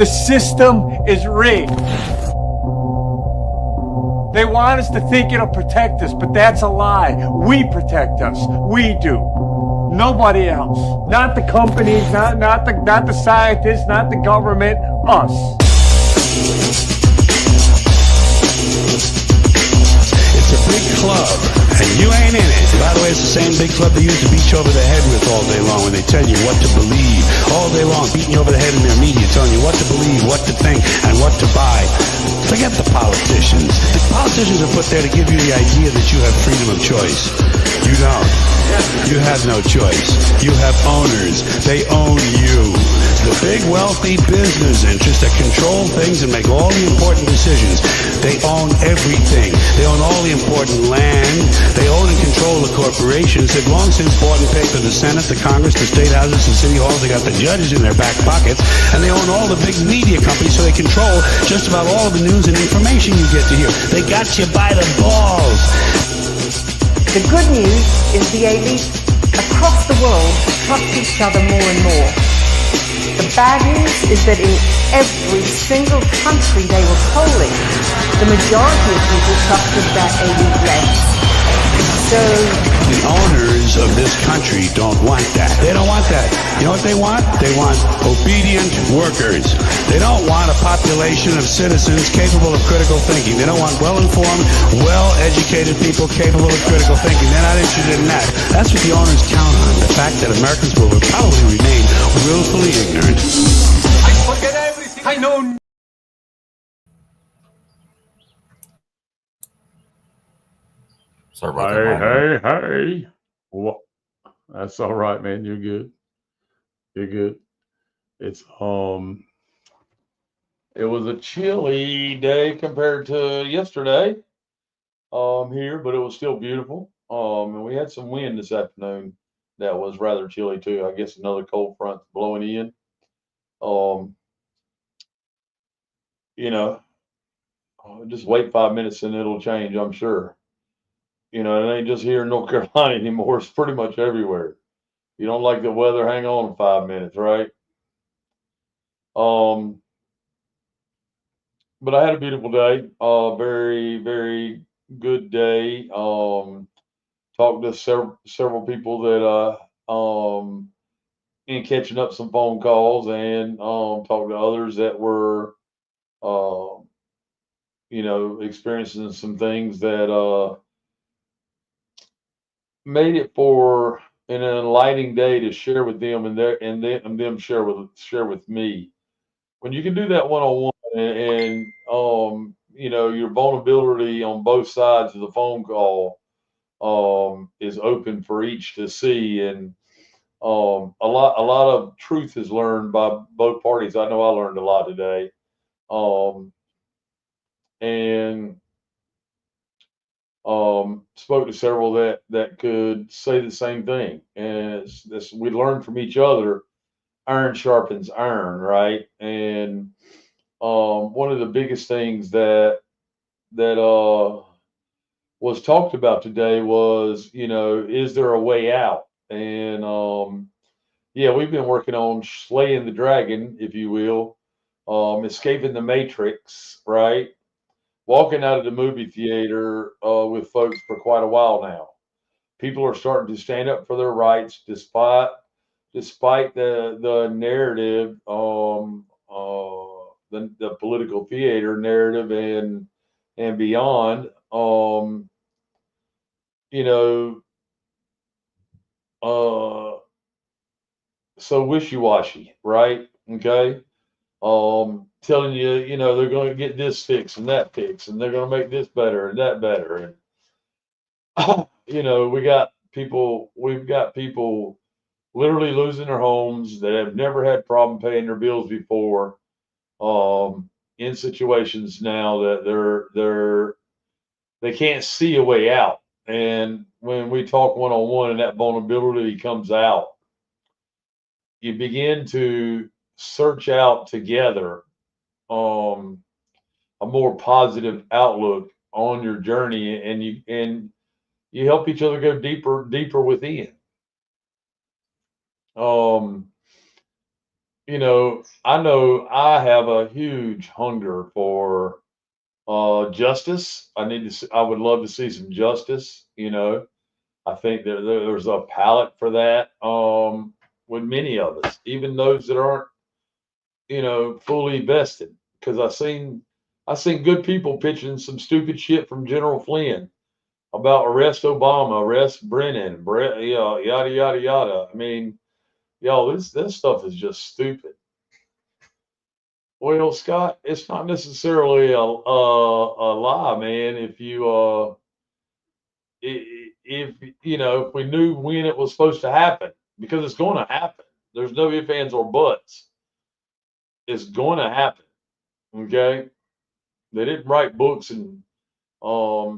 The system is rigged. They want us to think it'll protect us, but that's a lie. We protect us. We do. Nobody else. Not the companies, not the scientists, not the government. Us. It's a big club, and you ain't in it. By the way, it's the same big club they used to beat you over the head with all day long when they tell you what to believe. All day long, beating you over the head in their media, telling you what to believe, what to think, and what to buy. Forget the politicians. The politicians are put there to give you the idea that you have freedom of choice. You don't. You have no choice. You have owners. They own you. The big wealthy business interests that control things and make all the important decisions. They own everything. They own all the important land. They own and control the corporations. They've long since bought and paid for the Senate, the Congress, the state houses, and city halls. They got the judges in their back pockets. And they own all the big media companies, so they control just about all of the news and information you get to hear. They got you by the balls. The good news is the elite across the world trust each other more and more. The bad news is that in every single country they were polling, the majority of people trusted that elite less. So the owners of this country don't want that. They don't want that. You know what they want? They want obedient workers. They don't want a population of citizens capable of critical thinking. They don't want well-informed, well-educated people capable of critical thinking. They're not interested in that. That's what the owners count on, the fact that Americans will probably remain willfully ignorant. I forget everything. I know. Sorry about that. Hey. What? That's all right, man. You're good. You're good. It's it was a chilly day compared to yesterday here, but it was still beautiful. And we had some wind this afternoon that was rather chilly too. I guess another cold front blowing in. You know, just wait 5 minutes and it'll change, I'm sure. You know, it ain't just here in North Carolina anymore. It's pretty much everywhere. You don't like the weather, hang on 5 minutes, right? But I had a beautiful day. Very, very good day. Talked to several people that in catching up some phone calls and talked to others that were you know, experiencing some things that made it for an enlightening day to share with them and them share with me. When you can do that one-on-one and you know, your vulnerability on both sides of the phone call is open for each to see, and a lot of truth is learned by both parties. I know I learned a lot today. And spoke to several that could say the same thing, and we learn from each other. Iron sharpens iron, right? And one of the biggest things that was talked about today was, you know, is there a way out? And yeah, we've been working on slaying the dragon, if you will, escaping the matrix, right? Walking out of the movie theater with folks for quite a while now. People are starting to stand up for their rights despite the narrative, the political theater narrative and beyond. You know, so wishy-washy, right? Okay. Telling you, you know, they're going to get this fixed and that fixed, and they're going to make this better and that better. And, you know, we've got people literally losing their homes that have never had problem paying their bills before, in situations now that they can't see a way out. And when we talk one-on-one and that vulnerability comes out, you begin to search out together a more positive outlook on your journey, and you help each other go deeper within. You I know I have a huge hunger for justice. I would love to see some justice. I think there's a palette for that with many of us, even those that aren't, fully vested. Because I seen good people pitching some stupid shit from General Flynn about arrest Obama, arrest Brennan, yada yada yada. I mean, y'all, this stuff is just stupid. Well, Scott, it's not necessarily a lie, man. If we knew when it was supposed to happen, because it's going to happen. There's no ifs, ands, or buts. It's going to happen. Okay, they didn't write books and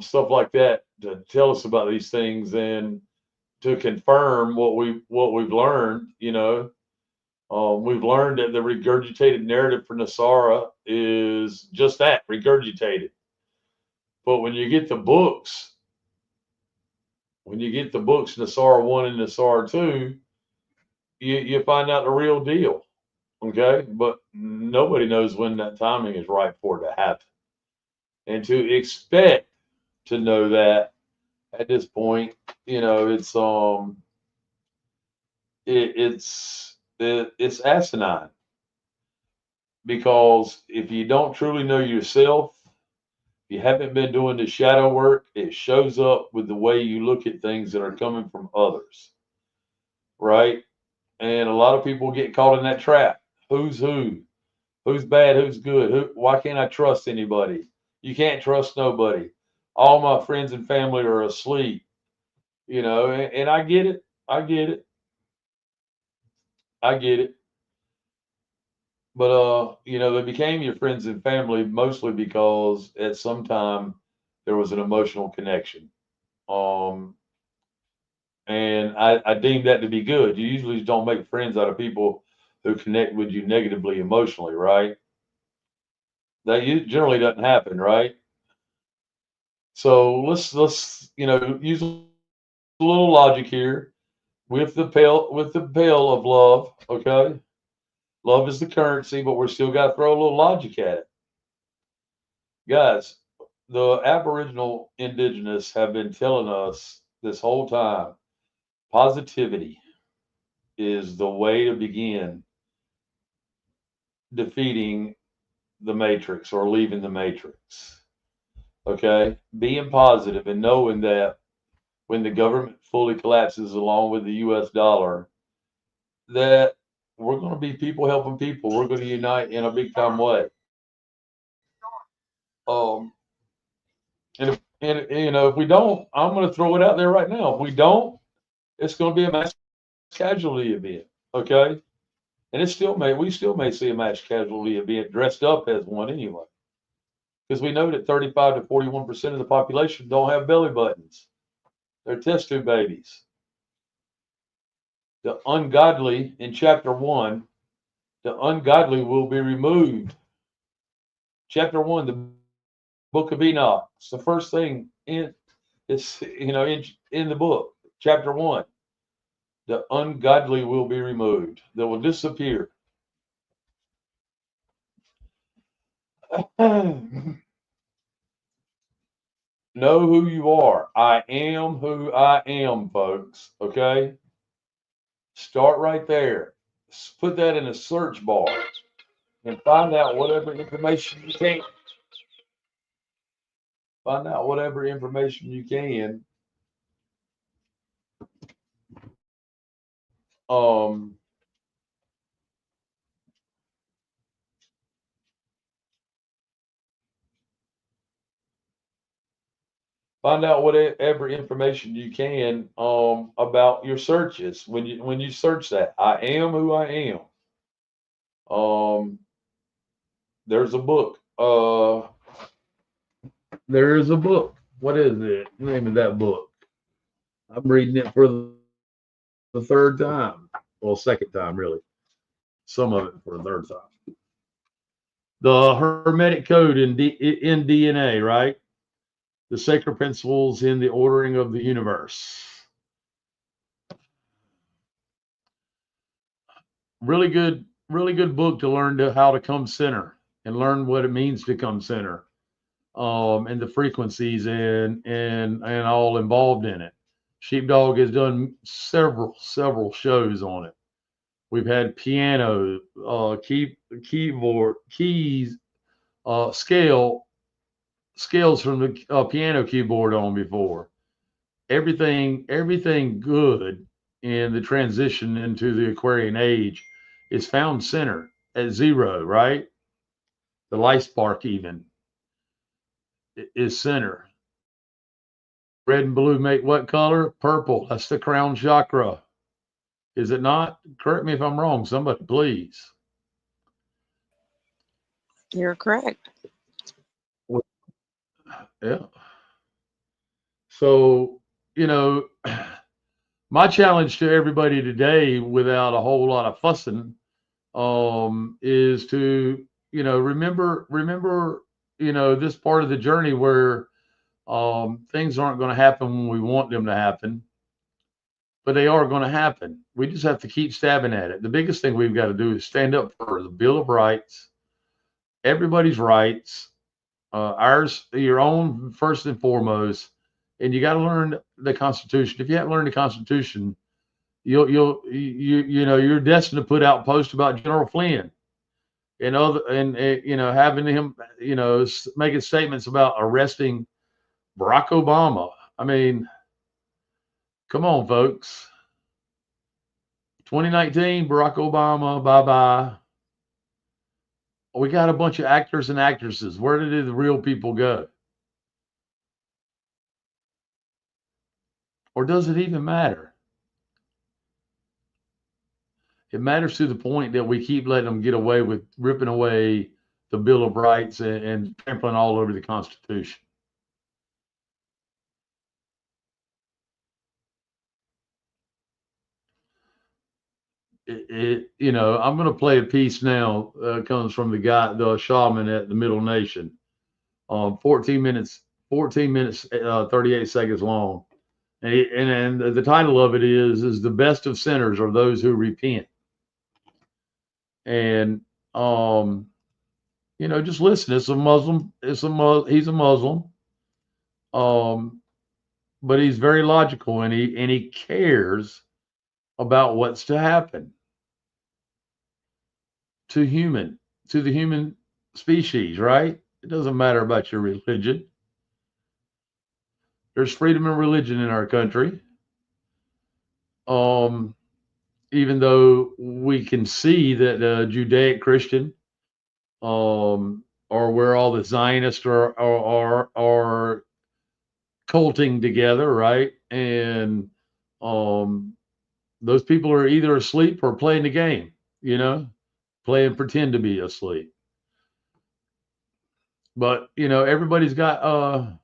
stuff like that to tell us about these things and to confirm what we've learned. We've learned that the regurgitated narrative for Nasara is just that, regurgitated. But when you get the books, Nasara 1 and Nasara 2, you find out the real deal. Okay? But nobody knows when that timing is right for it to happen. And to expect to know that at this point, it's asinine. Because if you don't truly know yourself, you haven't been doing the shadow work, it shows up with the way you look at things that are coming from others. Right? And a lot of people get caught in that trap. Who's who? Who's bad? Who's good? Why can't I trust anybody? You can't trust nobody. All my friends and family are asleep. And I get it. I get it. I get it. But they became your friends and family mostly because at some time there was an emotional connection. Um, and I deem that to be good. You usually don't make friends out of people who connect with you negatively emotionally, right? That generally doesn't happen, right? So let's use a little logic here with the pail of love. Okay, love is the currency, but we're still got to throw a little logic at it, guys. The Aboriginal indigenous have been telling us this whole time positivity is the way to begin defeating the matrix or leaving the matrix. Okay, being positive and knowing that when the government fully collapses along with the US dollar, that we're going to be people helping people. We're going to unite in a big time way. Um, if we don't, I'm going to throw it out there right now. If we don't, it's going to be a mass casualty event. Okay, and we still may see a mass casualty event dressed up as one anyway, because we know that 35 to 41% of the population don't have belly buttons. They're test tube babies. The ungodly in chapter 1, the ungodly will be removed. Chapter 1, the book of Enoch. It's the first thing in the book. Chapter 1. The ungodly will be removed. They will disappear. Know who you are. I am who I am, folks. Okay? Start right there. Put that in a search bar and find out whatever information you can. Find out whatever information you can. Find out whatever information you can about your searches when you search that. I am who I am. There's a book. There is a book. What is it? The name of that book? I'm reading it for the third time. Well, second time, really. Some of it for the third time. The Hermetic Code in DNA, right? The sacred principles in the ordering of the universe. Really good really good book to learn how to come center and learn what it means to come center, and the frequencies and all involved in it. Sheepdog has done several shows on it. We've had piano, keyboard, keys, scales from the piano keyboard on before. Everything good in the transition into the Aquarian age is found center at 0, right? The life spark even is center. Red and blue make what color? Purple. That's the crown chakra. Is it not? Correct me if I'm wrong, somebody, please. You're correct. Yeah. So, my challenge to everybody today, without a whole lot of fussing, is to, remember, this part of the journey where things aren't going to happen when we want them to happen, but they are going to happen. We just have to keep stabbing at it. The biggest thing we've got to do is stand up for the Bill of Rights, everybody's rights, ours, your own first and foremost, and you got to learn the Constitution. If you haven't learned the Constitution, you're destined to put out posts about General Flynn and having him, making statements about arresting Barack Obama. I mean, come on, folks. 2019, Barack Obama, bye-bye. We got a bunch of actors and actresses. Where did the real people go? Or does it even matter? It matters to the point that we keep letting them get away with ripping away the Bill of Rights and trampling all over the Constitution. I'm going to play a piece now. Comes from the shaman at the Middle Nation. 14 minutes, 38 seconds long. And the title of it is the best of sinners are those who repent. And, just listen. It's a Muslim. He's a Muslim. But he's very logical and he cares about what's to happen to the human species, right? It doesn't matter about your religion. There's freedom of religion in our country. Even though we can see that Judaic Christian, or where all the Zionists are culting together, right? And those people are either asleep or playing the game, play and pretend to be asleep. But, everybody's got,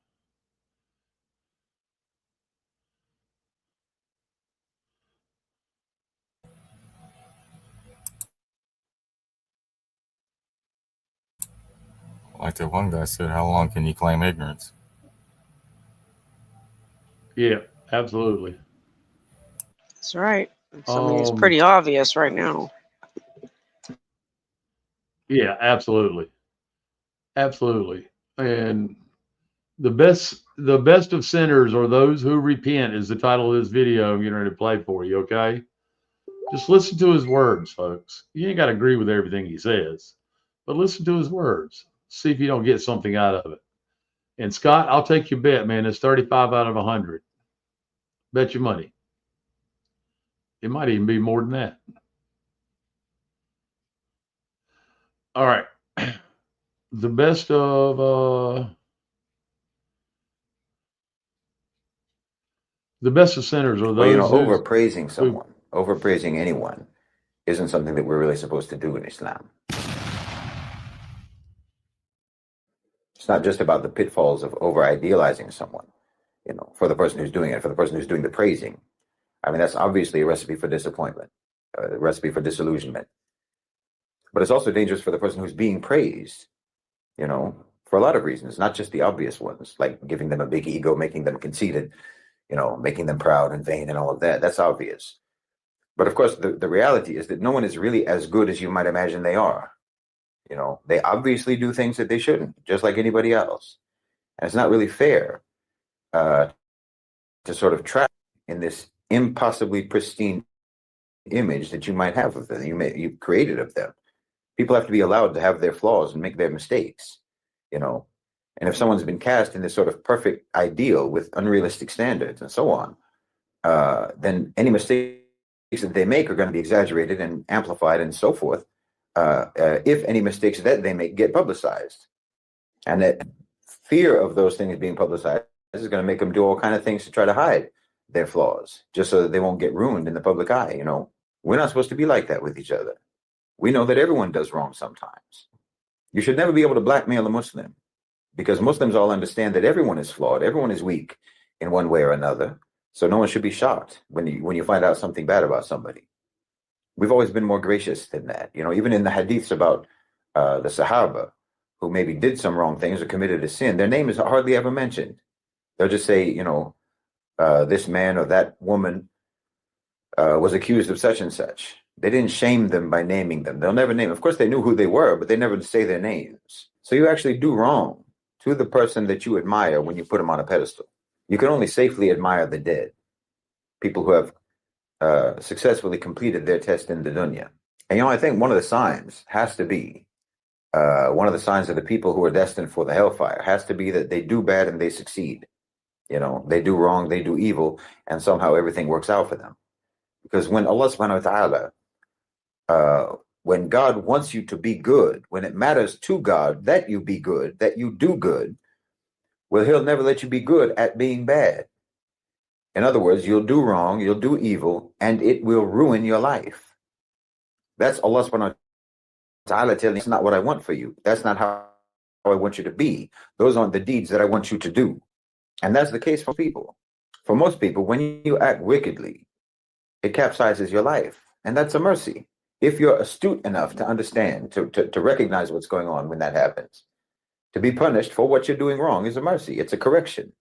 Like that one guy said, how long can you claim ignorance? Yeah, absolutely. That's right. It's pretty obvious right now. Yeah, absolutely. Absolutely. And the best of sinners are those who repent is the title of this video I'm getting ready to play for you, okay? Just listen to his words, folks. You ain't got to agree with everything he says, but listen to his words. See if you don't get something out of it. And Scott, I'll take your bet, man. It's 35 out of 100. Bet your money. It might even be more than that. All right. The best of sinners are those overpraising someone, overpraising anyone isn't something that we're really supposed to do in Islam. It's not just about the pitfalls of over-idealizing someone, for the person who's doing it, for the person who's doing the praising. I mean, that's obviously a recipe for disappointment, a recipe for disillusionment. But it's also dangerous for the person who's being praised, for a lot of reasons, not just the obvious ones, like giving them a big ego, making them conceited, making them proud and vain and all of that. That's obvious. But of course, the reality is that no one is really as good as you might imagine they are. You know, they obviously do things that they shouldn't, just like anybody else. And it's not really fair to sort of trap in this impossibly pristine image that you might have of them, you created of them. People have to be allowed to have their flaws and make their mistakes, you know. And if someone's been cast in this sort of perfect ideal with unrealistic standards and so on, then any mistakes that they make are going to be exaggerated and amplified and so forth. If any mistakes that they make get publicized, and that fear of those things being publicized is going to make them do all kind of things to try to hide their flaws, just so that they won't get ruined in the public eye. You know, we're not supposed to be like that with each other. We know that everyone does wrong sometimes. You should never be able to blackmail a Muslim, because Muslims all understand that everyone is flawed, everyone is weak in one way or another. So no one should be shocked when you find out something bad about somebody. We've always been more gracious than that. You know, even in the hadiths about the Sahaba who maybe did some wrong things or committed a sin, their name is hardly ever mentioned. They'll just say, you know, this man or that woman was accused of such and such. They didn't shame them by naming them. They'll never name. Of course, they knew who they were, but they never say their names. So you actually do wrong to the person that you admire when you put them on a pedestal. You can only safely admire the dead, people who have successfully completed their test in the dunya. And you know, I think one of the signs has to be, one of the signs of the people who are destined for the hellfire has to be that they do bad and they succeed. You know, they do wrong, they do evil, and somehow everything works out for them. Because when Allah subhanahu wa ta'ala, when God wants you to be good, when it matters to God that you be good, that you do good, well, he'll never let you be good at being bad. In other words, you'll do wrong, you'll do evil, and it will ruin your life. That's Allah subhanahu wa ta'ala telling you, it's not what I want for you. That's not how I want you to be. Those aren't the deeds that I want you to do. And that's the case for people. For most people, when you act wickedly, it capsizes your life. And that's a mercy. If you're astute enough to understand, to recognize what's going on when that happens, to be punished for what you're doing wrong is a mercy. It's a correction.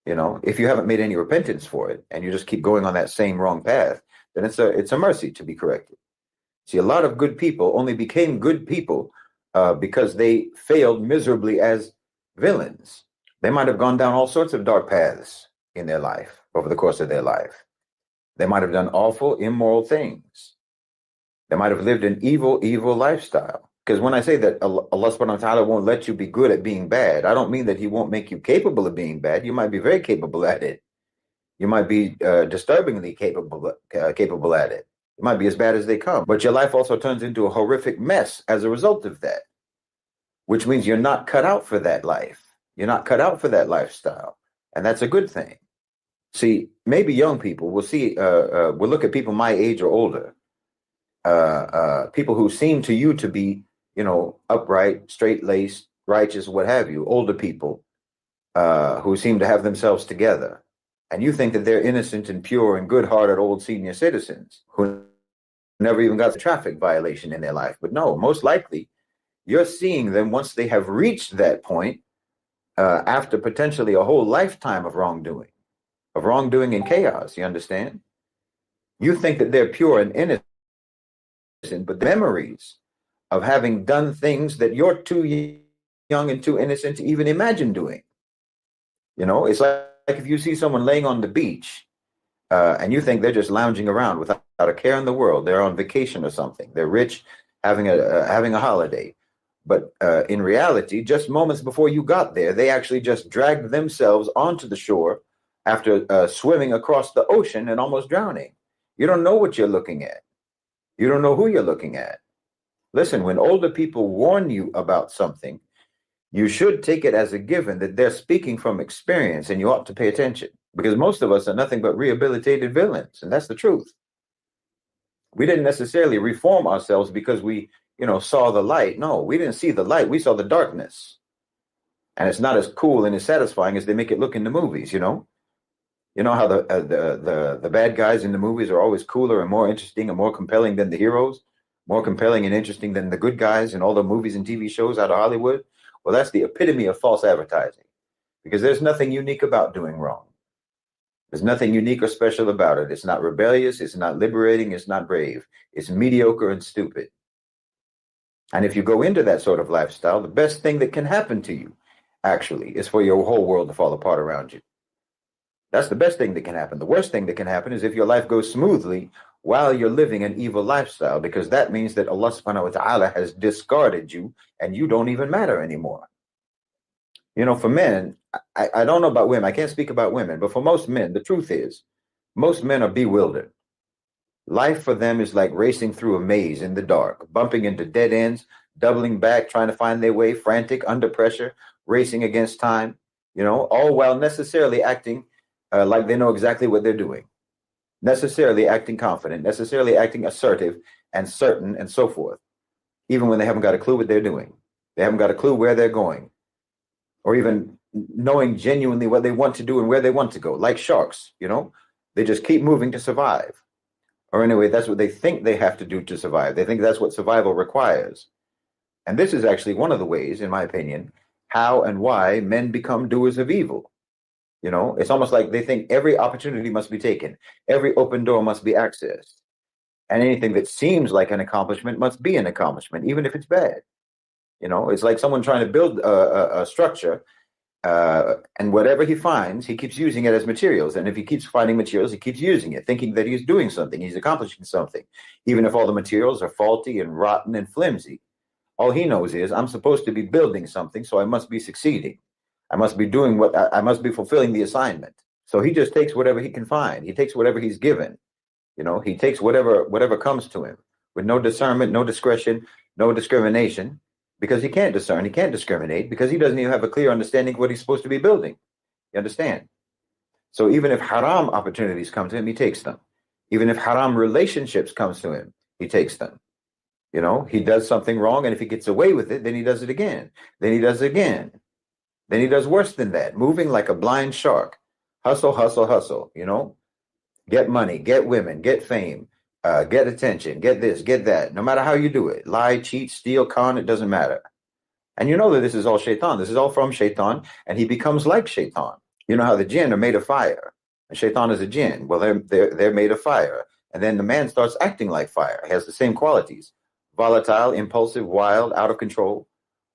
You know, if you haven't made any repentance for it and you just keep going on that same wrong path, then it's a mercy to be corrected. See, a lot of good people only became good people because they failed miserably as villains. They might have gone down all sorts of dark paths in their life over the course of their life. They might have done awful, immoral things. They might have lived an evil lifestyle. Because when I say that Allah subhanahu wa ta'ala won't let you be good at being bad, I don't mean that he won't make you capable of being bad. You might be very capable at it. You might be disturbingly capable at it. It might be as bad as they come. But your life also turns into a horrific mess as a result of that, which means you're not cut out for that life. You're not cut out for that lifestyle. And that's a good thing. See, maybe young people will will look at people my age or older, people who seem to you to be, you know, upright, straight-laced, righteous, what have you, older people who seem to have themselves together. And you think that they're innocent and pure and good-hearted old senior citizens who never even got a traffic violation in their life. But no, most likely, you're seeing them once they have reached that point after potentially a whole lifetime of wrongdoing and chaos, you understand? You think that they're pure and innocent, but the memories of having done things that you're too young and too innocent to even imagine doing. You know, it's like if you see someone laying on the beach and you think they're just lounging around without a care in the world, they're on vacation or something, they're rich, having a holiday. But in reality, just moments before you got there, they actually just dragged themselves onto the shore after swimming across the ocean and almost drowning. You don't know what you're looking at. You don't know who you're looking at. Listen, when older people warn you about something, you should take it as a given that they're speaking from experience, and you ought to pay attention, because most of us are nothing but rehabilitated villains, and that's the truth. We didn't necessarily reform ourselves because we, you know, saw the light. No, we didn't see the light. We saw the darkness. And it's not as cool and as satisfying as they make it look in the movies, you know? You know how the bad guys in the movies are always cooler and more interesting and more compelling than the heroes, more compelling and interesting than the good guys in all the movies and TV shows out of Hollywood? Well, that's the epitome of false advertising, because there's nothing unique about doing wrong. There's nothing unique or special about it. It's not rebellious. It's not liberating. It's not brave. It's mediocre and stupid. And if you go into that sort of lifestyle, the best thing that can happen to you, actually, is for your whole world to fall apart around you. That's the best thing that can happen. The worst thing that can happen is if your life goes smoothly while you're living an evil lifestyle, because that means that Allah subhanahu wa ta'ala has discarded you and you don't even matter anymore. You know, for men, I don't know about women. I can't speak about women, but for most men, the truth is, most men are bewildered. Life for them is like racing through a maze in the dark, bumping into dead ends, doubling back, trying to find their way, frantic, under pressure, racing against time, you know, all while necessarily acting like they know exactly what they're doing, necessarily acting confident, necessarily acting assertive and certain and so forth, even when they haven't got a clue what they're doing. They haven't got a clue where they're going, or even knowing genuinely what they want to do and where they want to go, like sharks, you know, they just keep moving to survive. Or anyway, that's what they think they have to do to survive. They think that's what survival requires. And this is actually one of the ways, in my opinion, how and why men become doers of evil. You know, it's almost like they think every opportunity must be taken, every open door must be accessed, and anything that seems like an accomplishment must be an accomplishment, even if it's bad. You know, it's like someone trying to build a structure, and whatever he finds, he keeps using it as materials. And if he keeps finding materials, he keeps using it, thinking that he's doing something, he's accomplishing something, even if all the materials are faulty and rotten and flimsy. All he knows is, I'm supposed to be building something, so I must be succeeding. I must be doing what I must be fulfilling the assignment. So he just takes whatever he can find. He takes whatever he's given. You know, he takes whatever comes to him with no discernment, no discretion, no discrimination, because he can't discern, he can't discriminate, because he doesn't even have a clear understanding of what he's supposed to be building. You understand? So even if haram opportunities come to him, he takes them. Even if haram relationships comes to him, he takes them. You know, he does something wrong, and if he gets away with it, then he does it again. Then he does it again. Then he does worse than that, moving like a blind shark. Hustle, hustle, hustle, you know? Get money, get women, get fame, get attention, get this, get that. No matter how you do it, lie, cheat, steal, con, it doesn't matter. And you know that this is all shaitan. This is all from shaitan, and he becomes like shaitan. You know how the jinn are made of fire, and shaitan is a jinn. Well, they're made of fire. And then the man starts acting like fire, has the same qualities. Volatile, impulsive, wild, out of control.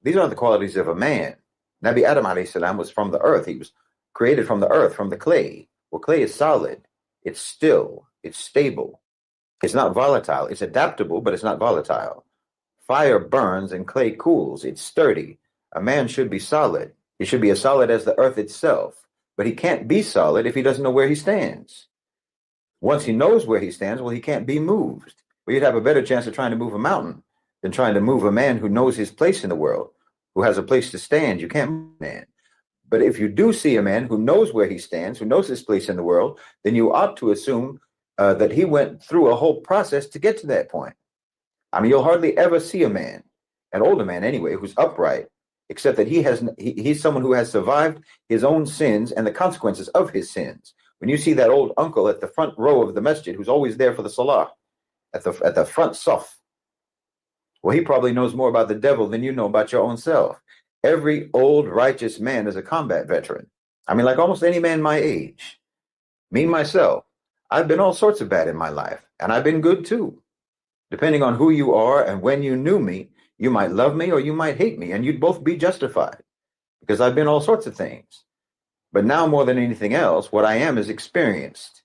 These aren't the qualities of a man. Nabi Adam alayhi salam was from the earth. He was created from the earth, from the clay. Well, clay is solid. It's still. It's stable. It's not volatile. It's adaptable, but it's not volatile. Fire burns and clay cools. It's sturdy. A man should be solid. He should be as solid as the earth itself. But he can't be solid if he doesn't know where he stands. Once he knows where he stands, well, he can't be moved. Well, you'd have a better chance of trying to move a mountain than trying to move a man who knows his place in the world, who has a place to stand. You can't move a man. But if you do see a man who knows where he stands, who knows his place in the world, then you ought to assume that he went through a whole process to get to that point. I mean, you'll hardly ever see a man, an older man anyway, who's upright, except that he's someone who has survived his own sins and the consequences of his sins. When you see that old uncle at the front row of the masjid who's always there for the salah, at the front saf, well, he probably knows more about the devil than you know about your own self. Every old righteous man is a combat veteran. I mean, like almost any man my age. Me, myself, I've been all sorts of bad in my life, and I've been good too. Depending on who you are and when you knew me, you might love me or you might hate me, and you'd both be justified, because I've been all sorts of things. But now more than anything else, what I am is experienced.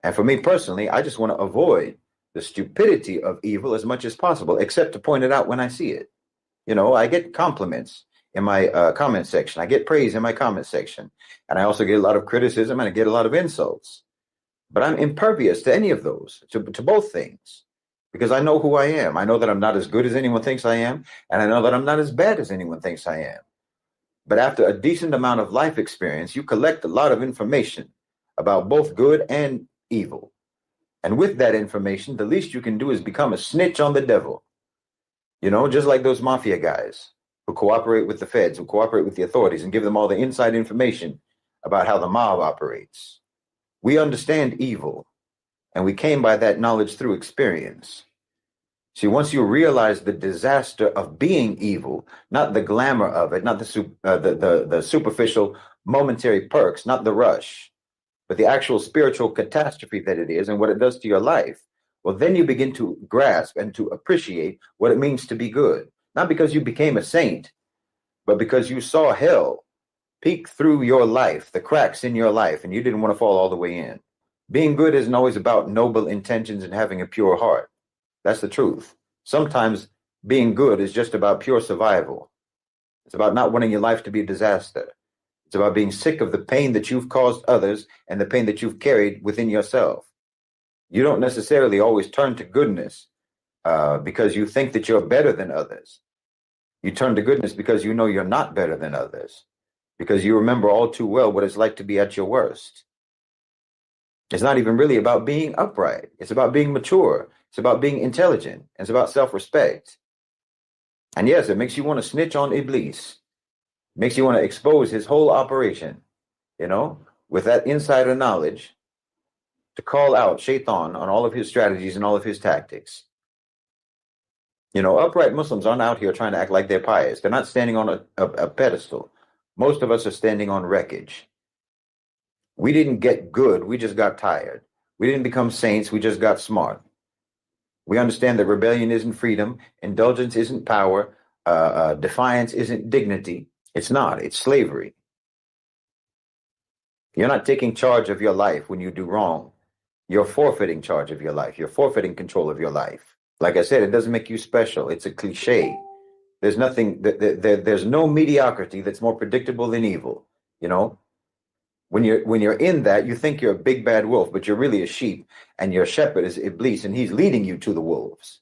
And for me personally, I just want to avoid the stupidity of evil as much as possible, except to point it out when I see it. You know, I get compliments in my comment section. I get praise in my comment section. And I also get a lot of criticism and I get a lot of insults. But I'm impervious to any of those, to both things, because I know who I am. I know that I'm not as good as anyone thinks I am, and I know that I'm not as bad as anyone thinks I am. But after a decent amount of life experience, you collect a lot of information about both good and evil. And with that information, the least you can do is become a snitch on the devil. You know, just like those mafia guys who cooperate with the feds, who cooperate with the authorities and give them all the inside information about how the mob operates. We understand evil, and we came by that knowledge through experience. See, once you realize the disaster of being evil, not the glamour of it, not the superficial momentary perks, not the rush, but the actual spiritual catastrophe that it is and what it does to your life, well, then you begin to grasp and to appreciate what it means to be good. Not because you became a saint, but because you saw hell peek through your life, the cracks in your life, and you didn't want to fall all the way in. Being good isn't always about noble intentions and having a pure heart. That's the truth. Sometimes being good is just about pure survival. It's about not wanting your life to be a disaster. It's about being sick of the pain that you've caused others and the pain that you've carried within yourself. You don't necessarily always turn to goodness because you think that you're better than others. You turn to goodness because you know you're not better than others, because you remember all too well what it's like to be at your worst. It's not even really about being upright. It's about being mature. It's about being intelligent. It's about self-respect. And yes, it makes you want to snitch on Iblis. It makes you want to expose his whole operation, with that insider knowledge to call out Shaitan on all of his strategies and all of his tactics. Upright Muslims aren't out here trying to act like they're pious. They're not standing on a pedestal. Most of us are standing on wreckage. We didn't get good, we just got tired. We didn't become saints, we just got smart. We understand that rebellion isn't freedom, indulgence isn't power, defiance isn't dignity. It's not, it's slavery. You're not taking charge of your life when you do wrong. You're forfeiting charge of your life. You're forfeiting control of your life. Like I said, it doesn't make you special. It's a cliche. There's nothing, there's no mediocrity that's more predictable than evil. When you're in that, you think you're a big bad wolf, but you're really a sheep, and your shepherd is Iblis, and he's leading you to the wolves.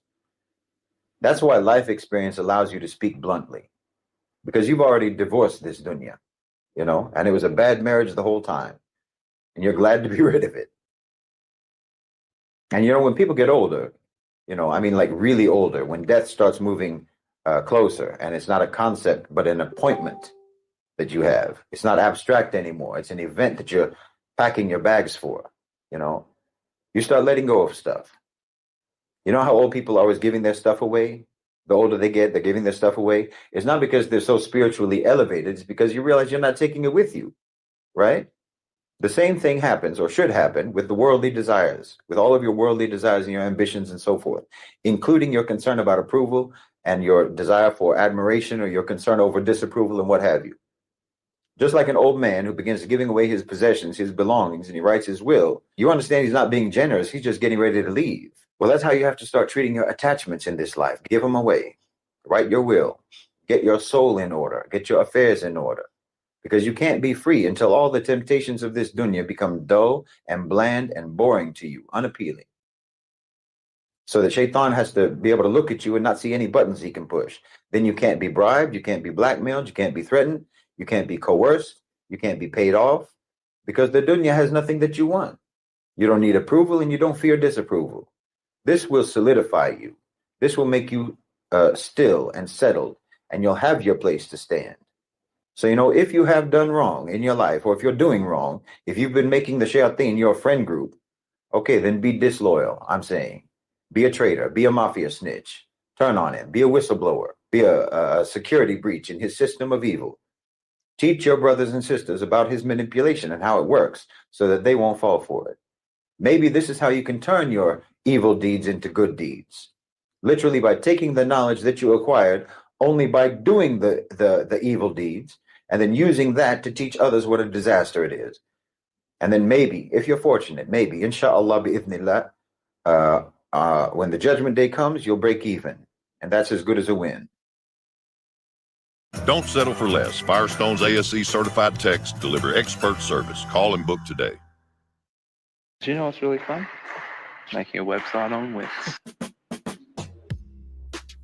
That's why life experience allows you to speak bluntly, because you've already divorced this dunya, and it was a bad marriage the whole time, and you're glad to be rid of it. And when people get older, like really older, when death starts moving closer, and it's not a concept, but an appointment that you have. It's not abstract anymore. It's an event that you're packing your bags for. You start letting go of stuff. You know how old people are always giving their stuff away? The older they get, they're giving their stuff away. It's not because they're so spiritually elevated. It's because you realize you're not taking it with you, right? The same thing happens, or should happen, with the worldly desires, with all of your worldly desires and your ambitions and so forth, including your concern about approval and your desire for admiration, or your concern over disapproval and what have you. Just like an old man who begins giving away his possessions, his belongings, and he writes his will, you understand he's not being generous. He's just getting ready to leave. Well, that's how you have to start treating your attachments in this life. Give them away. Write your will. Get your soul in order. Get your affairs in order. Because you can't be free until all the temptations of this dunya become dull and bland and boring to you, unappealing. So that Shaitan has to be able to look at you and not see any buttons he can push. Then you can't be bribed. You can't be blackmailed. You can't be threatened. You can't be coerced. You can't be paid off, because the dunya has nothing that you want. You don't need approval, and you don't fear disapproval. This will solidify you. This will make you still and settled, and you'll have your place to stand. So, if you have done wrong in your life, or if you're doing wrong, if you've been making the shayateen your friend group, okay, then be disloyal, I'm saying. Be a traitor. Be a mafia snitch. Turn on him. Be a whistleblower. Be a security breach in his system of evil. Teach your brothers and sisters about his manipulation and how it works, so that they won't fall for it. Maybe this is how you can turn your evil deeds into good deeds. Literally by taking the knowledge that you acquired only by doing the evil deeds, and then using that to teach others what a disaster it is. And then maybe, if you're fortunate, maybe, inshallah, bi'ithnillah, when the judgment day comes, you'll break even. And that's as good as a win. Don't settle for less. Firestone's ASC certified techs deliver expert service. Call and book today. Do you know what's really fun? Making a website on Wix.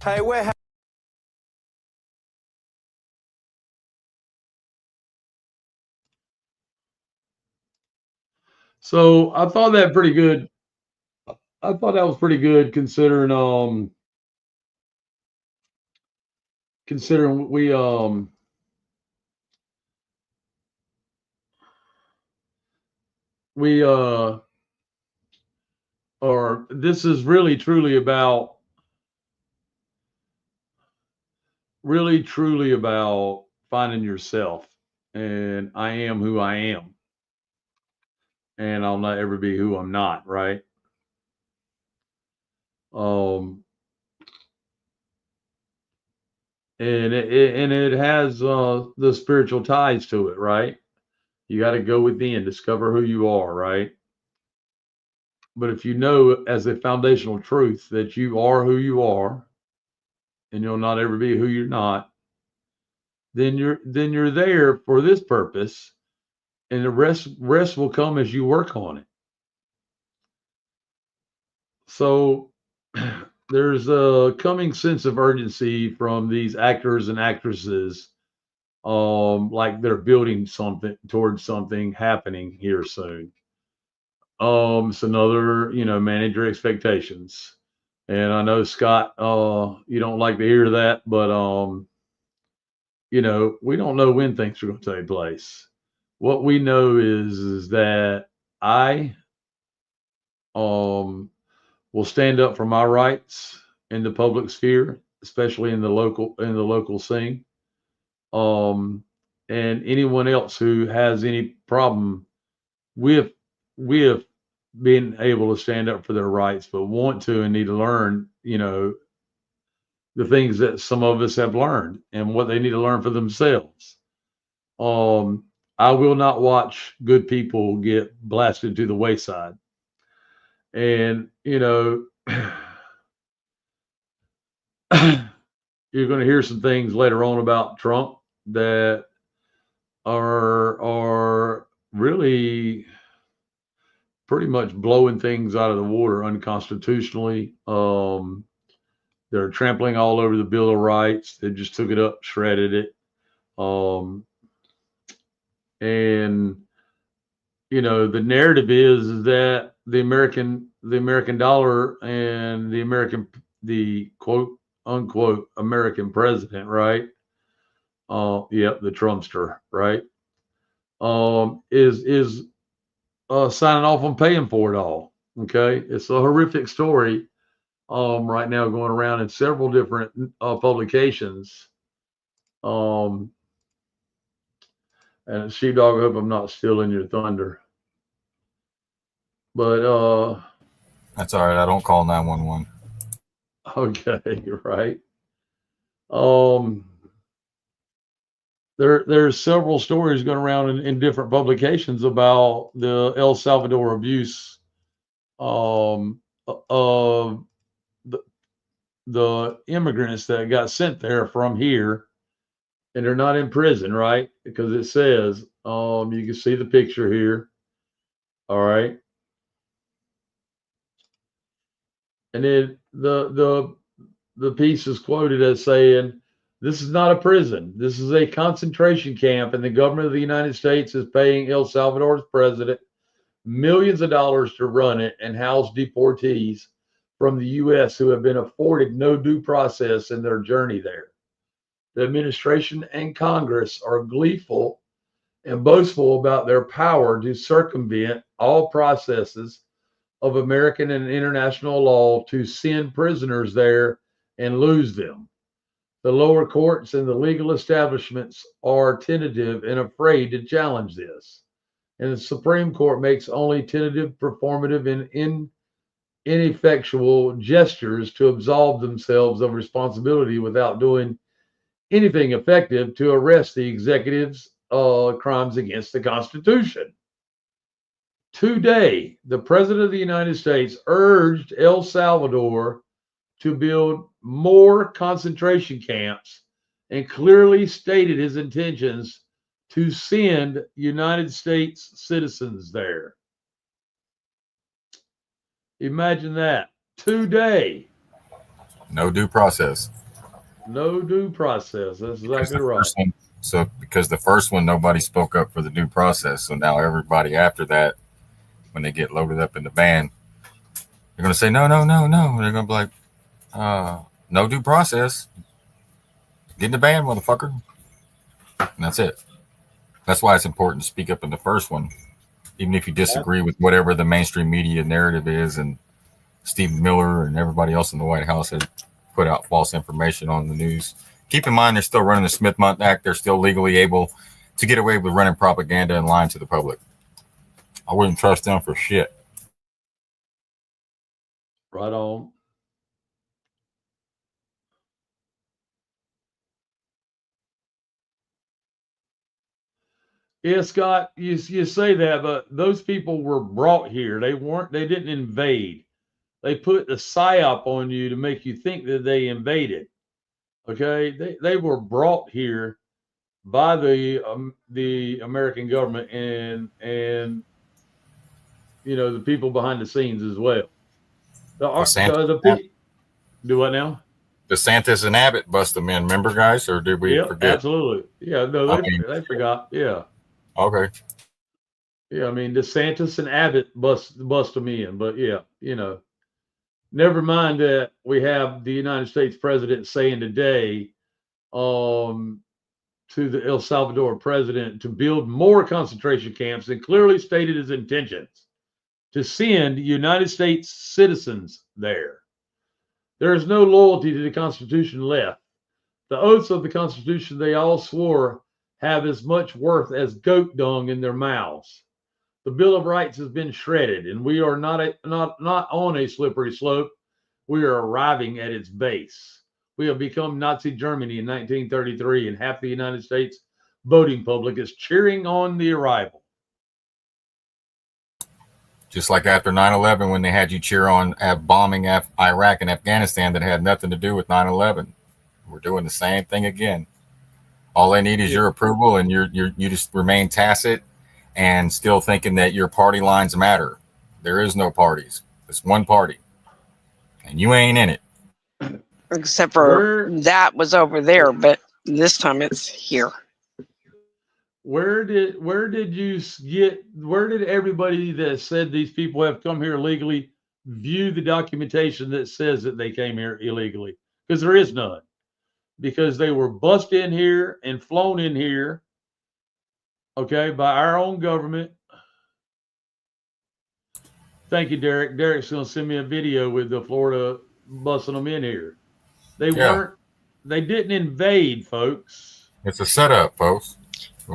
Hey, we're So I thought that pretty good. I thought that was pretty good considering we or this is really truly about finding yourself, and I am who I am. and I'll not ever be who I'm not, right? And it has the spiritual ties to it, right? You got to go within, discover who you are, right? But if you know as a foundational truth that you are who you are, and you'll not ever be who you're not, then you're there for this purpose, and the rest will come as you work on it. So there's a coming sense of urgency from these actors and actresses, like they're building something towards something happening here soon. It's another, manage your expectations. And I know, Scott, you don't like to hear that, but we don't know when things are going to take place. What we know is that I will stand up for my rights in the public sphere, especially in the local scene. And anyone else who has any problem with being able to stand up for their rights, but want to and need to learn, the things that some of us have learned and what they need to learn for themselves. I will not watch good people get blasted to the wayside. And, you're going to hear some things later on about Trump that are really pretty much blowing things out of the water unconstitutionally. They're trampling all over the Bill of Rights. They just took it up, shredded it. And the narrative is that the American dollar and the quote unquote American president, right? The Trumpster, right? Is signing off on paying for it all. Okay, it's a horrific story right now going around in several different publications. And Sheepdog, I hope I'm not stealing your thunder. But that's all right. I don't call 911. Okay, right. There's several stories going around in different publications about the El Salvador abuse of the immigrants that got sent there from here, and they're not in prison, right? Because it says, you can see the picture here. All right. And then the piece is quoted as saying, "This is not a prison. This is a concentration camp, and the government of the United States is paying El Salvador's president millions of dollars to run it and house deportees from the U.S. who have been afforded no due process in their journey there. The administration and Congress are gleeful and boastful about their power to circumvent all processes of American and international law to send prisoners there and lose them. The lower courts and the legal establishments are tentative and afraid to challenge this. And the Supreme Court makes only tentative, performative, and ineffectual gestures to absolve themselves of responsibility without doing anything effective to arrest the executive's crimes against the Constitution." Today, the President of the United States urged El Salvador to build more concentration camps and clearly stated his intentions to send United States citizens there. Imagine that. Today. No due process. No due process. That's exactly right. Because the first one, nobody spoke up for the due process. So now everybody after that, when they get loaded up in the van, they're going to say, no. And they're going to be like, no due process. Get in the van, motherfucker. And that's it. That's why it's important to speak up in the first one, even if you disagree with whatever the mainstream media narrative is. And Stephen Miller and everybody else in the White House has put out false information on the news. Keep in mind, they're still running the Smith-Mundt Act. They're still legally able to get away with running propaganda and lying to the public. I wouldn't trust them for shit. Right on. Yeah, Scott, you say that, but those people were brought here. They didn't invade. They put the psyop on you to make you think that they invaded. Okay, they were brought here by the American government and the people behind the scenes as well. Do what now? DeSantis and Abbott bust them in. Remember, guys, or did we forget? Absolutely. Yeah, no, they forgot. Yeah. Okay. Yeah, I mean DeSantis and Abbott bust them in, but yeah, never mind that we have the United States president saying today, to the El Salvador president to build more concentration camps and clearly stated his intentions to send United States citizens there. There is no loyalty to the Constitution left. The oaths of the Constitution they all swore have as much worth as goat dung in their mouths. The Bill of Rights has been shredded, and we are not on a slippery slope. We are arriving at its base. We have become Nazi Germany in 1933, and half the United States voting public is cheering on the arrival. Just like after 9/11, when they had you cheer on bombing Iraq and Afghanistan that had nothing to do with 9/11. We're doing the same thing again. All they need is your approval, and you just remain tacit and still thinking that your party lines matter. There is no parties. It's one party, and you ain't in it. Except for that was over there, but this time it's here. Where did everybody that said these people have come here illegally view the documentation that says that they came here illegally? Because there is none. Because they were bussed in here and flown in here, okay, by our own government. Thank you, Derek. Derek's going to send me a video with the Florida bussing them in here. They didn't invade, folks. It's a setup, folks.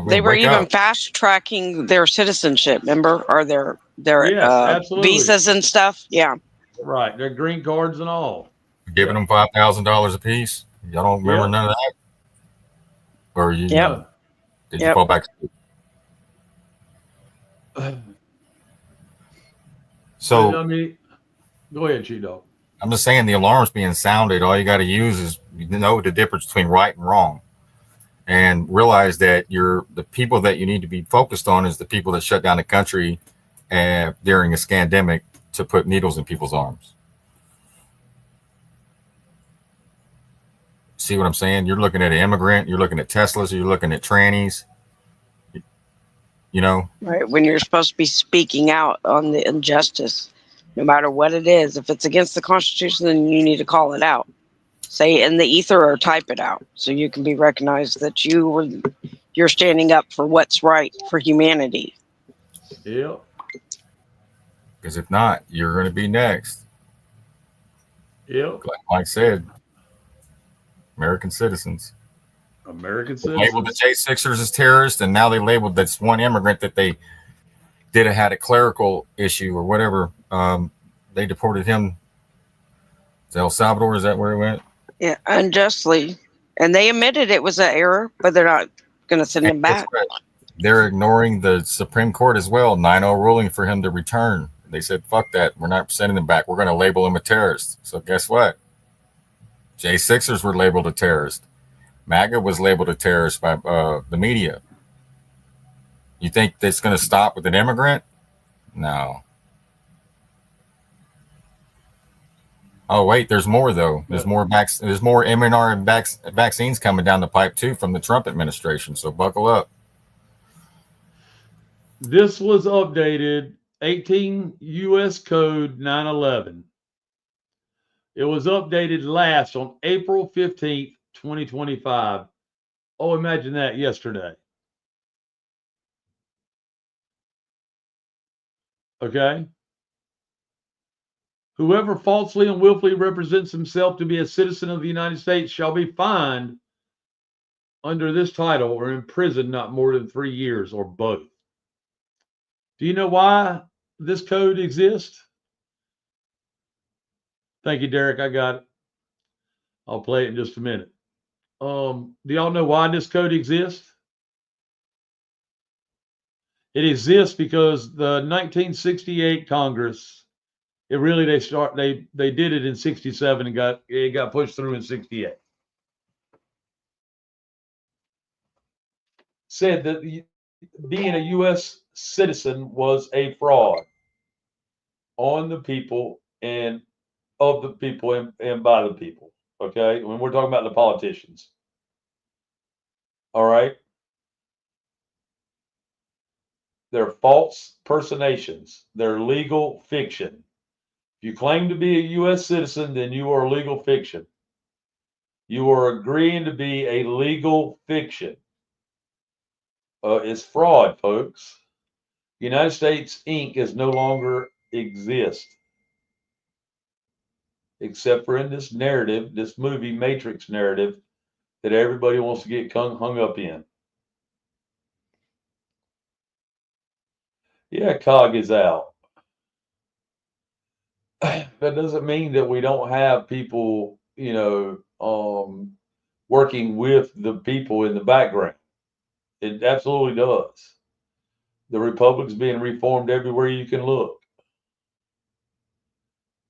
They were even fast tracking their citizenship, remember? Or their visas and stuff. Yeah. Right. Their green cards and all. Giving them $5,000 a piece. Y'all don't remember none of that? Or did you fall back? So, go ahead, Cheeto. I'm just saying the alarm's being sounded. All you got to use is know the difference between right and wrong, and realize that the people that you need to be focused on is the people that shut down the country during a scandemic to put needles in people's arms. See what I'm saying? You're looking at an immigrant, you're looking at Teslas, you're looking at trannies, Right, when you're supposed to be speaking out on the injustice, no matter what it is. If it's against the Constitution, then you need to call it out. Say it in the ether or type it out so you can be recognized that you're standing up for what's right for humanity. Yep. Because if not, you're going to be next. Yep. Like Mike said, American citizens. Labeled the J6ers as terrorists, and now they labeled this one immigrant that they had a clerical issue or whatever. They deported him to El Salvador. Is that where he went? Yeah, unjustly. And they admitted it was an error, but they're not going to send him back. They're ignoring the Supreme Court as well. 9-0 ruling for him to return. They said, fuck that. We're not sending him back. We're going to label him a terrorist. So guess what? J6ers were labeled a terrorist. MAGA was labeled a terrorist by the media. You think that's going to stop with an immigrant? No. Oh, wait, there's more, though. There's more mRNA vaccines coming down the pipe, too, from the Trump administration. So buckle up. This was updated 18 U.S. Code 911. It was updated last on April 15th, 2025. Oh, imagine that, yesterday. Okay. Whoever falsely and willfully represents himself to be a citizen of the United States shall be fined under this title or imprisoned not more than 3 years or both. Do you know why this code exists? Thank you, Derek. I got it. I'll play it in just a minute. Do y'all know why this code exists? It exists because the 1968 Congress, they did it in 67 and it got pushed through in 68. Said that being a U.S. citizen was a fraud on the people and of the people and by the people. Okay, when we're talking about the politicians. All right. They're false personations. They're legal fiction. If you claim to be a U.S. citizen, then you are legal fiction. You are agreeing to be a legal fiction. It's fraud, folks. United States Inc. is no longer exist, except for in this narrative, this movie Matrix narrative that everybody wants to get hung up in. Yeah, COG is out. That doesn't mean that we don't have people, working with the people in the background. It absolutely does. The Republic's being reformed everywhere you can look.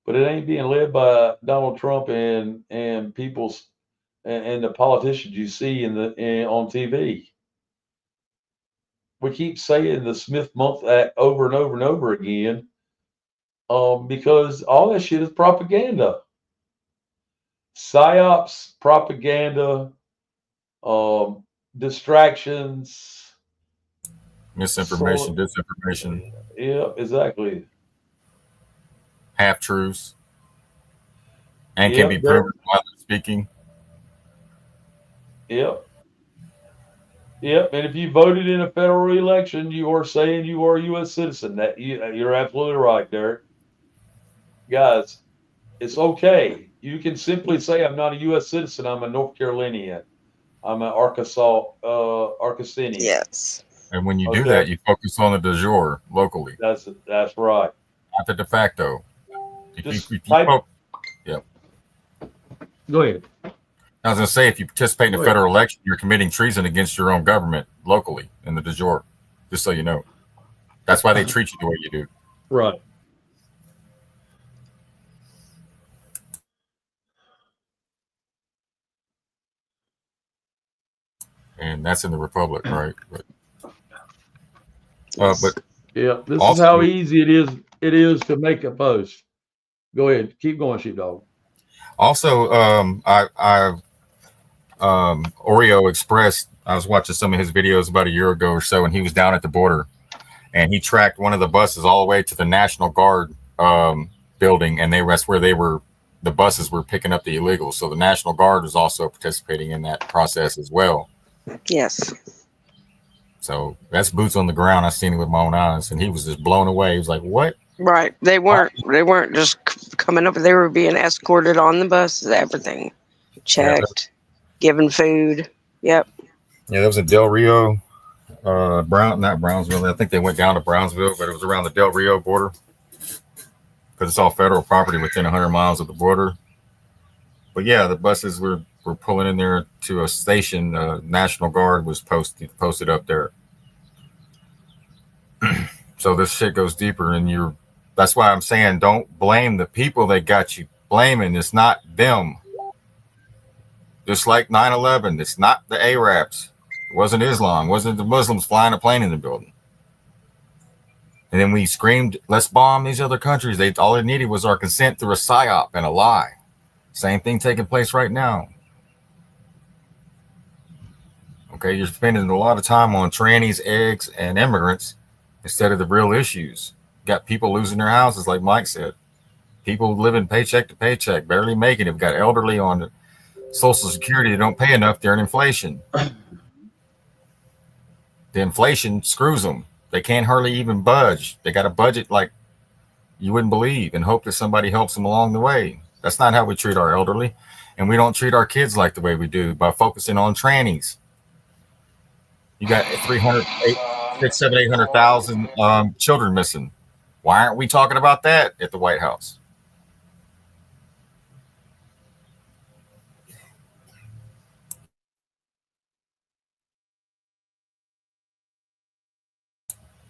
But it ain't being led by Donald Trump and people's and the politicians you see on TV. We keep saying the Smith-Month Act over and over and over again, because all that shit is propaganda, psyops, propaganda, distractions, Misinformation, disinformation. Yeah, exactly. Half truths. And can be proven while they're speaking. Yep. Yep. And if you voted in a federal election, you are saying you are a U.S. citizen. That you're absolutely right, Derek. Guys, it's okay. You can simply say, I'm not a U.S. citizen. I'm a North Carolinian. I'm an Arkansanian. Yes. And when you do that, you focus on the de jure locally. That's right. Not the de facto. Yeah. Go ahead. I was going to say, if you participate in a federal election, you're committing treason against your own government locally in the de jure, just so you know. That's why they treat you the way you do. Right. And that's in the Republic, right? But yeah, this is how easy it is to make a post. Go ahead. Keep going, Sheepdog. Also, Oreo Express, I was watching some of his videos about a year ago or so, and he was down at the border, and he tracked one of the buses all the way to the National Guard building, and that's where the buses were picking up the illegals. So the National Guard was also participating in that process as well. Yes. So that's boots on the ground. I've seen it with my own eyes, and he was just blown away. He was like, "What?" Right. They weren't just coming up. They were being escorted on the bus. Everything checked, given food. Yep. Yeah, that was in Del Rio, not Brownsville. I think they went down to Brownsville, but it was around the Del Rio border because it's all federal property within 100 miles of the border. But yeah, the buses were pulling in there to a station. National Guard was posted up there. So this shit goes deeper, and that's why I'm saying don't blame the people that got you blaming. It's not them. Just like 9/11, it's not the Arabs. It wasn't Islam. It wasn't the Muslims flying a plane in the building. And then we screamed, let's bomb these other countries. All they needed was our consent through a psyop and a lie. Same thing taking place right now. Okay, you're spending a lot of time on trannies, eggs, and immigrants instead of the real issues. Got people losing their houses, like Mike said. People living paycheck to paycheck, barely making it. We've got elderly on Social Security that don't pay enough during inflation. The inflation screws them. They can't hardly even budge. They got a budget like you wouldn't believe and hope that somebody helps them along the way. That's not how we treat our elderly. And we don't treat our kids like the way we do by focusing on trannies. You got 6, 7, 800,000 children missing. Why aren't we talking about that at the White House?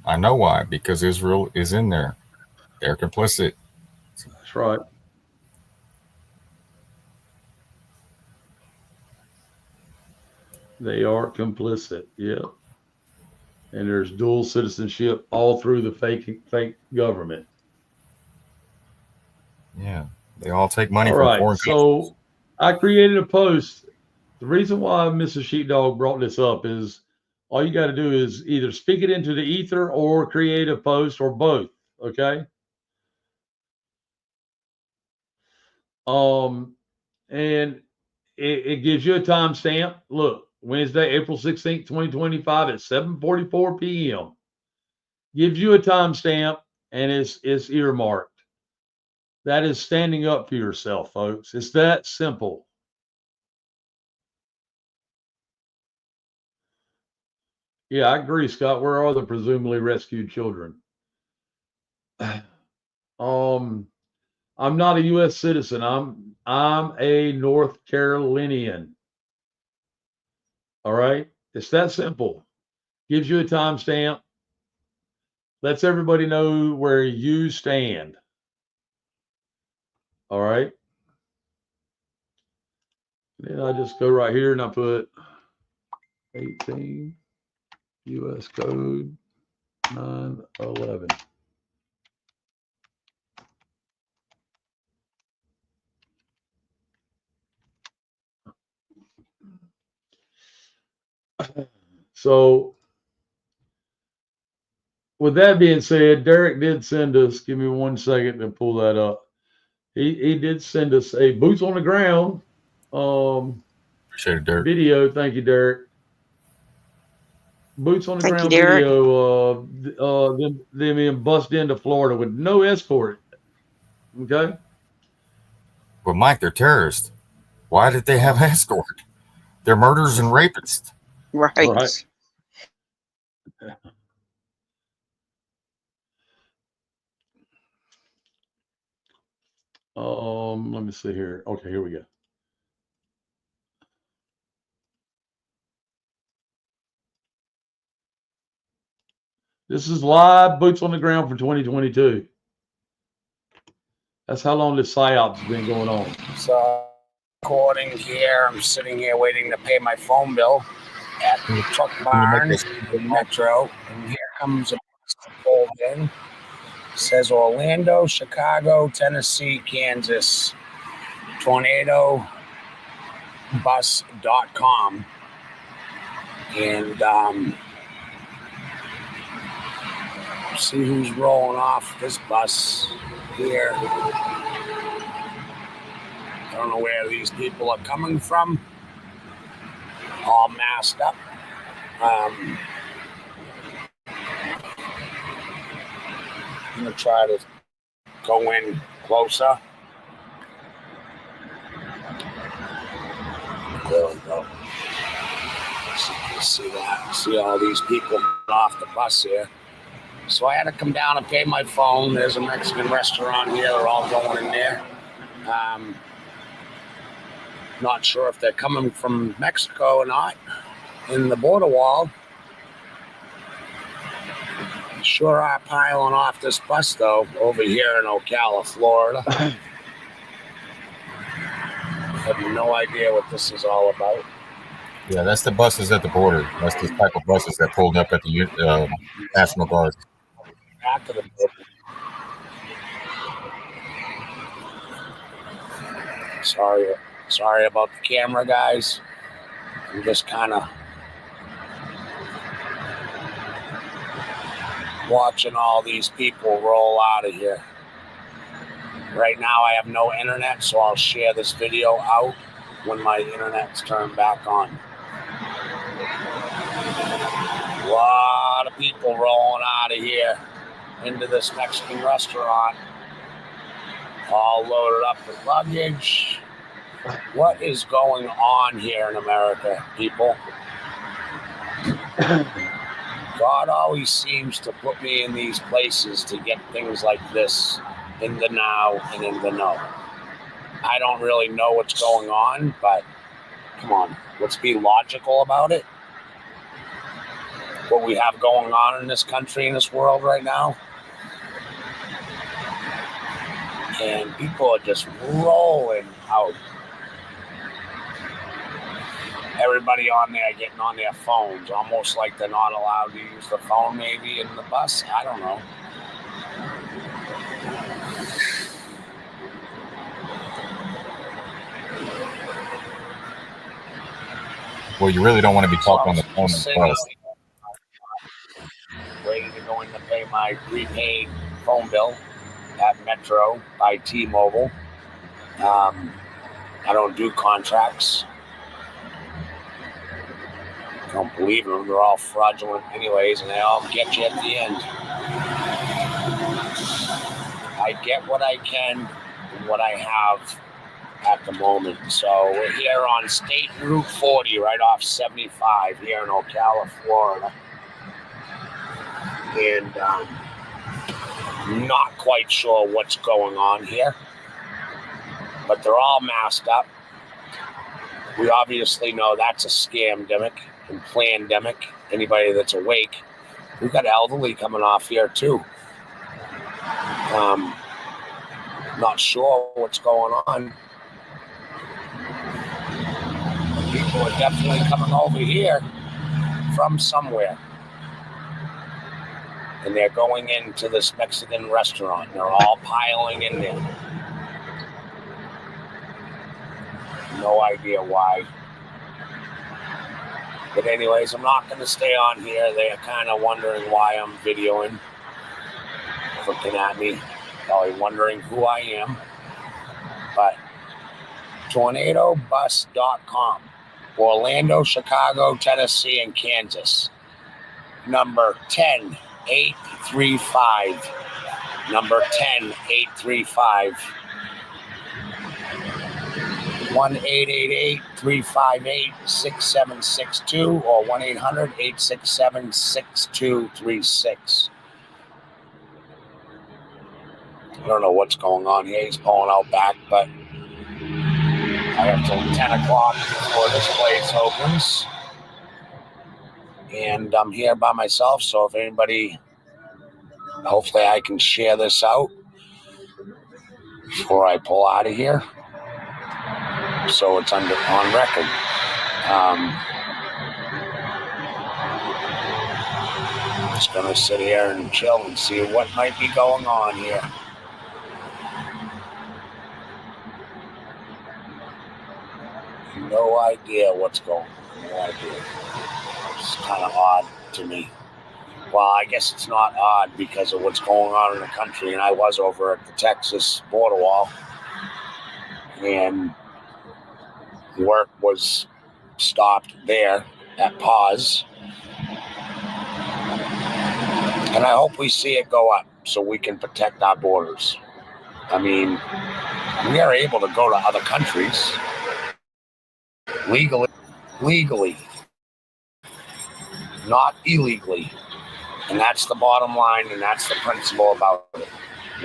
I know why, because Israel is in there. They're complicit. That's right. They are complicit. Yeah. And there's dual citizenship all through the fake government. Yeah. They all take money All from right. foreign So I created a post. The reason why Mrs. Sheepdog brought this up is all you got to do is either speak it into the ether or create a post or both. Okay. And it gives you a timestamp. Look, Wednesday, April 16th, 2025 at 7:44 p.m. Gives you a timestamp and it's earmarked. That is standing up for yourself, folks. It's that simple. Yeah, I agree, Scott. Where are the presumably rescued children? I'm not a U.S. citizen. I'm a North Carolinian. All right, it's that simple. Gives you a timestamp. Lets everybody know where you stand. All right. Then I just go right here and I put 18 U.S. Code 911. So with that being said, Derek did send us, give me 1 second to pull that up. He did send us a boots on the ground Appreciate it, Derek. video. Thank you, Derek. Boots on the ground Derek. video them being bust into Florida with no escort. Okay. But Mike, they're terrorists. Why did they have escort? They're murderers and rapists. Right. Right. Let me see here. Okay, here we go. This is live boots on the ground for 2022. That's how long this PSYOP's been going on. So, recording here, I'm sitting here waiting to pay my phone bill at the truck barn in Metro, and here comes a bus that pulled in. It says Orlando, Chicago, Tennessee, Kansas, tornadobus.com. And see who's rolling off this bus here. I don't know where these people are coming from. All masked up. I'm going to try to go in closer. There we go. So you can see that. See all these people off the bus here. So I had to come down and pay my phone. There's a Mexican restaurant here. They're all going in there. Not sure if they're coming from Mexico or not in the border wall. Sure are piling off this bus, though, over here in Ocala, Florida. I have no idea what this is all about. Yeah, that's the buses at the border. That's the type of buses that pulled up at the National Guard. Back to the border. Sorry about the camera, guys. I'm just kind of watching all these people roll out of here. Right now I have no internet, so I'll share this video out when my internet's turned back on. A lot of people rolling out of here into this Mexican restaurant, all loaded up with luggage. What is going on here in America, people? God always seems to put me in these places to get things like this in the now and in the know. I don't really know what's going on, but come on, let's be logical about it. What we have going on in this country, in this world right now. And people are just rolling out. Everybody on there getting on their phones, almost like they're not allowed to use the phone maybe in the bus. I don't know. Well, you really don't want to be talking on the phone in the bus. Waiting to go in to pay my prepaid phone bill at Metro by T-Mobile. I don't do contracts. I don't believe them. They're all fraudulent anyways, and they all get you at the end. I get what I can and what I have at the moment. So we're here on State Route 40, right off 75 here in Ocala, Florida. And not quite sure what's going on here, but they're all masked up. We obviously know that's a scamdemic and plandemic. Anybody that's awake. We've got elderly coming off here too. Not sure what's going on. People are definitely coming over here from somewhere. And they're going into this Mexican restaurant. They're all piling in there. No idea why. But anyways, I'm not going to stay on here. They're kind of wondering why I'm videoing. Looking at me. Probably wondering who I am. But tornadobus.com. Orlando, Chicago, Tennessee, and Kansas. Number 10835. Number 10835. 1-888-358-6762 or 1-800-867-6236. I don't know what's going on here. He's pulling out back, but I have till 10 o'clock before this place opens. And I'm here by myself, so if anybody, hopefully I can share this out before I pull out of here. So it's on record. Just gonna sit here and chill and see what might be going on here. No idea what's going on. No idea. It's kind of odd to me. Well, I guess it's not odd because of what's going on in the country. And I was over at the Texas border wall. And work was stopped there at pause. And I hope we see it go up so we can protect our borders. I mean, we are able to go to other countries legally, not illegally. And that's the bottom line, and that's the principle about it.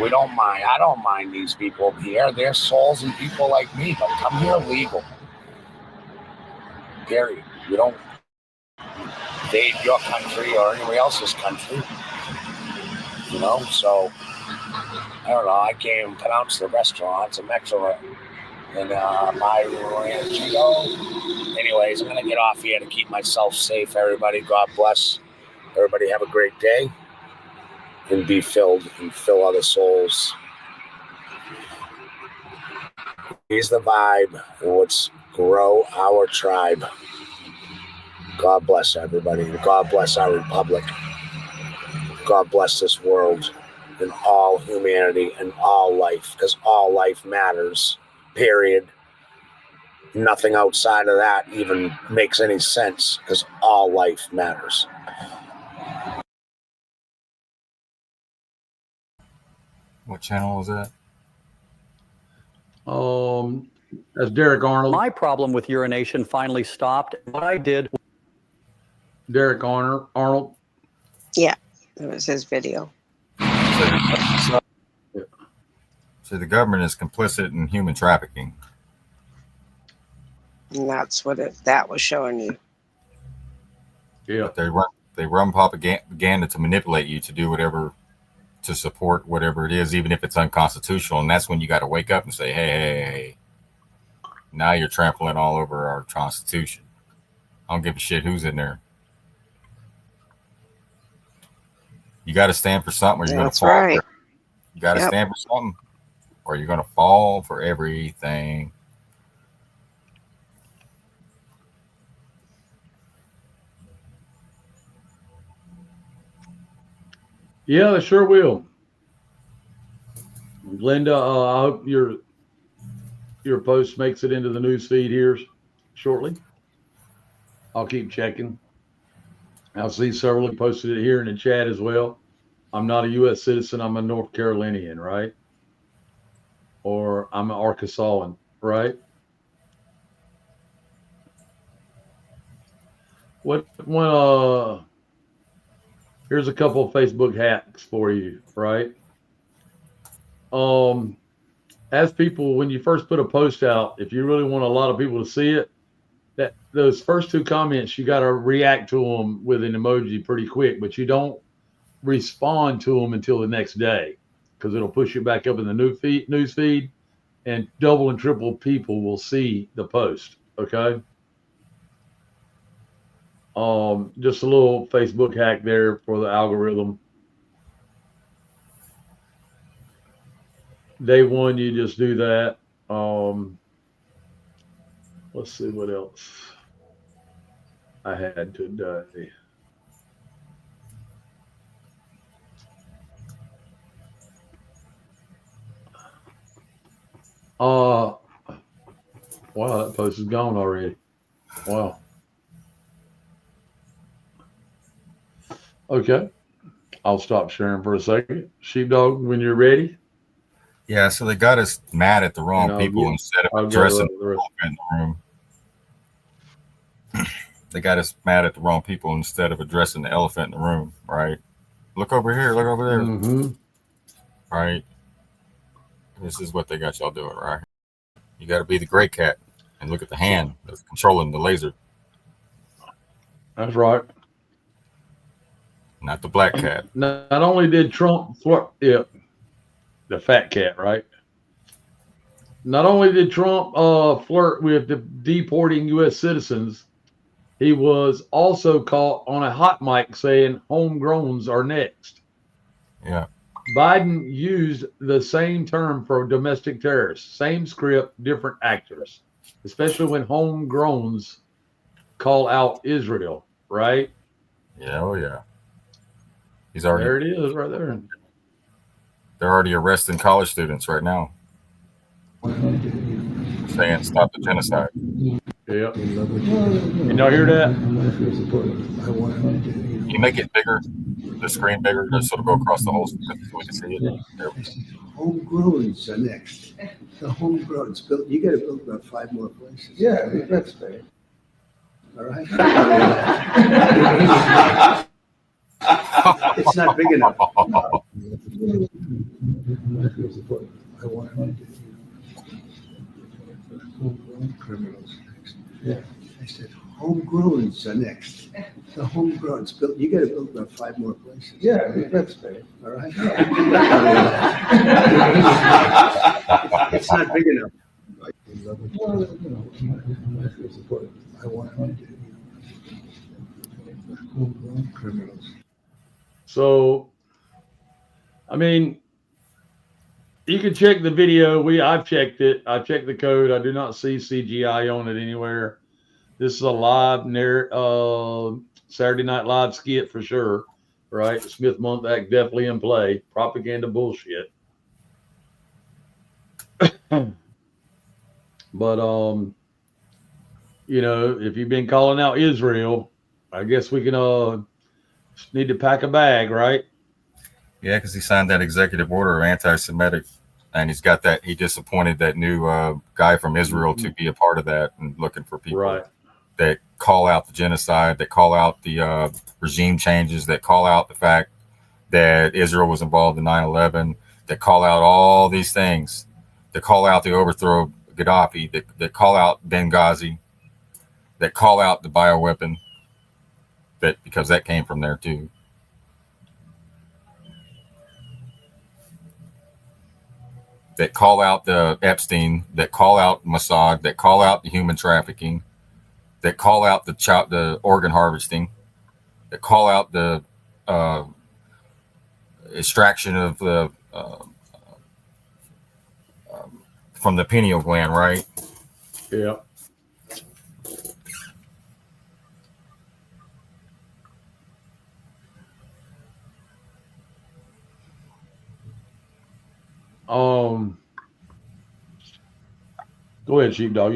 We don't mind. I don't mind these people here. They're souls and people like me, but come here legal. Period. We don't invade your country or anybody else's country. You know, so I don't know. I can't even pronounce the restaurant. It's a Metro. And my Ranchito. Anyways, I'm gonna get off here to keep myself safe. Everybody, God bless. Everybody have a great day. And be filled and fill other souls. Here's the vibe. And let's grow our tribe. God bless everybody. And God bless our republic. God bless this world and all humanity and all life. Because all life matters. Period. Nothing outside of that even makes any sense. Because all life matters. What channel was that? That's Derek Arnold. My problem with urination finally stopped. What I did. Derek Arnold. Yeah, it was his video. So the government is complicit in human trafficking. And that's what that was showing you. Yeah. But they run propaganda to manipulate you to do whatever, to support whatever it is, even if it's unconstitutional. And that's when you got to wake up and say, hey, now you're trampling all over our Constitution. I don't give a shit who's in there. You got to stand for something, or you're going to fall. Right. You got to stand for something, or you're going to fall for everything. Yeah, they sure will. Glenda, I hope your post makes it into the news feed here shortly. I'll keep checking. I'll see several who posted it here in the chat as well. I'm not a U.S. citizen. I'm a North Carolinian, right? Or I'm an Arkansasan, right? Here's a couple of Facebook hacks for you, right? As people, when you first put a post out, if you really want a lot of people to see it, that those first two comments, you got to react to them with an emoji pretty quick, but you don't respond to them until the next day, because it'll push you back up in the news feed, and double and triple people will see the post. Okay. Just a little Facebook hack there for the algorithm. Day one, you just do that. Let's see what else I had today. Wow, that post is gone already. Wow. Okay. I'll stop sharing for a second. Sheepdog, when you're ready. Yeah, so they got us mad at the wrong people instead of addressing the elephant in the room. They got us mad at the wrong people instead of addressing the elephant in the room, right? Look over here, look over there. Mm-hmm. Right? This is what they got y'all doing, right? You got to be the gray cat and look at the hand that's controlling the laser. That's right. Not the black cat. Not only did Trump the fat cat, right? Not only did Trump flirt with deporting U.S. citizens, he was also caught on a hot mic saying homegrowns are next. Yeah. Biden used the same term for domestic terrorists, same script, different actors, especially when homegrowns call out Israel, right? Yeah, oh yeah. He's already there. It is right there. They're already arresting college students right now, saying stop the genocide. Yeah. Can y'all hear that? Can you make it bigger, the screen bigger, just so it'll go across the whole so we can see it? Homegrowns are next. The homegrowns built. You got to build about 5 more places. Yeah, that's fair. All right. It's not big enough. I want criminals next. Yeah. I said homegrowns are next. The homegrowns built. You got to build about 5 more places. Yeah, that's fair. All right. It's not big enough. I want criminals. So, I mean, you can check the video. I've checked it. I checked the code. I do not see CGI on it anywhere. This is a live Saturday Night Live skit for sure, right? Smith Month Act definitely in play. Propaganda bullshit. But if you've been calling out Israel, I guess we can need to pack a bag, right? Yeah, because he signed that executive order of anti-Semitic, and he's got that. He disappointed that new guy from Israel to be a part of that and looking for people. Right. that call out the genocide, that call out the regime changes, that call out the fact that Israel was involved in 9/11, that call out all these things, that call out the overthrow of Gaddafi, that call out Benghazi, that call out the bioweapon, that because that came from there too. That call out the Epstein, that call out Mossad, that call out the human trafficking, that call out the organ harvesting, that call out the extraction of the from the pineal gland, right? Yeah. Go ahead, Sheepdog.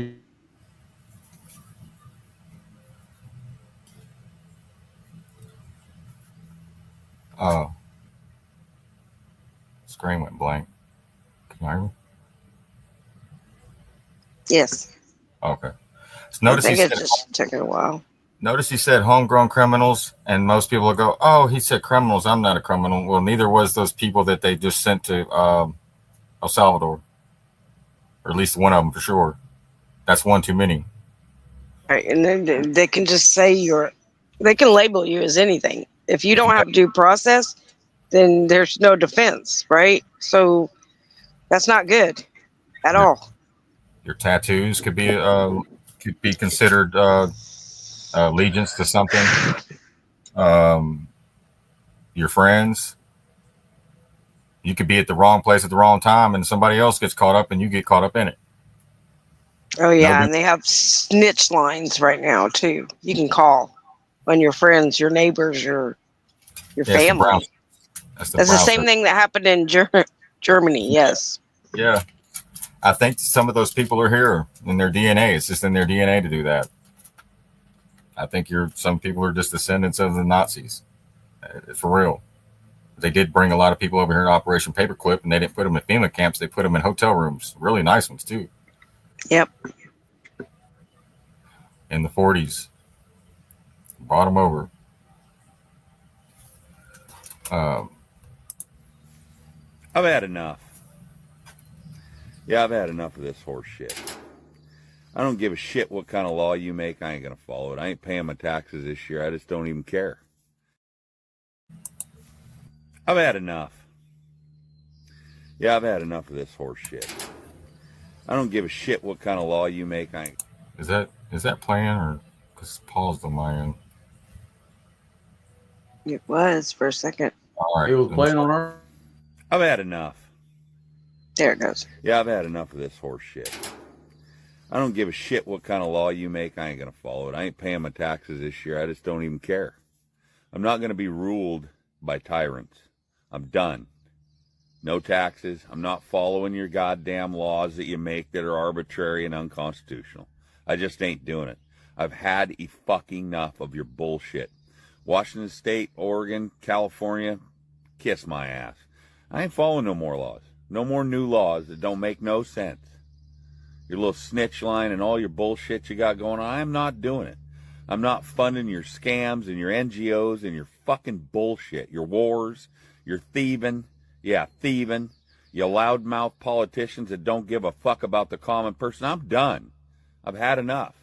Screen went blank. Can you hear me? Yes. Okay. So I notice think he it's said, just taking a while. notice he said homegrown criminals, and most people will go, "Oh, he said criminals. I'm not a criminal." Well, neither was those people that they just sent to El Salvador, or at least one of them for sure. That's one too many. Right, and then they can just say they can label you as anything. If you don't have due process, then there's no defense, right? So that's not good at all. Your tattoos could be considered allegiance to something. Your friends. You could be at the wrong place at the wrong time, and somebody else gets caught up, and you get caught up in it. Oh yeah, Nobody- and they have snitch lines right now too. You can call on your friends, your neighbors, your family. That's the same thing that happened in Germany. Yes. Yeah. I think some of those people are here in their DNA. It's just in their DNA to do that. I think some people are just descendants of the Nazis. For real. They did bring a lot of people over here in Operation Paperclip, and they didn't put them in FEMA camps. They put them in hotel rooms, really nice ones too. Yep. In the 40s. Brought them over. I've had enough. Yeah, I've had enough of this horse shit. I don't give a shit what kind of law you make. I ain't going to follow it. I ain't paying my taxes this year. I just don't even care. I've had enough. Yeah, I've had enough of this horse shit. I don't give a shit what kind of law you make. I ain't. Is that playing, or because paused on my end? It was for a second. All right. It was playing on our. I've had enough. There it goes. Yeah, I've had enough of this horse shit. I don't give a shit what kind of law you make. I ain't going to follow it. I ain't paying my taxes this year. I just don't even care. I'm not going to be ruled by tyrants. I'm done. No taxes. I'm not following your goddamn laws that you make that are arbitrary and unconstitutional. I just ain't doing it. I've had fucking enough of your bullshit. Washington State, Oregon, California, kiss my ass. I ain't following no more laws. No more new laws that don't make no sense. Your little snitch line and all your bullshit you got going on, I'm not doing it. I'm not funding your scams and your NGOs and your fucking bullshit. Your wars, your thieving. Yeah, thieving. You loudmouth politicians that don't give a fuck about the common person. I'm done. I've had enough.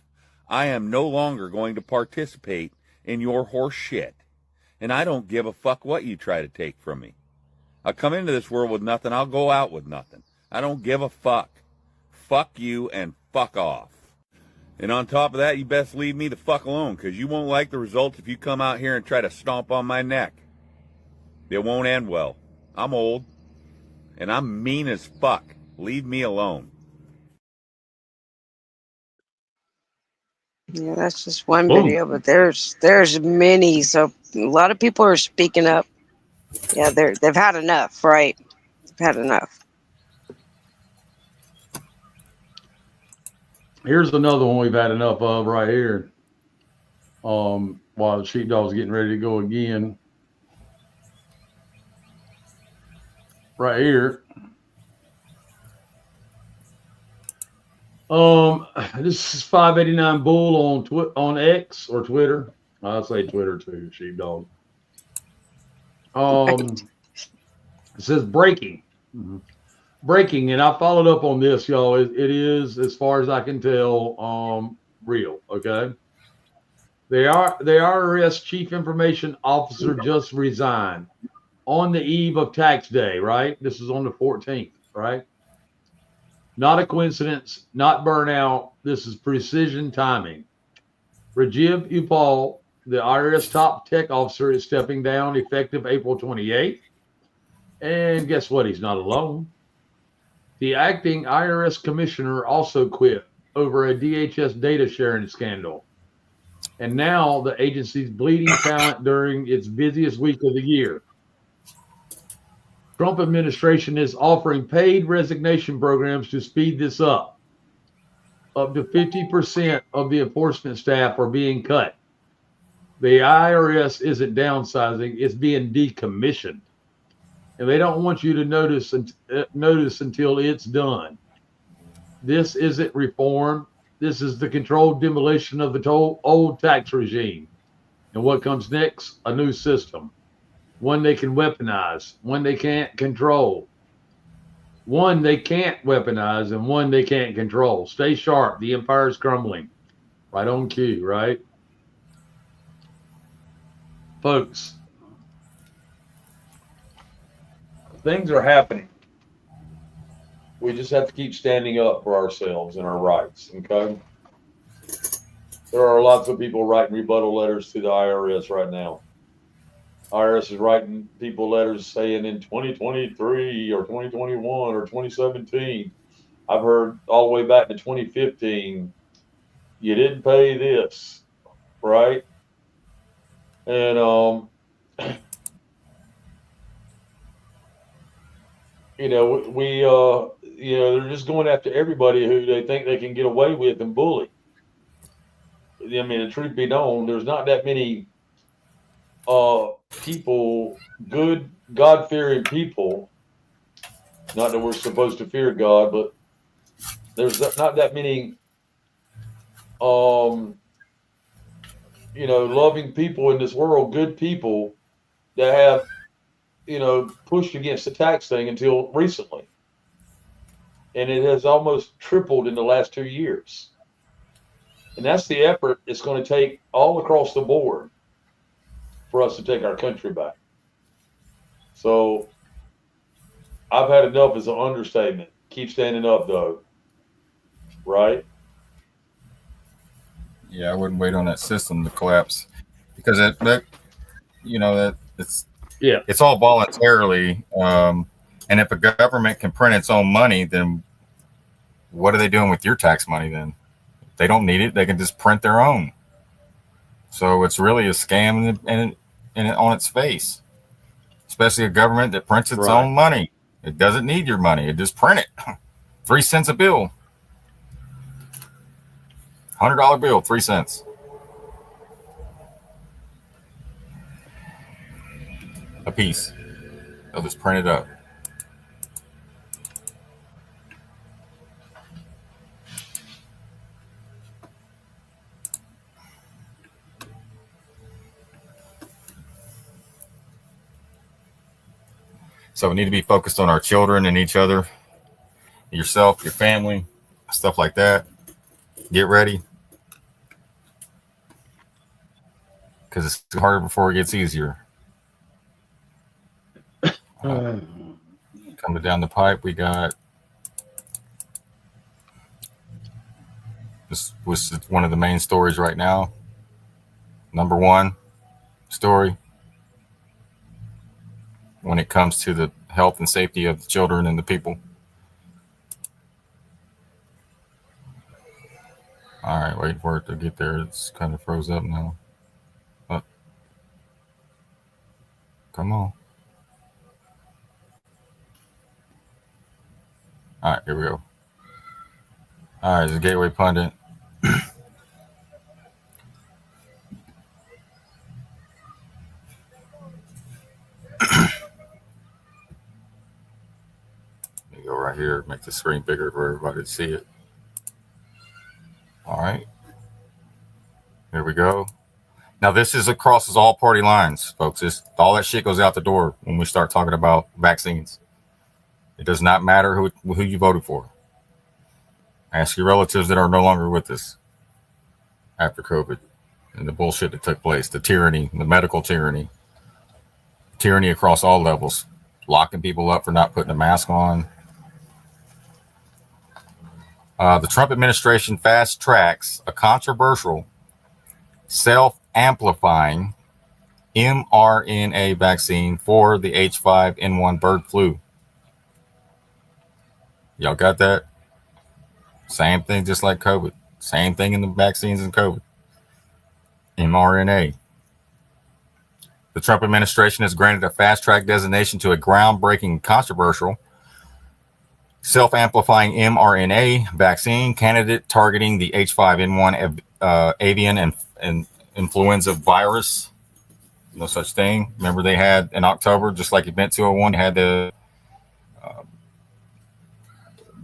I am no longer going to participate in your horse shit. And I don't give a fuck what you try to take from me. I come into this world with nothing. I'll go out with nothing. I don't give a fuck. Fuck you and fuck off. And on top of that, you best leave me the fuck alone, because you won't like the results if you come out here and try to stomp on my neck. It won't end well. I'm old. And I'm mean as fuck. Leave me alone. Yeah, that's just one video, but there's many. So a lot of people are speaking up. Yeah, they've had enough, right? They've had enough. Here's another one we've had enough of right here. While the sheepdog's getting ready to go again. Right here. This is 589 Bull on X or Twitter. I'll say Twitter too, sheepdog. It says breaking. Breaking, and I followed up on this, y'all. It is, as far as I can tell, real. Okay. The IRS chief information officer just resigned on the eve of tax day, right? This is on the 14th, right? Not a coincidence, not burnout. This is precision timing. Rajiv Upal, the IRS top tech officer, is stepping down effective April 28th. And guess what? He's not alone. The acting IRS commissioner also quit over a DHS data sharing scandal. And now the agency's bleeding talent during its busiest week of the year. Trump administration is offering paid resignation programs to speed this up. Up to 50% of the enforcement staff are being cut. The IRS isn't downsizing, it's being decommissioned. And they don't want you to notice until it's done. This isn't reform. This is the controlled demolition of the old tax regime. And what comes next? A new system. One they can weaponize, one they can't control. One they can't weaponize and one they can't control. Stay sharp. The empire's crumbling. Right on cue, right? Folks, things are happening. We just have to keep standing up for ourselves and our rights, okay? There are lots of people writing rebuttal letters to the IRS right now. IRS is writing people letters saying in 2023 or 2021 or 2017, I've heard all the way back to 2015, you didn't pay this, right? And, you know, they're just going after everybody who they think they can get away with and bully. I mean, the truth be known, there's not that many people, good, God-fearing people. Not that we're supposed to fear God, but there's not that many, loving people in this world, good people that have, pushed against the tax thing until recently. And it has almost tripled in the last 2 years. And that's the effort it's going to take all across the board for us to take our country back. So I've had enough as an understatement. Keep standing up, though. Right? Yeah, I wouldn't wait on that system to collapse because it's all voluntarily. And if a government can print its own money, then what are they doing with your tax money then? They don't need it. They can just print their own. So it's really a scam and on its face, especially a government that prints its own money. It doesn't need your money. It just print it. 3 cents a bill. $100 bill, 3 cents. A piece. They'll just print it up. So we need to be focused on our children and each other, yourself, your family, stuff like that. Get ready. Because it's harder before it gets easier. Coming down the pipe, we got this was one of the main stories right now. Number one story when it comes to the health and safety of the children and the people. All right, wait for it to get there. It's kind of froze up now. Oh. Come on. All right, here we go. All right, the Gateway Pundit. Let me go right here, make the screen bigger for everybody to see it. we go. Now, this crosses all party lines, folks. All that shit goes out the door when we start talking about vaccines. It does not matter who you voted for. Ask your relatives that are no longer with us after COVID and the bullshit that took place, the tyranny, the medical tyranny across all levels, locking people up for not putting a mask on. The Trump administration fast tracks a controversial self-amplifying mRNA vaccine for the H5N1 bird flu. Y'all got that? Same thing, just like COVID. Same thing in the vaccines and COVID. mRNA. The Trump administration has granted a fast-track designation to a groundbreaking, controversial, self-amplifying mRNA vaccine candidate targeting the H5N1 avian and influenza virus. No such thing. Remember, they had in October, just like Event 201, had the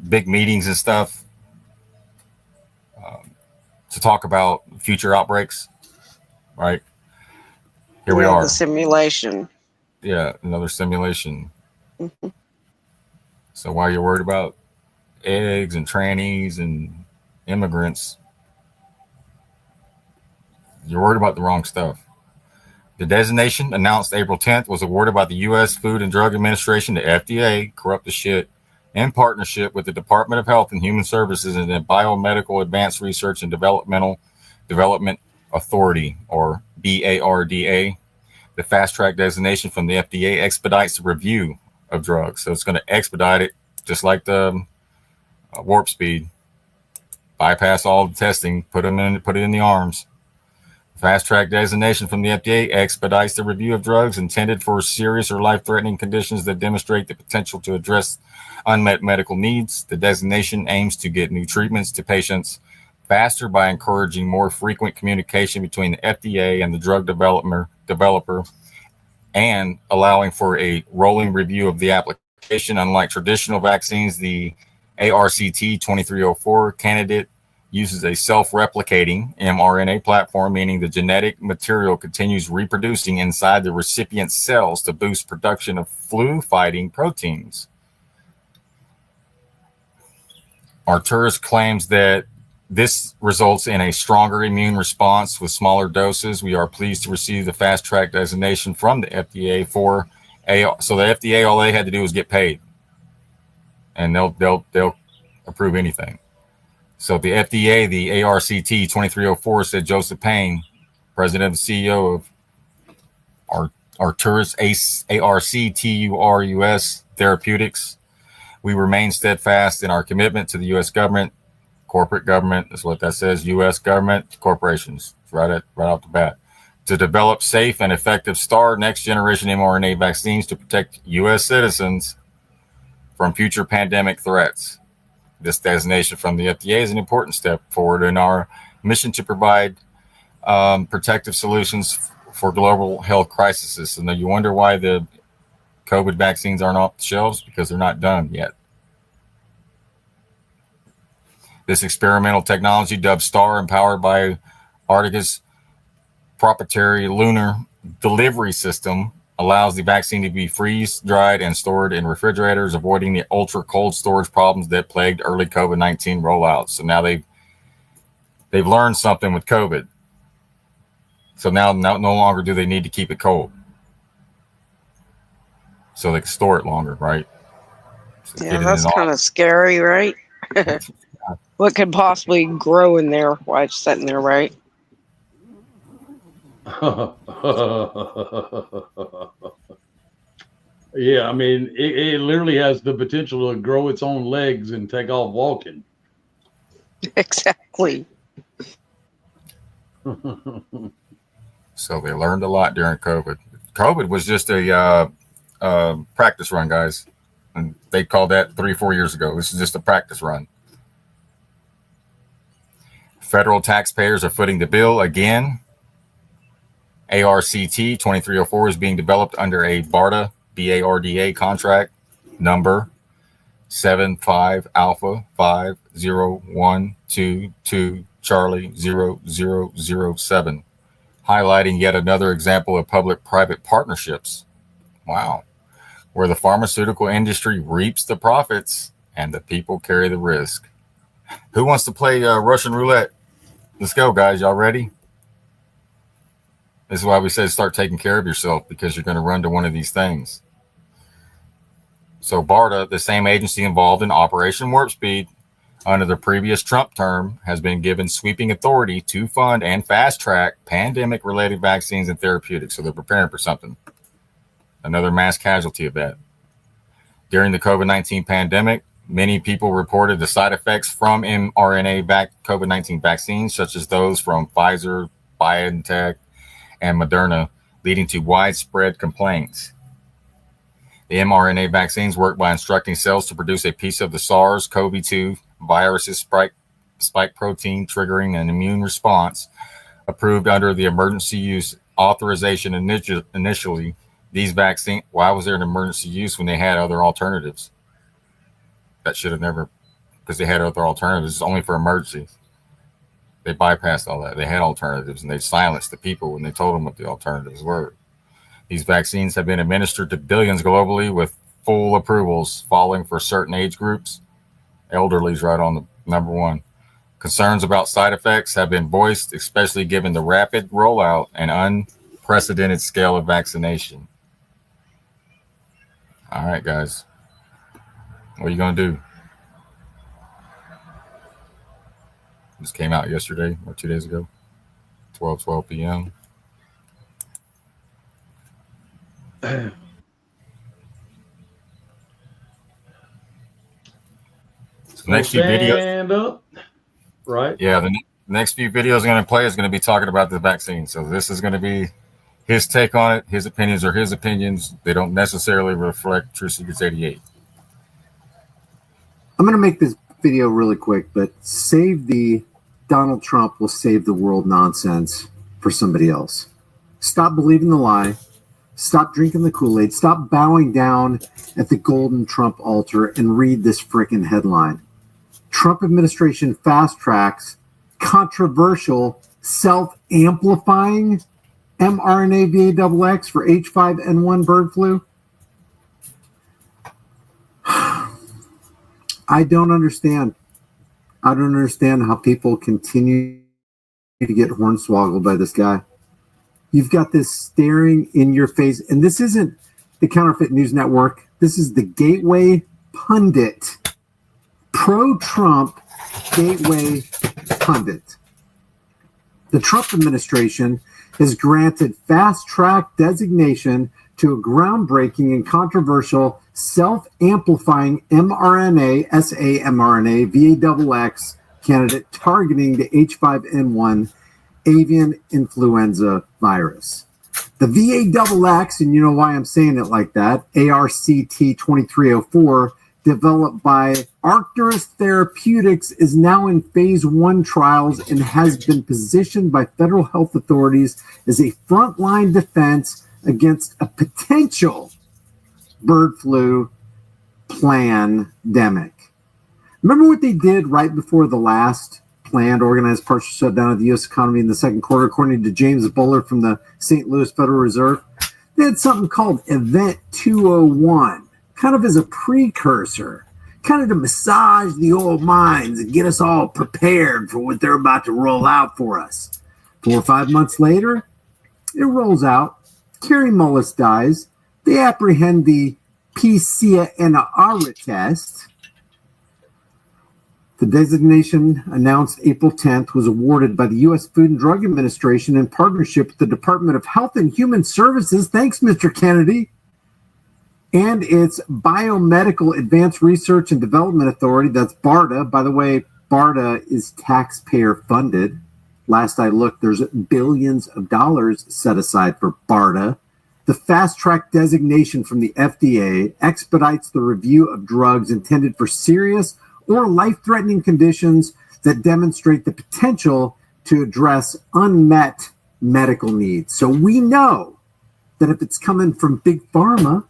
big meetings and stuff to talk about future outbreaks, right? Here we are. The simulation. Yeah, another simulation. So while you're worried about eggs and trannies and immigrants, you're worried about the wrong stuff. The designation, announced April 10th, was awarded by the U.S. Food and Drug Administration, the FDA, corrupt as shit, in partnership with the Department of Health and Human Services and the Biomedical Advanced Research and Development Authority, or BARDA. The fast-track designation from the FDA expedites the review of drugs. So it's going to expedite it, just like the warp speed. Bypass all the testing, put it in the arms. Fast-track designation from the FDA expedites the review of drugs intended for serious or life-threatening conditions that demonstrate the potential to address unmet medical needs. The designation aims to get new treatments to patients faster by encouraging more frequent communication between the FDA and the drug developer and allowing for a rolling review of the application. Unlike traditional vaccines, the ARCT 2304 candidate uses a self-replicating mRNA platform, meaning the genetic material continues reproducing inside the recipient's cells to boost production of flu-fighting proteins. Arcturus claims that this results in a stronger immune response with smaller doses. We are pleased to receive the fast-track designation from the FDA so the FDA, all they had to do was get paid, and they'll approve anything. So the FDA, the ARCT 2304, said Joseph Payne, president and CEO of Arcturus ARCTURUS Therapeutics, we remain steadfast in our commitment to the U.S. government, corporate government, is what that says, U.S. government, corporations, right off the bat, to develop safe and effective next-generation mRNA vaccines to protect U.S. citizens from future pandemic threats. This designation from the FDA is an important step forward in our mission to provide protective solutions for global health crises. And you wonder why the COVID vaccines aren't off the shelves? Because they're not done yet. This experimental technology, dubbed STAR, empowered by Arcticus proprietary lunar delivery system, allows the vaccine to be freeze-dried and stored in refrigerators, avoiding the ultra-cold storage problems that plagued early COVID-19 rollouts. So now they've learned something with COVID. So now no longer do they need to keep it cold. So they can store it longer, right? So yeah, that's kind of scary, right? What could possibly grow in there while it's sitting there, right? Yeah, I mean, it literally has the potential to grow its own legs and take off walking. Exactly. So they learned a lot during COVID. COVID was just a practice run, guys. And they called that 3-4 years ago. This is just a practice run. Federal taxpayers are footing the bill again. ARCT 2304 is being developed under a BARDA contract number 75 Alpha 501222 Charlie 0007, highlighting yet another example of public-private partnerships. Wow. Where the pharmaceutical industry reaps the profits and the people carry the risk. Who wants to play Russian roulette? Let's go, guys. Y'all ready? This is why we said start taking care of yourself, because you're going to run to one of these things. So BARDA, the same agency involved in Operation Warp Speed under the previous Trump term, has been given sweeping authority to fund and fast-track pandemic-related vaccines and therapeutics. So they're preparing for something. Another mass casualty event. During the COVID-19 pandemic, many people reported the side effects from mRNA COVID-19 vaccines, such as those from Pfizer, BioNTech, and Moderna, leading to widespread complaints. The mRNA vaccines work by instructing cells to produce a piece of the SARS-CoV-2 virus's spike protein, triggering an immune response. Approved under the emergency use authorization initially, these vaccines, why was there an emergency use when they had other alternatives? That should have never, because they had other alternatives. It's only for emergencies. They bypassed all that. They had alternatives, and they silenced the people when they told them what the alternatives were. These vaccines have been administered to billions globally with full approvals falling for certain age groups. Elderly's right on the number one. Concerns about side effects have been voiced, especially given the rapid rollout and unprecedented scale of vaccination. All right, guys. What are you going to do? This came out yesterday or 2 days ago, 12 p.m. So next few videos. Stand up. Right. Yeah, the next few videos I'm going to play is going to be talking about the vaccine. So this is going to be his take on it. His opinions are his opinions. They don't necessarily reflect True Secrets 88. I'm going to make this video really quick, but save the Donald Trump will save the world nonsense for somebody else. Stop believing the lie. Stop drinking the Kool-Aid. Stop bowing down at the golden Trump altar and read this freaking headline. Trump administration fast tracks controversial self-amplifying mRNA VAXX for H5N1 bird flu. I don't understand. I don't understand how people continue to get hornswoggled by this guy. You've got this staring in your face, and this isn't the Counterfeit News Network. This is the Gateway Pundit, pro-Trump Gateway Pundit. The Trump administration has granted fast-track designation to a groundbreaking and controversial self-amplifying mRNA, saMRNA, VAXX candidate targeting the H5N1 avian influenza virus. The VAXX, and you know why I'm saying it like that, ARCT-2304, developed by Arcturus Therapeutics, is now in phase 1 trials and has been positioned by federal health authorities as a frontline defense against a potential bird flu pandemic. Remember what they did right before the last planned organized partial shutdown of the U.S. economy in the second quarter, according to James Bullard from the St. Louis Federal Reserve? They had something called Event 201, kind of as a precursor, kind of to massage the old minds and get us all prepared for what they're about to roll out for us. 4 or 5 months later, it rolls out. Carrie Mullis dies. They apprehend the PCR test. The designation, announced April 10th, was awarded by the U.S. Food and Drug Administration in partnership with the Department of Health and Human Services, thanks, Mr. Kennedy, and its Biomedical Advanced Research and Development Authority, that's BARDA. By the way, BARDA is taxpayer funded. Last I looked, there's billions of dollars set aside for BARDA. The fast-track designation from the FDA expedites the review of drugs intended for serious or life-threatening conditions that demonstrate the potential to address unmet medical needs. So we know that if it's coming from Big Pharma,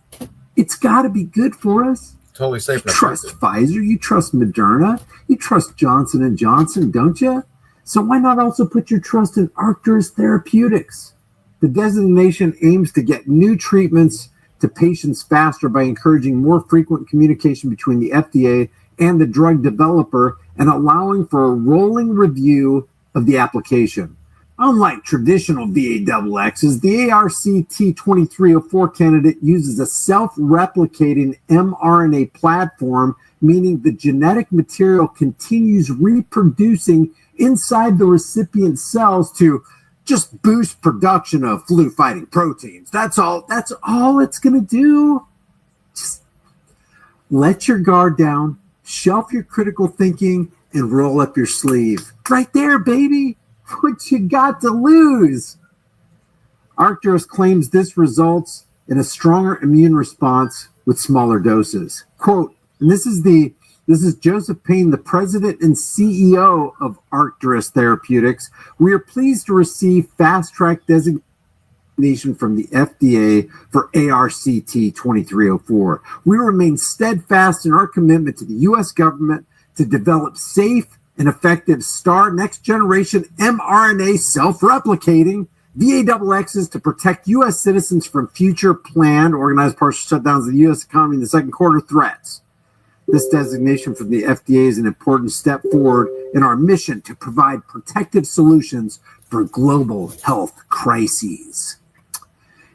it's got to be good for us. Totally safe. You trust Pfizer, you trust Moderna, you trust Johnson & Johnson, don't you? So why not also put your trust in Arcturus Therapeutics? The designation aims to get new treatments to patients faster by encouraging more frequent communication between the FDA and the drug developer and allowing for a rolling review of the application. Unlike traditional VAXXs, the ARCT2304 candidate uses a self-replicating mRNA platform, meaning the genetic material continues reproducing inside the recipient cells to just boost production of flu-fighting proteins. That's all it's going to do. Just let your guard down, shelf your critical thinking, and roll up your sleeve. Right there, baby. What you got to lose? Arcturus claims this results in a stronger immune response with smaller doses. Quote, and this is Joseph Payne, the president and CEO of Arcturus Therapeutics. We are pleased to receive fast-track designation from the FDA for ARCT2304. We remain steadfast in our commitment to the U.S. government to develop safe and effective STAR next-generation mRNA self-replicating VAXXs to protect U.S. citizens from future planned organized partial shutdowns of the U.S. economy in the second quarter threats. This designation from the FDA is an important step forward in our mission to provide protective solutions for global health crises.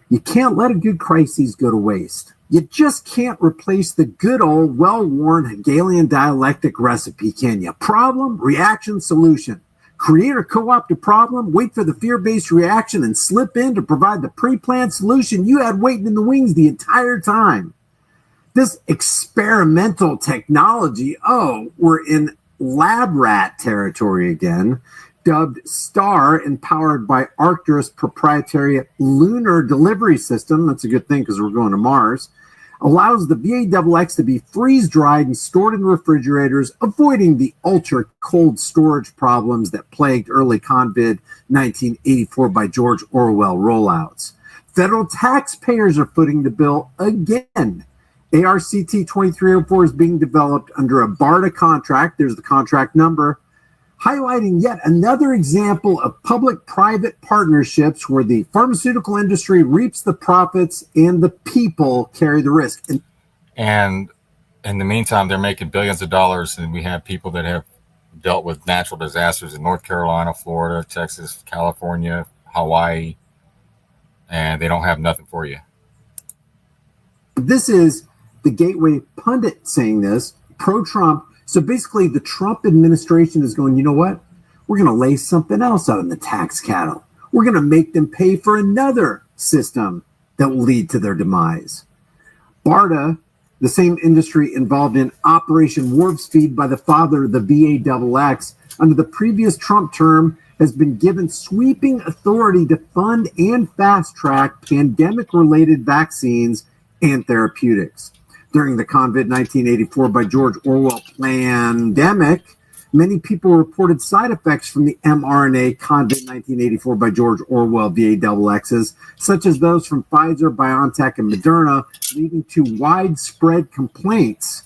You can't let a good crisis go to waste. You just can't replace the good old, well-worn Hegelian dialectic recipe, can you? Problem, reaction, solution. Create or co-opt a problem, wait for the fear-based reaction, and slip in to provide the pre-planned solution you had waiting in the wings the entire time. This experimental technology, we're in lab rat territory again, dubbed STAR, empowered by Arcturus' proprietary lunar delivery system, that's a good thing because we're going to Mars, allows the VAXX to be freeze-dried and stored in refrigerators, avoiding the ultra-cold storage problems that plagued early COVID 1984 by George Orwell rollouts. Federal taxpayers are footing the bill again. ARCT2304 is being developed under a BARDA contract, there's the contract number, highlighting yet another example of public-private partnerships where the pharmaceutical industry reaps the profits and the people carry the risk. And in the meantime, they're making billions of dollars, and we have people that have dealt with natural disasters in North Carolina, Florida, Texas, California, Hawaii, and they don't have nothing for you. This is the Gateway pundit saying this, pro-Trump. So basically, the Trump administration is going, you know what? We're going to lay something else out in the tax cattle. We're going to make them pay for another system that will lead to their demise. BARDA, the same industry involved in Operation Warp Speed by the father of the VAXX, under the previous Trump term, has been given sweeping authority to fund and fast-track pandemic-related vaccines and therapeutics. During the COVID 1984 by George Orwell pandemic, many people reported side effects from the mRNA COVID 1984 by George Orwell VAXXs, such as those from Pfizer, BioNTech, and Moderna, leading to widespread complaints.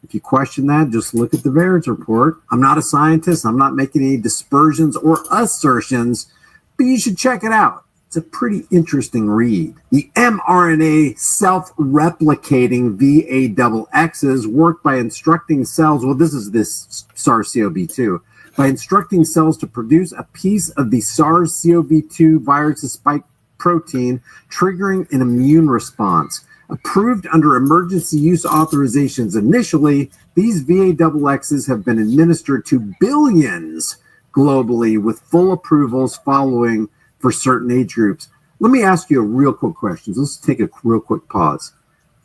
If you question that, just look at the VAERS report. I'm not a scientist. I'm not making any dispersions or assertions, but you should check it out. It's a pretty interesting read. The mRNA self-replicating VAXXs work by instructing cells, well, this is this SARS-CoV-2, by instructing cells to produce a piece of the SARS-CoV-2 virus's spike protein, triggering an immune response. Approved under emergency use authorizations initially, these VAXXs have been administered to billions globally with full approvals following for certain age groups. Let me ask you a real quick question. Let's take a real quick pause.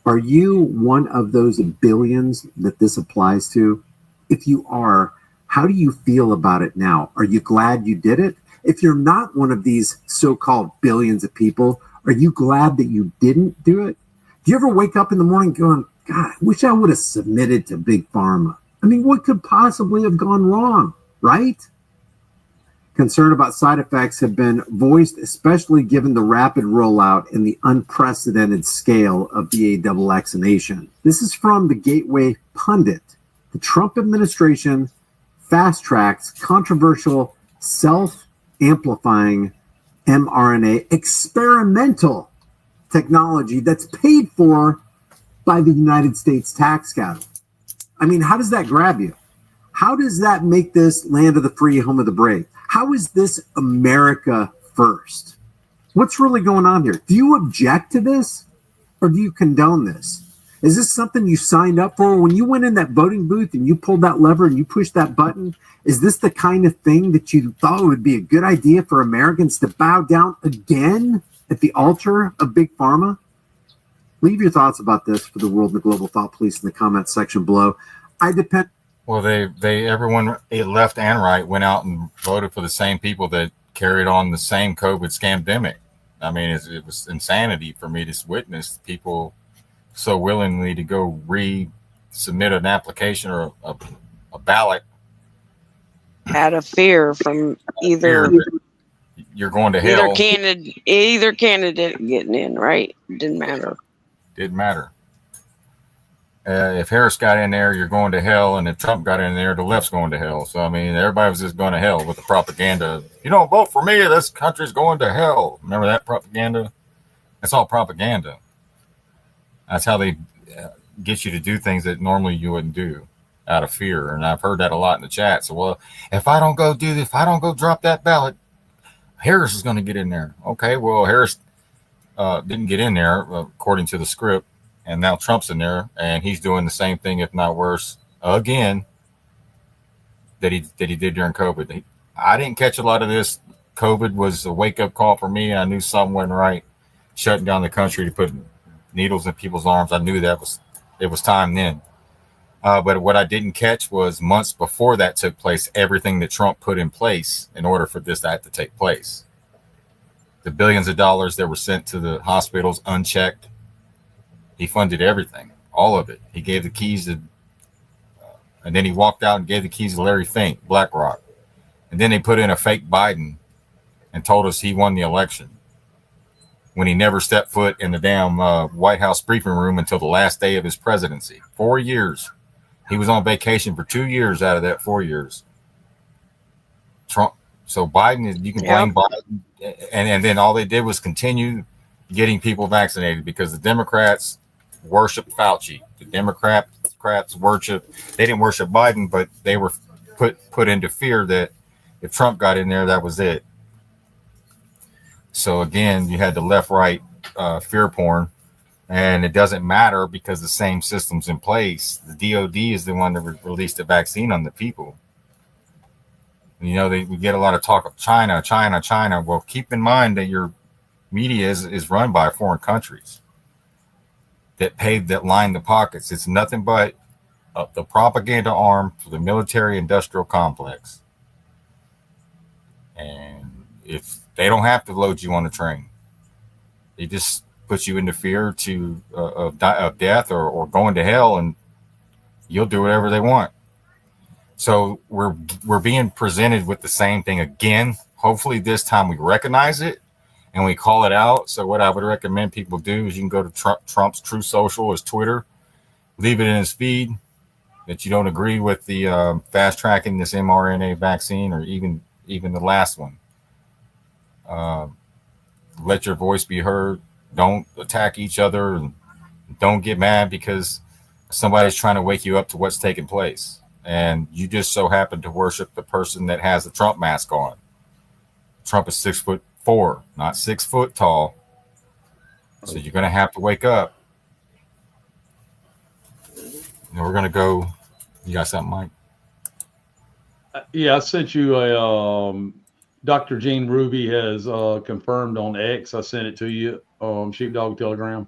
Are you one of those billions that this applies to? If you are, how do you feel about it now? Are you glad you did it? If you're not one of these so-called billions of people, are you glad that you didn't do it? Do you ever wake up in the morning going, God, I wish I would have submitted to Big Pharma? I mean, what could possibly have gone wrong, right? Concern about side effects have been voiced, especially given the rapid rollout and the unprecedented scale of VAXXination. This is from the Gateway pundit. The Trump administration fast-tracks controversial self-amplifying mRNA experimental technology that's paid for by the United States tax gatherer. I mean, how does that grab you? How does that make this land of the free, home of the brave? How is this America first? What's really going on here? Do you object to this or do you condone this? Is this something you signed up for? When you went in that voting booth and you pulled that lever and you pushed that button, is this the kind of thing that you thought would be a good idea for Americans to bow down again at the altar of Big Pharma? Leave your thoughts about this for the World and the Global Thought Police in the comments section below. Well, everyone left and right went out and voted for the same people that carried on the same COVID scamdemic. I mean, it was insanity for me to witness people so willingly to go resubmit an application or a ballot out of fear from either you're going to hell. Either candidate getting in, right? Didn't matter. If Harris got in there, you're going to hell, and if Trump got in there, the left's going to hell. So I mean, everybody was just going to hell with the propaganda. You don't vote for me, this country's going to hell. Remember that propaganda? That's all propaganda. That's how they get you to do things that normally you wouldn't do out of fear. And I've heard that a lot in the chat. So, well, if I don't go do this, if I don't go drop that ballot, Harris is going to get in there. Okay, well, Harris didn't get in there according to the script. And now Trump's in there, and he's doing the same thing, if not worse, again, that he did during COVID. I didn't catch a lot of this. COVID was a wake-up call for me. I knew something wasn't right. Shutting down the country to put needles in people's arms. I knew it was time then. But what I didn't catch was months before that took place, everything that Trump put in place in order for that to take place. The billions of dollars that were sent to the hospitals unchecked. He funded everything, all of it. He gave the keys to, and then he walked out and gave the keys to Larry Fink, BlackRock. And then they put in a fake Biden and told us he won the election when he never stepped foot in the damn White House briefing room until the last day of his presidency. 4 years. He was on vacation for 2 years out of that 4 years. Trump. So Biden, you can blame Biden. And then all they did was continue getting people vaccinated because the Democrats worship Fauci. The Democrats worship, they didn't worship Biden, but they were put into fear that if Trump got in there, that was it. So again, you had the left-right fear porn, and it doesn't matter because the same system's in place. The DOD is the one that released the vaccine on the people. You know, we get a lot of talk of China. Well, keep in mind that your media is run by foreign countries that line the pockets. It's nothing but the propaganda arm for the military-industrial complex. And if they don't have to load you on a train, they just put you into fear of death or going to hell, and you'll do whatever they want. So we're being presented with the same thing again. Hopefully this time we recognize it and we call it out. So what I would recommend people do is you can go to Trump's True Social, his Twitter, leave it in his feed that you don't agree with the fast tracking this mRNA vaccine or even the last one. Let your voice be heard. Don't attack each other and don't get mad because somebody's trying to wake you up to what's taking place. And you just so happen to worship the person that has the Trump mask on. Trump is 6'4", not 6 foot tall. So you're going to have to wake up. And we're going to go. You got something, Mike? Yeah, I sent you a Dr. Gene Ruby has confirmed on X. I sent it to you, Sheepdog Telegram.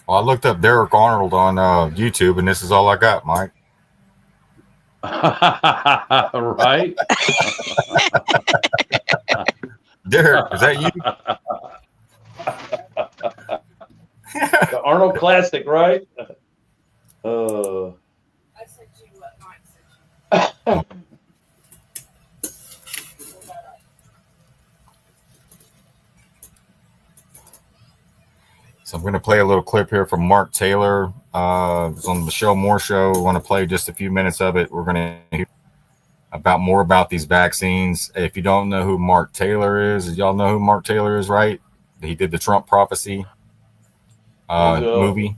Well, I looked up Derek Arnold on YouTube, and this is all I got, Mike. Right? Derek, is that you? The Arnold Classic, right? I sent you what Mike sent you. So I'm going to play a little clip here from Mark Taylor. It was on the Michelle Moore show. I want to play just a few minutes of it. We're going to hear more about these vaccines. If you don't know who Mark Taylor is, y'all know who Mark Taylor is, right? He did the Trump prophecy movie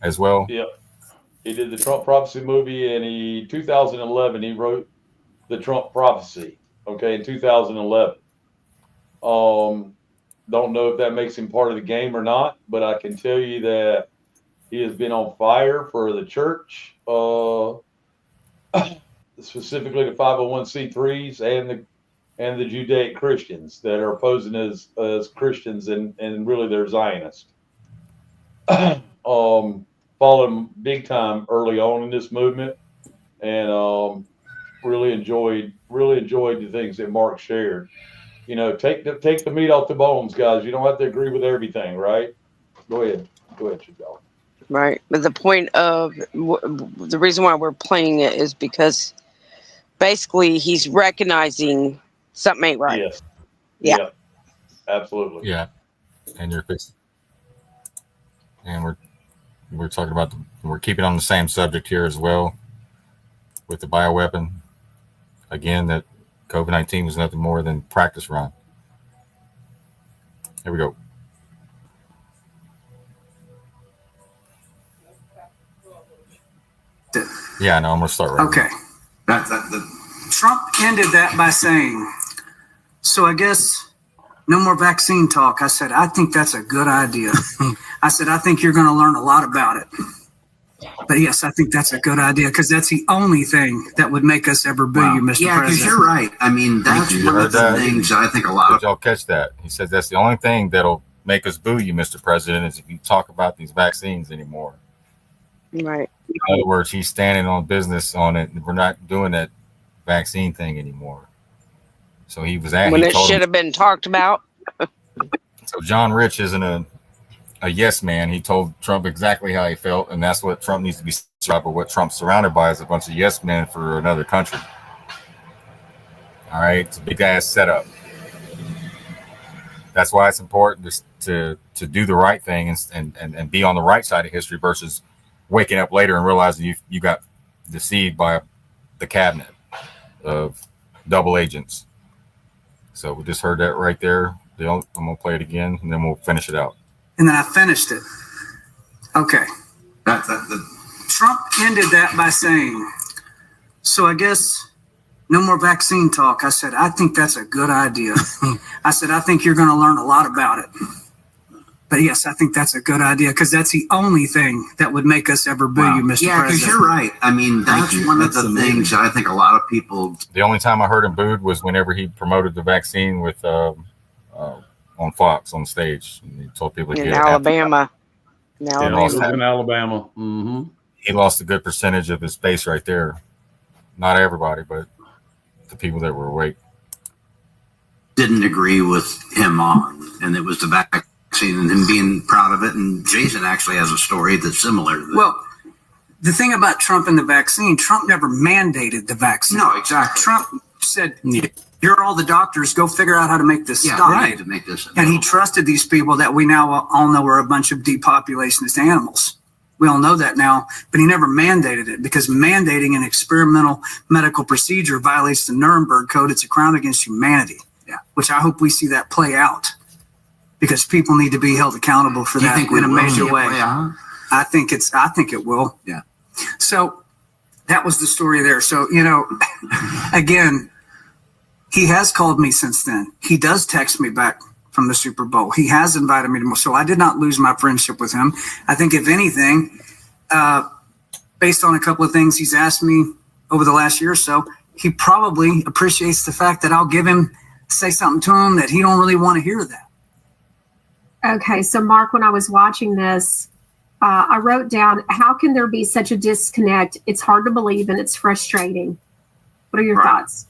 as well. Yeah, he did the Trump prophecy movie, and 2011 he wrote the Trump prophecy. Okay, in 2011. Don't know if that makes him part of the game or not, but I can tell you that he has been on fire for the church, specifically the 501c3s and the Judaic Christians that are posing as Christians and really they're Zionists. Followed him big time early on in this movement, and really enjoyed the things that Mark shared. You know, take the meat off the bones, guys. You don't have to agree with everything, right? Go ahead, Chagall. Right, but the point of the reason why we're playing it is because basically he's recognizing something ain't right. Yes. Yeah. Absolutely. Yeah, and you're fixed. And we're talking about we're keeping on the same subject here as well with the bioweapon. Again, that COVID-19 was nothing more than practice run. Here we go. Yeah, no, I'm going to start right Okay. Trump ended that by saying, so I guess no more vaccine talk. I said, I think that's a good idea. I said, I think you're going to learn a lot about it. But yes, I think that's a good idea because that's the only thing that would make us ever boo you, Mr. President. Yeah, because you're right. I mean, that's one of the things I think a lot of. Did y'all catch that? He says that's the only thing that'll make us boo you, Mr. President, is if you talk about these vaccines anymore. Right. In other words, he's standing on business on it. We're not doing that vaccine thing anymore. So he was at when it should have been talked about. So John Rich isn't a yes man. He told Trump exactly how he felt, and that's what Trump needs to be surrounded by. What Trump's surrounded by is a bunch of yes men for another country. All right, it's a big ass setup. That's why it's important to do the right thing and be on the right side of history versus waking up later and realizing you got deceived by the cabinet of double agents. So we just heard that right there. I'm gonna play it again and then we'll finish it out. And then I finished it. Okay. Trump ended that by saying, so I guess no more vaccine talk. I said, I think that's a good idea. I said, I think you're going to learn a lot about it. But yes, I think that's a good idea because that's the only thing that would make us ever boo you, Mr. President. Yeah, because you're right. I mean, that's one of the things I think a lot of people. The only time I heard him booed was whenever he promoted the vaccine with on Fox on stage. And he told people to in get Alabama. In Alabama. Mm-hmm. He lost a good percentage of his base right there. Not everybody, but the people that were awake. Didn't agree with him on, and it was the vaccine and him being proud of it. And Jason actually has a story that's similar. Well, the thing about Trump and the vaccine, Trump never mandated the vaccine. No, exactly. Trump said, you're all the doctors, go figure out how to make this stop. Right. To make this and he trusted these people that we now all know are a bunch of depopulationist animals. We all know that now, but he never mandated it because mandating an experimental medical procedure violates the Nuremberg Code. It's a crime against humanity, which I hope we see that play out because people need to be held accountable for that in a major way. I think it will. Yeah. So that was the story there. So, again, he has called me since then. He does text me back from the Super Bowl. He has invited me to more. So I did not lose my friendship with him. I think if anything, based on a couple of things he's asked me over the last year or so, he probably appreciates the fact that I'll say something to him that he don't really want to hear that. Okay. So Mark, when I was watching this, I wrote down, how can there be such a disconnect? It's hard to believe and it's frustrating. What are your thoughts?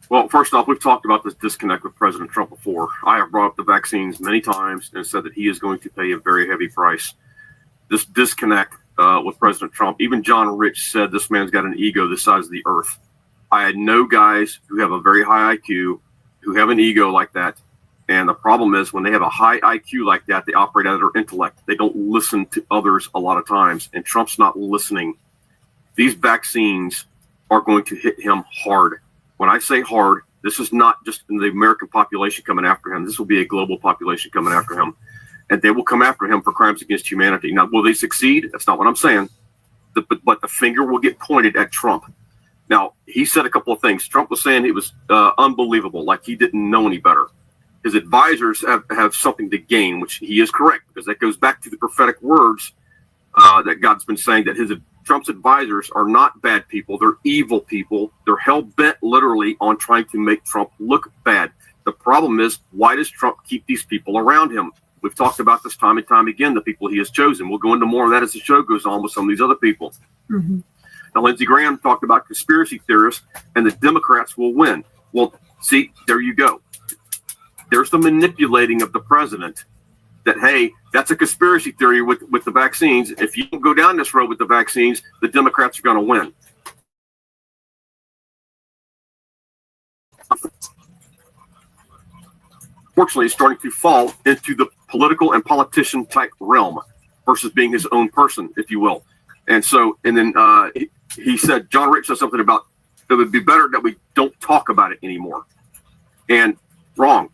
Well, first off, we've talked about this disconnect with President Trump before. I have brought up the vaccines many times and said that he is going to pay a very heavy price. This disconnect with President Trump, even John Rich said this man's got an ego the size of the earth. I know guys who have a very high IQ who have an ego like that. And the problem is when they have a high IQ like that, they operate out of their intellect. They don't listen to others a lot of times. And Trump's not listening. These vaccines are going to hit him hard. When I say hard, this is not just the American population coming after him. This will be a global population coming after him. And they will come after him for crimes against humanity. Now, will they succeed? That's not what I'm saying. But the finger will get pointed at Trump. Now, he said a couple of things. Trump was saying it was unbelievable, like he didn't know any better. His advisors have something to gain, which he is correct, because that goes back to the prophetic words that God's been saying, that Trump's advisors are not bad people. They're evil people. They're hell-bent literally on trying to make Trump look bad. The problem is, why does Trump keep these people around him? We've talked about this time and time again, the people he has chosen. We'll go into more of that as the show goes on with some of these other people. Mm-hmm. Now, Lindsey Graham talked about conspiracy theorists and the Democrats will win. Well, see, there you go. There's the manipulating of the president that, hey, that's a conspiracy theory with the vaccines. If you go down this road with the vaccines, the Democrats are going to win. Fortunately, it's starting to fall into the political and politician type realm versus being his own person, if you will. And so, and then he said, John Rich said something about it would be better that we don't talk about it anymore. And wrong.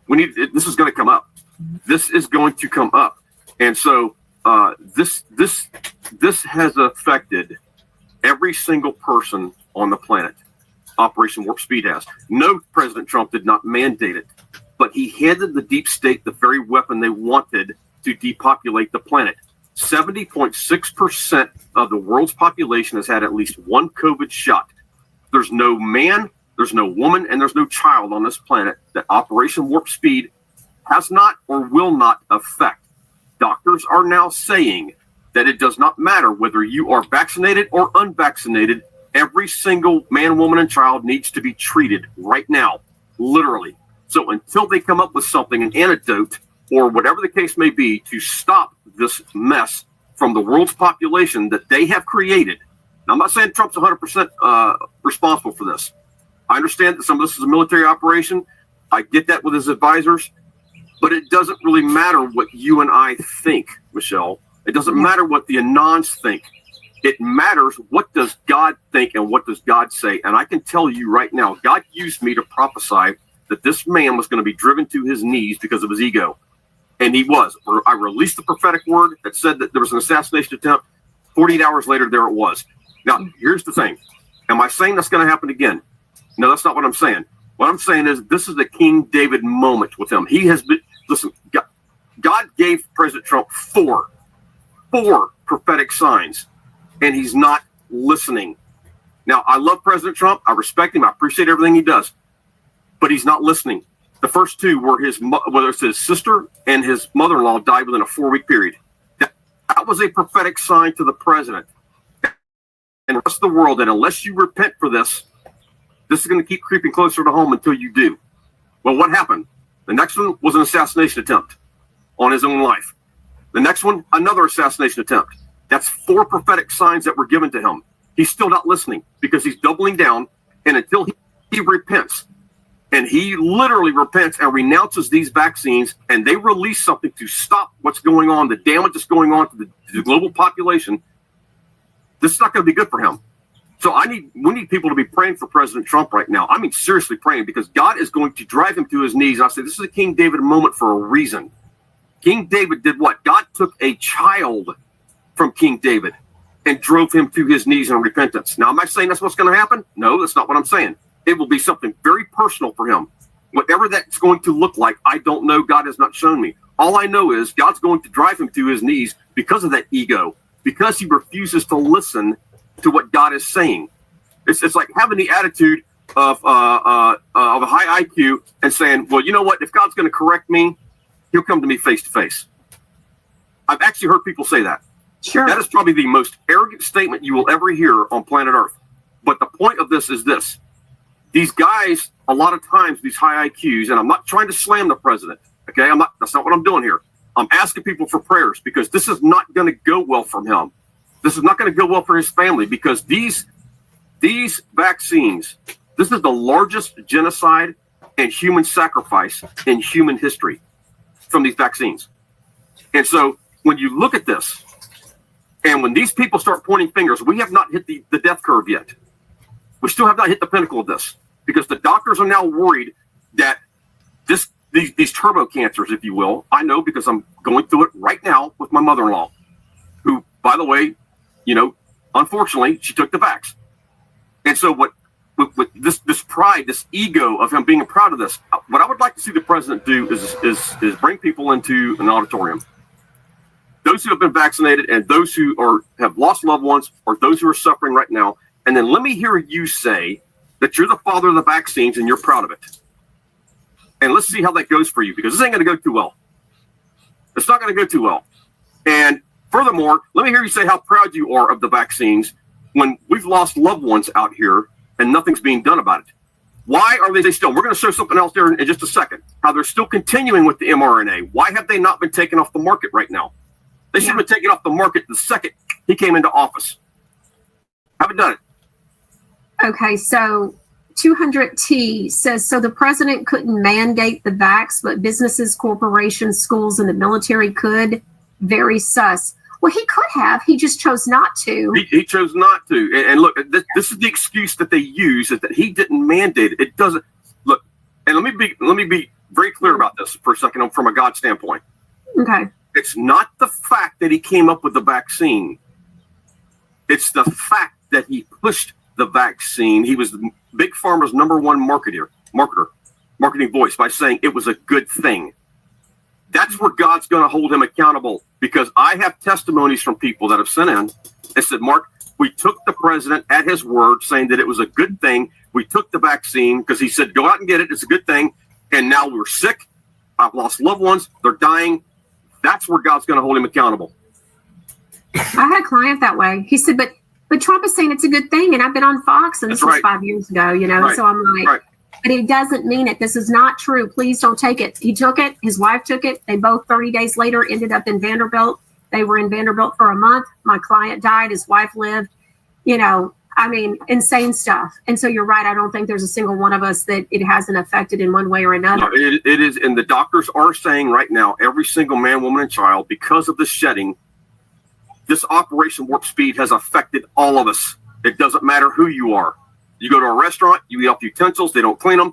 This is going to come up. This is going to come up. And so this has affected every single person on the planet. Operation Warp Speed has. No, President Trump did not mandate it, but he handed the deep state the very weapon they wanted to depopulate the planet. 70.6% of the world's population has had at least one COVID shot. There's no man, there's no woman, and there's no child on this planet that Operation Warp Speed has not or will not affect. Doctors are now saying that it does not matter whether you are vaccinated or unvaccinated. Every single man, woman, and child needs to be treated right now, literally. So until they come up with something, an antidote, or whatever the case may be, to stop this mess from the world's population that they have created. Now, I'm not saying Trump's 100% responsible for this. I understand that some of this is a military operation. I get that with his advisors. But it doesn't really matter what you and I think, Michelle. It doesn't matter what the Anons think. It matters what does God think and what does God say. And I can tell you right now, God used me to prophesy that this man was going to be driven to his knees because of his ego. And he was. I released the prophetic word that said that there was an assassination attempt. 48 hours later, there it was. Now, here's the thing. Am I saying that's going to happen again? No, that's not what I'm saying. What I'm saying is this is the King David moment with him. He has been, listen, God gave President Trump four prophetic signs, and he's not listening. Now, I love President Trump. I respect him. I appreciate everything he does, but he's not listening. The first two were whether it's his sister and his mother-in-law died within a 4-week period. That was a prophetic sign to the president and the rest of the world that unless you repent for this, this is going to keep creeping closer to home until you do. Well, what happened? The next one was an assassination attempt on his own life. The next one, another assassination attempt. That's 4 prophetic signs that were given to him. He's still not listening because he's doubling down. And until he repents, and he literally repents and renounces these vaccines, and they release something to stop what's going on, the damage that's going on to the global population, this is not going to be good for him. So we need people to be praying for President Trump right now. I mean, seriously praying, because God is going to drive him to his knees. And I say this is a King David moment for a reason. King David did what? God took a child from King David and drove him to his knees in repentance. Now, am I saying that's what's going to happen? No, that's not what I'm saying. It will be something very personal for him. Whatever that's going to look like, I don't know. God has not shown me. All I know is God's going to drive him to his knees because of that ego, because he refuses to listen to what God is saying. It's like having the attitude of a high IQ and saying, well, you know what? If God's going to correct me, he'll come to me face to face. I've actually heard people say that. Sure. That is probably the most arrogant statement you will ever hear on planet Earth. But the point of this is this. These guys, a lot of times, these high IQs, and I'm not trying to slam the president, okay? That's not what I'm doing here. I'm asking people for prayers because this is not going to go well for him. This is not going to go well for his family because these vaccines, this is the largest genocide and human sacrifice in human history from these vaccines. And so when you look at this, and when these people start pointing fingers, we have not hit the death curve yet. We still have not hit the pinnacle of this because the doctors are now worried that these turbo cancers, if you will, I know because I'm going through it right now with my mother-in-law, who, by the way, unfortunately, she took the vax. And so with this pride, this ego of him being proud of this, what I would like to see the president do is bring people into an auditorium. Those who have been vaccinated and those who have lost loved ones or those who are suffering right now. And then let me hear you say that you're the father of the vaccines and you're proud of it. And let's see how that goes for you, because this ain't going to go too well. It's not going to go too well. And furthermore, let me hear you say how proud you are of the vaccines when we've lost loved ones out here and nothing's being done about it. Why are they still? We're going to show something else there in just a second, how they're still continuing with the mRNA. Why have they not been taken off the market right now? They should have been taken off the market the second he came into office. Haven't done it. Okay, so 200T says, so the president couldn't mandate the vax, but businesses, corporations, schools, and the military could? Very sus. Well, he could have. He just chose not to. He chose not to. And look, this is the excuse that they use, is that he didn't mandate it. It doesn't. Look, and let me be very clear about this for a second from a God standpoint. Okay. It's not the fact that he came up with the vaccine. It's the fact that he pushed the vaccine. He was Big Pharma's #1 marketing voice by saying it was a good thing. That's where God's going to hold him accountable, because I have testimonies from people that have sent in and said, Mark, we took the president at his word saying that it was a good thing. We took the vaccine because he said, go out and get it. It's a good thing. And now we're sick. I've lost loved ones. They're dying. That's where God's going to hold him accountable. I had a client that way. He said, but Trump is saying it's a good thing. And I've been on Fox, and this was 5 years ago, Right. So I'm like, but he doesn't mean it. This is not true. Please don't take it. He took it. His wife took it. They both 30 days later ended up in Vanderbilt. They were in Vanderbilt for a month. My client died. His wife lived. Insane stuff. And so you're right. I don't think there's a single one of us that it hasn't affected in one way or another. No, it is. And the doctors are saying right now, every single man, woman, and child, because of the shedding, this Operation Warp Speed has affected all of us. It doesn't matter who you are. You go to a restaurant, you eat off utensils, they don't clean them.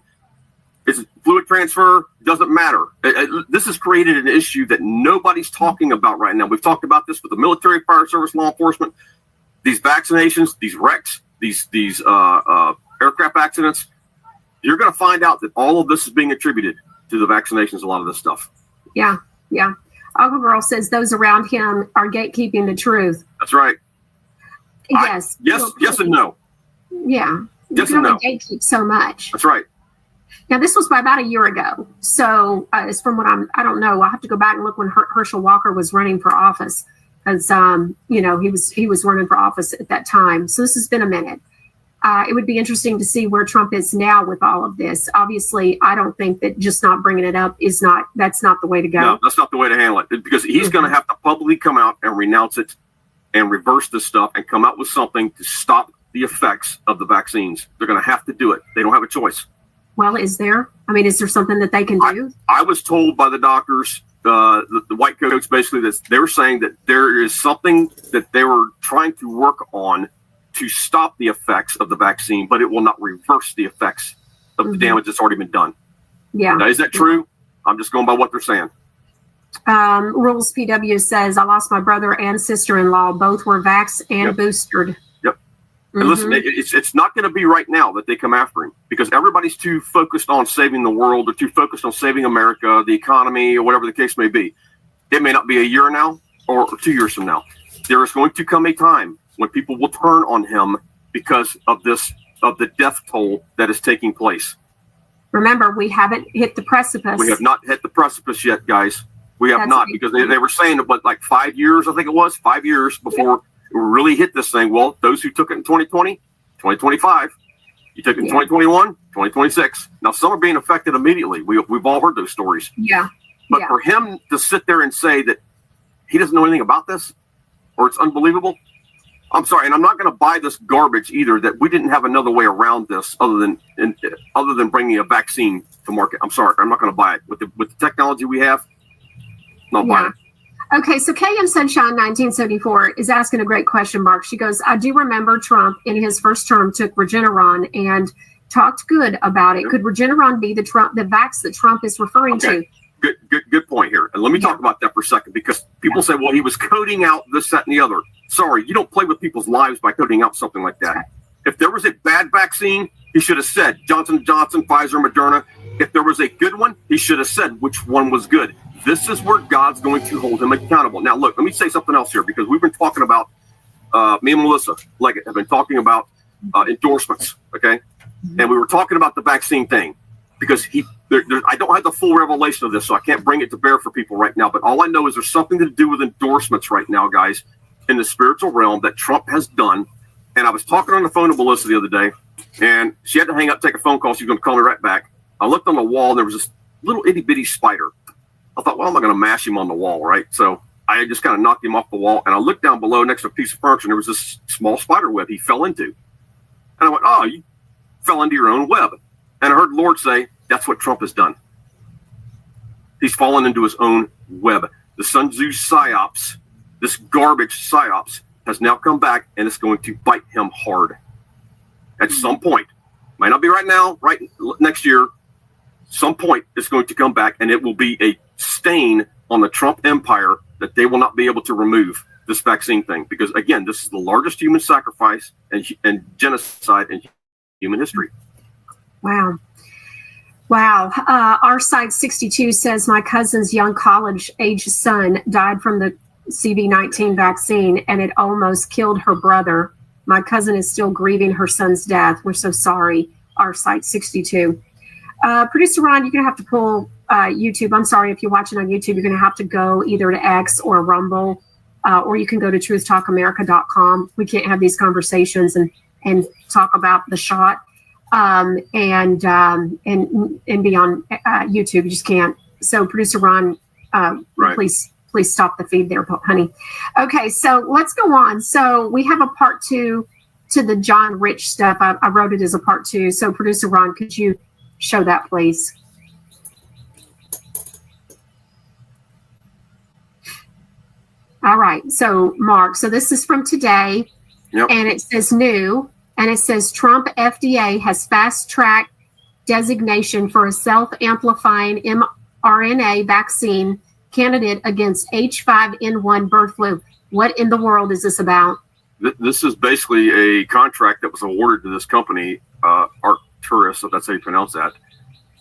It's fluid transfer, doesn't matter. This has created an issue that nobody's talking about right now. We've talked about this with the military, fire service, law enforcement, these vaccinations, these wrecks, these aircraft accidents. You're going to find out that all of this is being attributed to the vaccinations, a lot of this stuff. Yeah. Uncle Girl says those around him are gatekeeping the truth. That's right. Yes. Yes and no. Yeah. Yes you and can no. only gatekeep so much. That's right. Now, this was by about a year ago. So it's from what I don't know. I'll have to go back and look when Herschel Walker was running for office, because, he was running for office at that time. So this has been a minute. It would be interesting to see where Trump is now with all of this. Obviously, I don't think that just not bringing it up that's not the way to go. No, that's not the way to handle it, because he's going to have to publicly come out and renounce it and reverse this stuff and come out with something to stop the effects of the vaccines. They're going to have to do it. They don't have a choice. Well, is there something that they can do? I was told by the doctors, the white coats, basically, that they were saying that there is something that they were trying to work on to stop the effects of the vaccine, but it will not reverse the effects of the damage that's already been done. Yeah. Now, is that true? I'm just going by what they're saying. Rules PW says, I lost my brother and sister-in-law. Both were vaxxed and boosted. Yep. And listen, it's not going to be right now that they come after him, because everybody's too focused on saving the world, or too focused on saving America, the economy, or whatever the case may be. It may not be a year now or 2 years from now. There is going to come a time when people will turn on him because of the death toll that is taking place. Remember, we haven't hit the precipice. We have not hit the precipice yet, guys. We have not, because they were saying about like 5 years, I think it was 5 years before we really hit this thing. Well, those who took it in 2020, 2025, you took it in 2021, 2026. Now, some are being affected immediately. We've all heard those stories. Yeah. But for him to sit there and say that he doesn't know anything about this, or it's unbelievable, I'm sorry, and I'm not going to buy this garbage either, that we didn't have another way around this other than bringing a vaccine to market. I'm sorry, I'm not going to buy it with the technology we have. Not buying it. Okay, so KM Sunshine 1974 is asking a great question, Mark. She goes, I do remember Trump in his first term took Regeneron and talked good about it. Could Regeneron be the vax that Trump is referring to? Good point here. And let me talk about that for a second, because people say, well, he was coding out this, that, and the other. Sorry, you don't play with people's lives by coding out something like that. If there was a bad vaccine, he should have said Johnson & Johnson, Pfizer, Moderna. If there was a good one, he should have said which one was good. This is where God's going to hold him accountable. Now, look, let me say something else here, because we've been talking about, me and Melissa Leggett have been talking about endorsements, okay? And we were talking about the vaccine thing, because I don't have the full revelation of this, so I can't bring it to bear for people right now. But all I know is there's something to do with endorsements right now, guys, in the spiritual realm that Trump has done. And I was talking on the phone to Melissa the other day, and she had to hang up, take a phone call. She's going to call me right back. I looked on the wall, and there was this little itty bitty spider. I thought, well, I'm not going to mash him on the wall, right? So I just kind of knocked him off the wall, and I looked down below next to a piece of furniture, and there was this small spider web he fell into. And I went, oh, you fell into your own web. And I heard the Lord say, that's what Trump has done. He's fallen into his own web. The Sun Tzu psyops, this garbage psyops, has now come back, and it's going to bite him hard. At some point, might not be right now, right next year, some point it's going to come back, and it will be a stain on the Trump empire that they will not be able to remove, this vaccine thing. Because, again, this is the largest human sacrifice and genocide in human history. Wow. Our side 62 says my cousin's young college-age son died from the CV-19 vaccine, and it almost killed her brother. My cousin is still grieving her son's death. We're so sorry. Our site 62. Producer Ron, you're going to have to pull YouTube. I'm sorry, if you're watching on YouTube, you're going to have to go either to X or Rumble, or you can go to truthtalkamerica.com. We can't have these conversations and talk about the shot and be on YouTube. You just can't. So Producer Ron, please stop the feed there, honey. Okay, so let's go on. So we have a part 2 to the John Rich stuff. I wrote it as a part 2. So Producer Ron, could you show that, please? All right. So Mark, so this is from today, and it says new, and it says Trump FDA has fast-track designation for a self-amplifying mRNA vaccine candidate against H5N1 bird flu. What in the world is this about? This is basically a contract that was awarded to this company, Arcturus, if that's how you pronounce that,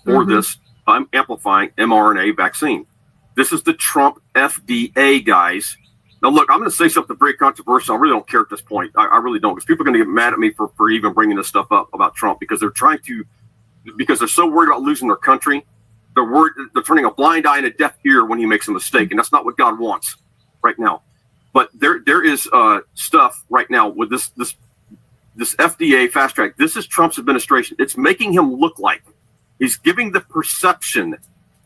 for this amplifying mRNA vaccine. This is the Trump FDA, guys. Now, look, I'm going to say something very controversial. I really don't care at this point. I really don't, because people are going to get mad at me for even bringing this stuff up about Trump, because they're so worried about losing their country. They're worried. They're turning a blind eye and a deaf ear when he makes a mistake, and that's not what God wants right now. But there is stuff right now with this FDA fast track. This is Trump's administration. It's making him look like he's giving the perception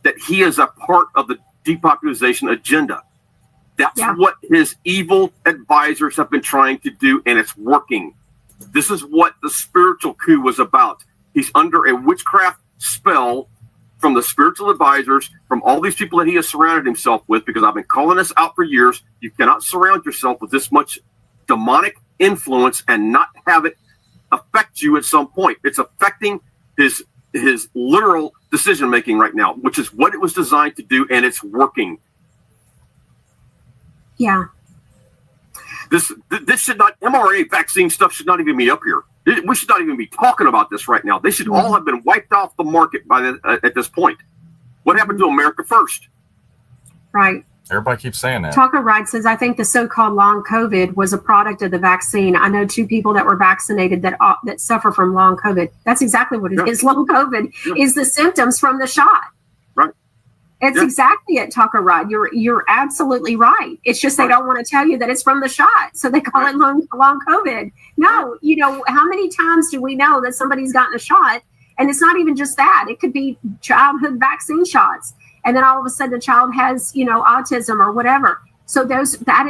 that he is a part of the depopulation agenda. That's what his evil advisors have been trying to do, and it's working. This is what the spiritual coup was about. He's under a witchcraft spell from the spiritual advisors, from all these people that he has surrounded himself with, because I've been calling this out for years. You cannot surround yourself with this much demonic influence and not have it affect you at some point. It's affecting his literal decision-making right now, which is what it was designed to do, and it's working. Yeah. This should not, mRNA vaccine stuff should not even be up here. We should not even be talking about this right now. They should all have been wiped off the market at this point. What happened to America first? Right. Everybody keeps saying that. Talker Ride says, I think the so-called long COVID was a product of the vaccine. I know 2 people that were vaccinated that suffer from long COVID. That's exactly what it is. Long COVID is the symptoms from the shot. Right. It's exactly it, Talker Ride. You're absolutely right. It's just they don't want to tell you that it's from the shot, so they call it long COVID. No, how many times do we know that somebody's gotten a shot, and it's not even just that. It could be childhood vaccine shots, and then all of a sudden the child has autism or whatever. So that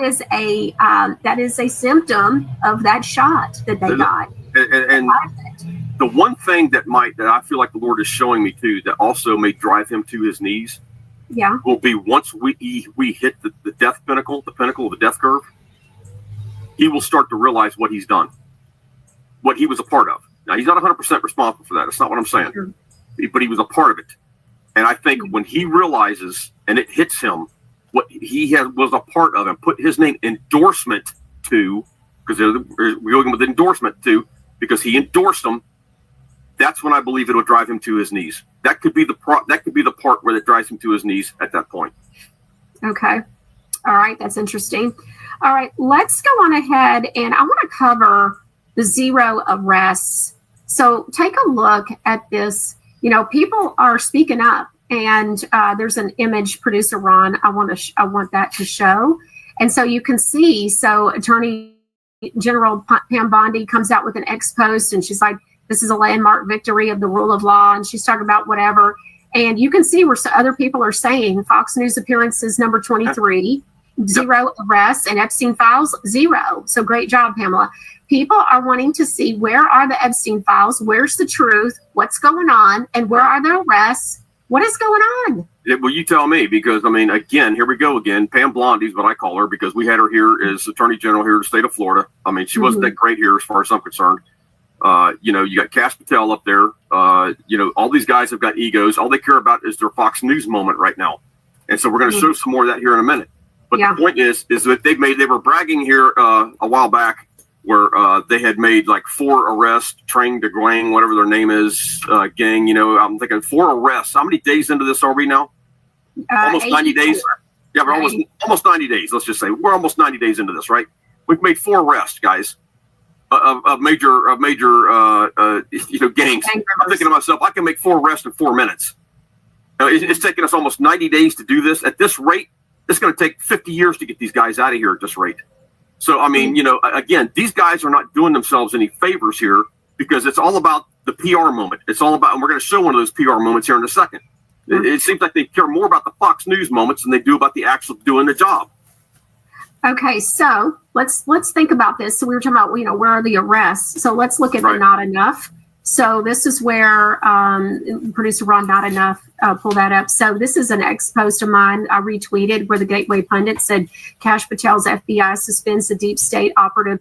is a symptom of that shot that they got. And the one thing that I feel like the Lord is showing me too, that also may drive him to his knees, Yeah. will be once we hit the death pinnacle, the pinnacle of the death curve, he will start to realize what he's done, what he was a part of. Now, he's not 100% responsible for that. That's not what I'm saying. Sure. But he was a part of it. And I think when he realizes and it hits him what he was a part of and put his name endorsement to, because we're going with endorsement to, because he endorsed them, that's when I believe it'll drive him to his knees. That could be the part where it drives him to his knees at that point. Okay. All right. That's interesting. All right. Let's go on ahead, and I want to cover the 0 arrests. So take a look at this. You know, people are speaking up, and there's an image, producer Ron. I want that to show, and so you can see. So Attorney General Pam Bondi comes out with an ex post, and she's like, "This is a landmark victory of the rule of law," and she's talking about whatever. And you can see where other people are saying Fox News appearances number 23, 0 arrests, and Epstein files 0. So great job, Pamela. People are wanting to see, where are the Epstein files? Where's the truth? What's going on? And where are the arrests? What is going on? Yeah, well, you tell me, because, I mean, again, here we go again. Pam Bondi is what I call her, because we had her here as Attorney General here in the state of Florida. I mean, she wasn't that great here as far as I'm concerned. You know, you got Cash Patel up there. You know, all these guys have got egos. All they care about is their Fox News moment right now. And so we're going to show some more of that here in a minute. But the point is that they were bragging here a while back, where they had made like 4 arrests, Trang de Guang, whatever their name is, gang. You know, I'm thinking 4 arrests. How many days into this are we now? Almost 90 days. Yeah, we're almost 90 days. Let's just say we're almost 90 days into this, right? We've made 4 arrests, guys, of major you know, gangs. I'm thinking to myself, I can make 4 arrests in 4 minutes. It's taken us almost 90 days to do this. At this rate, it's going to take 50 years to get these guys out of here at this rate. So, I mean, you know, again, these guys are not doing themselves any favors here, because it's all about the PR moment. It's all about, and we're going to show one of those PR moments here in a second. It seems like they care more about the Fox News moments than they do about the actual doing the job. Okay, so let's think about this. So we were talking about, you know, where are the arrests? So let's look at the not enough. So this is where producer Ron, not enough, pull that up. So this is an ex post of mine I retweeted, where the Gateway Pundit said Cash Patel's FBI suspends the deep state operative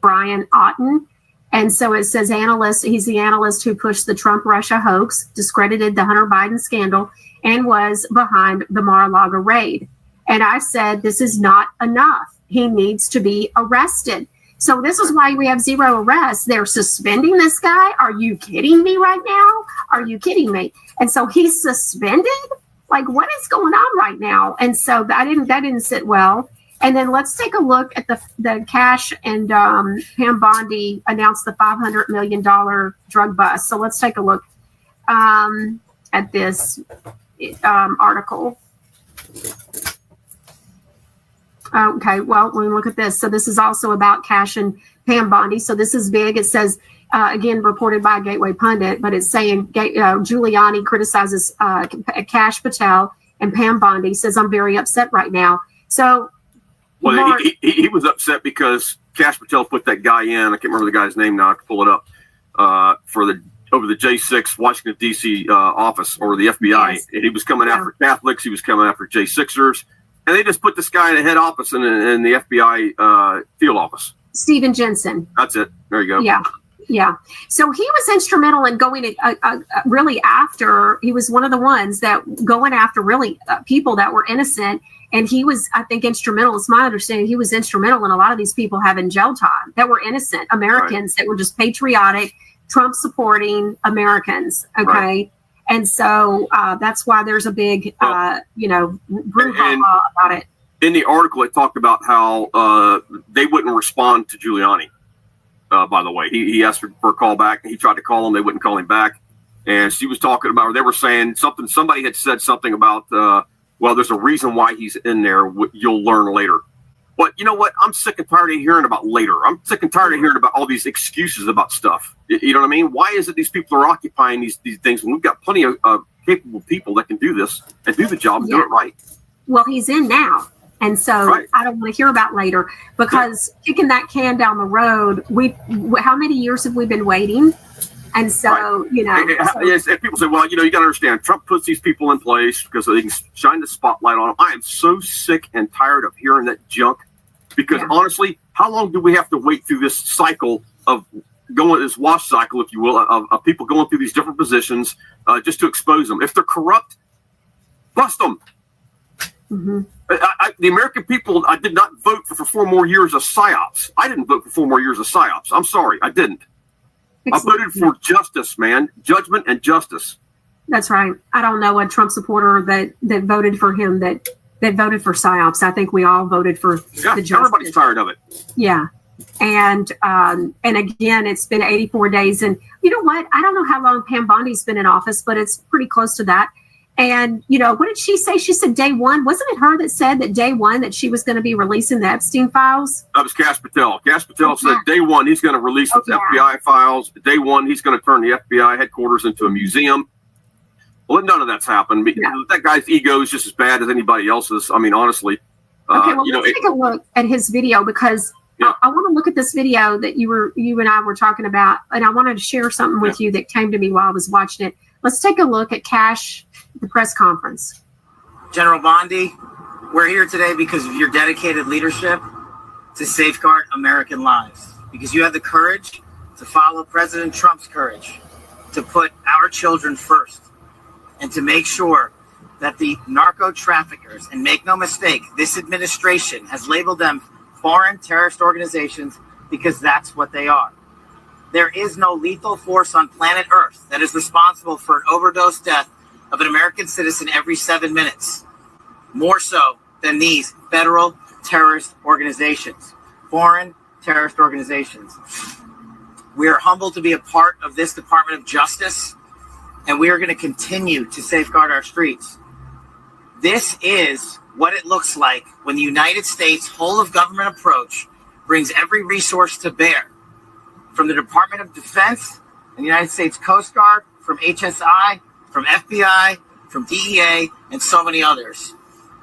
Brian Otten. And so it says he's the analyst who pushed the Trump-Russia hoax, discredited the Hunter Biden scandal, and was behind the Mar-a-Lago raid. And I said, this is not enough. He needs to be arrested. So this is why we have 0 arrests. They're suspending this guy. Are you kidding me right now? Are you kidding me? And so he's suspended? Like, what is going on right now? And so that didn't sit well. And then let's take a look at the Cash and Pam Bondi announced the $500 million drug bust. So let's take a look at this article. Okay, well, when we look at this, so this is also about Cash and Pam Bondi. So this is big. It says, again, reported by Gateway Pundit, but it's saying Giuliani criticizes Cash Patel, and Pam Bondi says, I'm very upset right now. So, well, Mark, he was upset because Cash Patel put that guy in. I can't remember the guy's name now. I can pull it up over the J6 Washington D.C. office, or the FBI. Yes. And he was coming after Catholics. He was coming after J6ers. And they just put this guy in the head office in the FBI field office. Stephen Jensen. That's it. There you go. Yeah. Yeah. So he was instrumental in going really after, he was one of the ones that going after really people that were innocent. And he was, I think, instrumental. It's my understanding he was instrumental in a lot of these people having jail time that were innocent Americans that were just patriotic, Trump supporting Americans. Okay. Right. And so that's why there's a big, brouhaha about it. In the article, it talked about how they wouldn't respond to Giuliani. By the way, he asked for a call back. He tried to call him. They wouldn't call him back. And she was talking about, or they were saying something. Somebody had said something about, well, there's a reason why he's in there. You'll learn later. But you know what? I'm sick and tired of hearing about later. I'm sick and tired of hearing about all these excuses about stuff. You know what I mean? Why is it these people are occupying these things when we've got plenty of capable people that can do this and do the job and do it right? Well, he's in now. And so I don't want to hear about later, because kicking that can down the road, how many years have we been waiting? And so, you know, Yes, and people say, well, you know, you got to understand, Trump puts these people in place because they can shine the spotlight on them. I am so sick and tired of hearing that junk because honestly, how long do we have to wait through this cycle of going, this wash cycle, if you will, of people going through these different positions just to expose them? If they're corrupt, bust them. Mm-hmm. The American people, I did not vote for 4 more years of psyops. I didn't vote for 4 more years of psyops. I'm sorry, I didn't. I voted for justice, man, judgment and justice. That's right. I don't know a Trump supporter that voted for him that voted for psyops. I think we all voted for the justice. Everybody's tired of it. Yeah. And again, it's been 84 days. And you know what? I don't know how long Pam Bondi's been in office, but it's pretty close to that. And, you know, what did she say? She said day one. Wasn't it her that said that day one that she was going to be releasing the Epstein files? That was Cash Patel. Cash Patel said day one he's going to release the FBI files. Day one he's going to turn the FBI headquarters into a museum. Well, none of that's happened. That guy's ego is just as bad as anybody else's. I mean, honestly. Okay, well, let's take a look at his video because I want to look at this video that you and I were talking about, and I wanted to share something with you that came to me while I was watching it. Let's take a look at Cash, the press conference. General Bondi, we're here today because of your dedicated leadership to safeguard American lives, because you have the courage to follow President Trump's courage to put our children first and to make sure that the narco traffickers, and make no mistake, this administration has labeled them foreign terrorist organizations because that's what they are. There is no lethal force on planet Earth that is responsible for an overdose death of an American citizen every 7 minutes, more so than these federal terrorist organizations, foreign terrorist organizations. We are humbled to be a part of this Department of Justice, and we are going to continue to safeguard our streets. This is what it looks like when the United States whole of government approach brings every resource to bear, from the Department of Defense and the United States Coast Guard, from HSI, from FBI, from DEA, and so many others.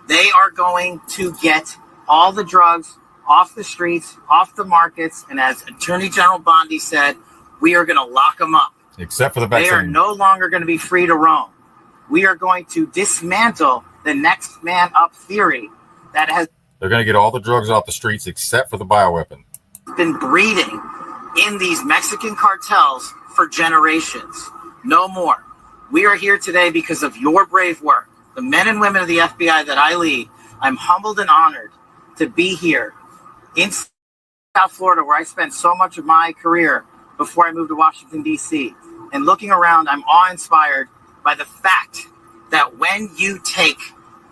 They are going to get all the drugs off the streets, off the markets, and as Attorney General Bondi said, we are going to lock them up. Except for the vaccine. They are no longer going to be free to roam. We are going to dismantle the next man up theory that has They're going to get all the drugs off the streets except for the bioweapon. been breeding in these Mexican cartels for generations. No more. We are here today because of your brave work. The men and women of the FBI that I lead, I'm humbled and honored to be here in South Florida, where I spent so much of my career before I moved to Washington, D.C. And looking around, I'm awe-inspired by the fact that when you take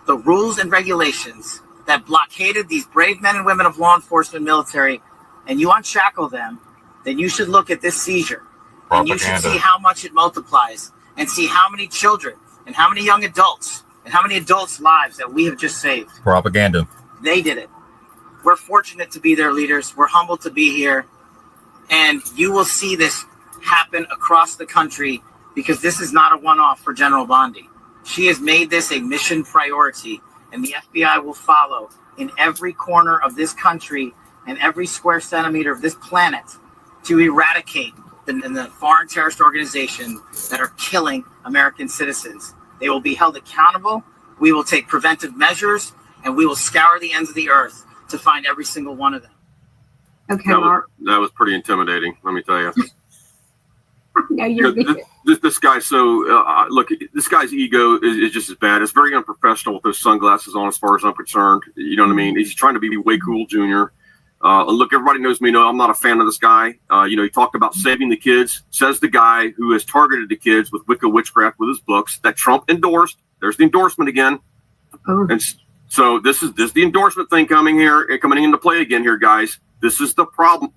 the rules and regulations that blockaded these brave men and women of law enforcement and military, and you unshackle them, then you should look at this seizure. And you should see how much it multiplies, and see how many children and how many young adults and how many adults' lives that we have just saved. Propaganda. They did it. We're fortunate to be their leaders. We're humbled to be here. And you will see this happen across the country, because this is not a one-off for General Bondi. She has made this a mission priority, and the FBI will follow in every corner of this country and every square centimeter of this planet to eradicate the foreign terrorist organizations that are killing American citizens. They will be held accountable. We will take preventive measures, and we will scour the ends of the earth to find every single one of them. Okay, Mark. That was pretty intimidating, let me tell you. No, this guy, look, this guy's ego is just as bad. It's very unprofessional with those sunglasses on, as far as I'm concerned. You know what I mean? He's trying to be way cool, Junior. Look, everybody knows me. No, I'm not a fan of this guy. He talked about saving the kids. Says the guy who has targeted the kids with Wicca witchcraft with his books that Trump endorsed. There's the endorsement again. Oh. And so this is the endorsement thing coming into play again here, guys. This is the problem.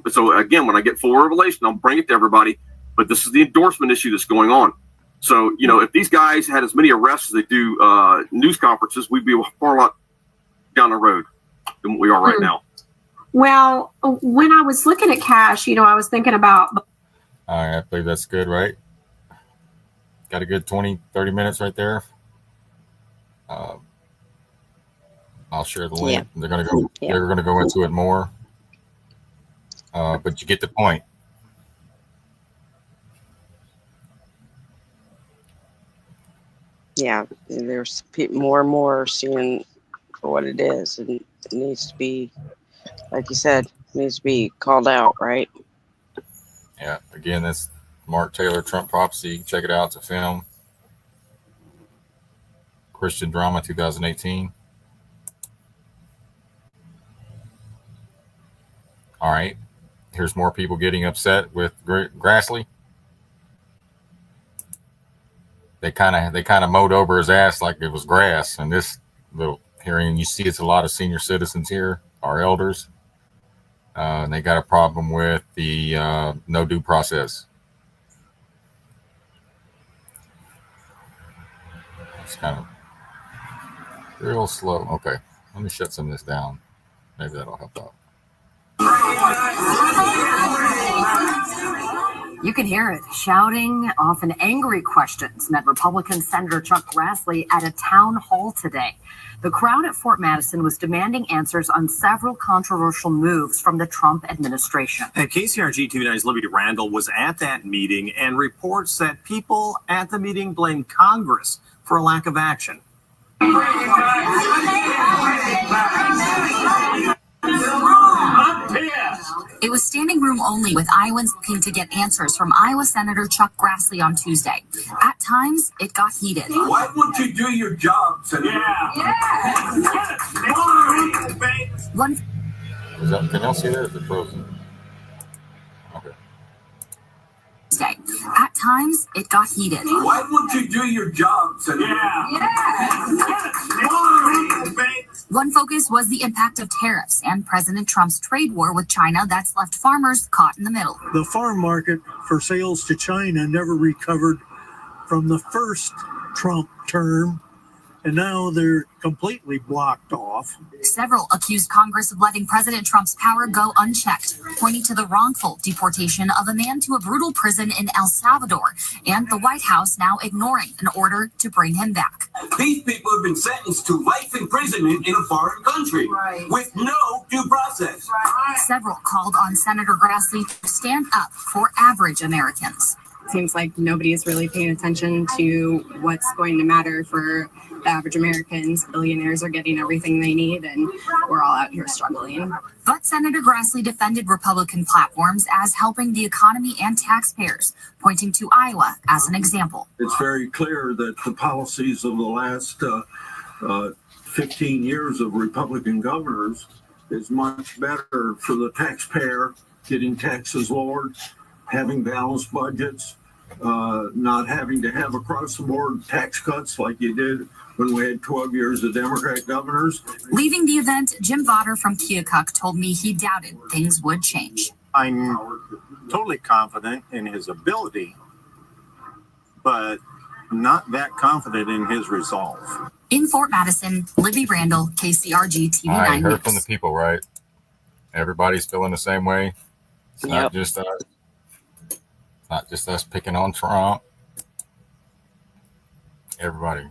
So again, when I get full revelation, I'll bring it to everybody. But this is the endorsement issue that's going on. So, if these guys had as many arrests as they do news conferences, we'd be a far lot down the road than what we are right now. Well, when I was looking at Cash, I was thinking about. All right, I believe that's good, right? Got a good 20, 30 minutes right there. I'll share the link. Yeah. They're going to go into it more. But you get the point. Yeah, there's more and more seeing for what it is, and it needs to be, like you said, needs to be called out, right? Yeah. Again, that's Mark Taylor, Trump Prophecy. You can check it out. It's a film. Christian drama, 2018. All right. Here's more people getting upset with Grassley. They kind of mowed over his ass like it was grass. And this little hearing, you see, it's a lot of senior citizens here, our elders, and they got a problem with the no due process. It's kind of real slow. Okay, let me shut some of this down. Maybe that'll help out. You can hear it. Shouting, often angry questions met Republican Senator Chuck Grassley at a town hall today. The crowd at Fort Madison was demanding answers on several controversial moves from the Trump administration. KCRG TV9's Libby Randall was at that meeting and reports that people at the meeting blamed Congress for a lack of action. It was standing room only, with Iowans looking to get answers from Iowa Senator Chuck Grassley on Tuesday. At times, it got heated. Why won't you do your job, Senator? Can y'all see that? Is it frozen? Okay. At times, it got heated. Why won't you do your job, Senator? One focus was the impact of tariffs and President Trump's trade war with China that's left farmers caught in the middle. The farm market for sales to China never recovered from the first Trump term, and now they're completely blocked off. Several accused Congress of letting President Trump's power go unchecked, pointing to the wrongful deportation of a man to a brutal prison in El Salvador, and the White House now ignoring an order to bring him back. These people have been sentenced to life imprisonment in a foreign country with no due process. Several called on Senator Grassley to stand up for average Americans. Seems like nobody is really paying attention to what's going to matter for the average Americans. Billionaires are getting everything they need, and we're all out here struggling. But Senator Grassley defended Republican platforms as helping the economy and taxpayers, pointing to Iowa as an example. It's very clear that the policies of the last 15 years of Republican governors is much better for the taxpayer, getting taxes lowered, having balanced budgets, not having to have across-the-board tax cuts like you did when we had 12 years of Democrat governors. Leaving the event, Jim Vodder from Keokuk told me he doubted things would change. I'm totally confident in his ability, but not that confident in his resolve. In Fort Madison, Libby Randall, KCRG TV9 I heard News. from the people, right? Everybody's feeling the same way. It's not just us. Not just us picking on Trump. Everybody.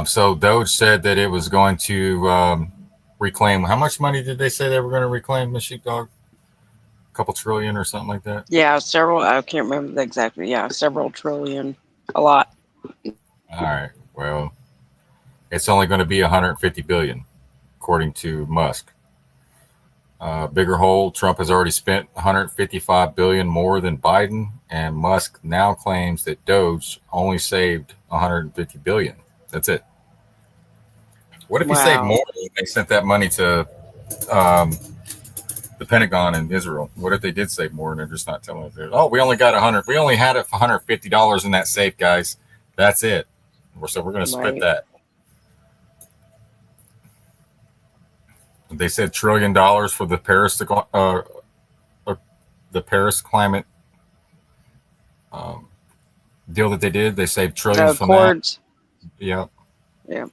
So Doge said that it was going to reclaim. How much money did they say they were going to reclaim, the sheepdog? A couple trillion or something like that? Yeah, several. I can't remember exactly. Yeah, several trillion. A lot. All right. Well, it's only going to be 150 billion, according to Musk. Bigger hole. Trump has already spent 155 billion more than Biden, and Musk now claims that Doge only saved 150 billion. That's it. What if he saved more and they sent that money to the Pentagon and Israel? What if they did save more and they're just not telling us? Oh, we only got 100. We only had $150 in that safe, guys. That's it. So we're going to split that. They said $1 trillion for the Paris climate deal that they did. They saved trillions from that. Yeah. Yeah.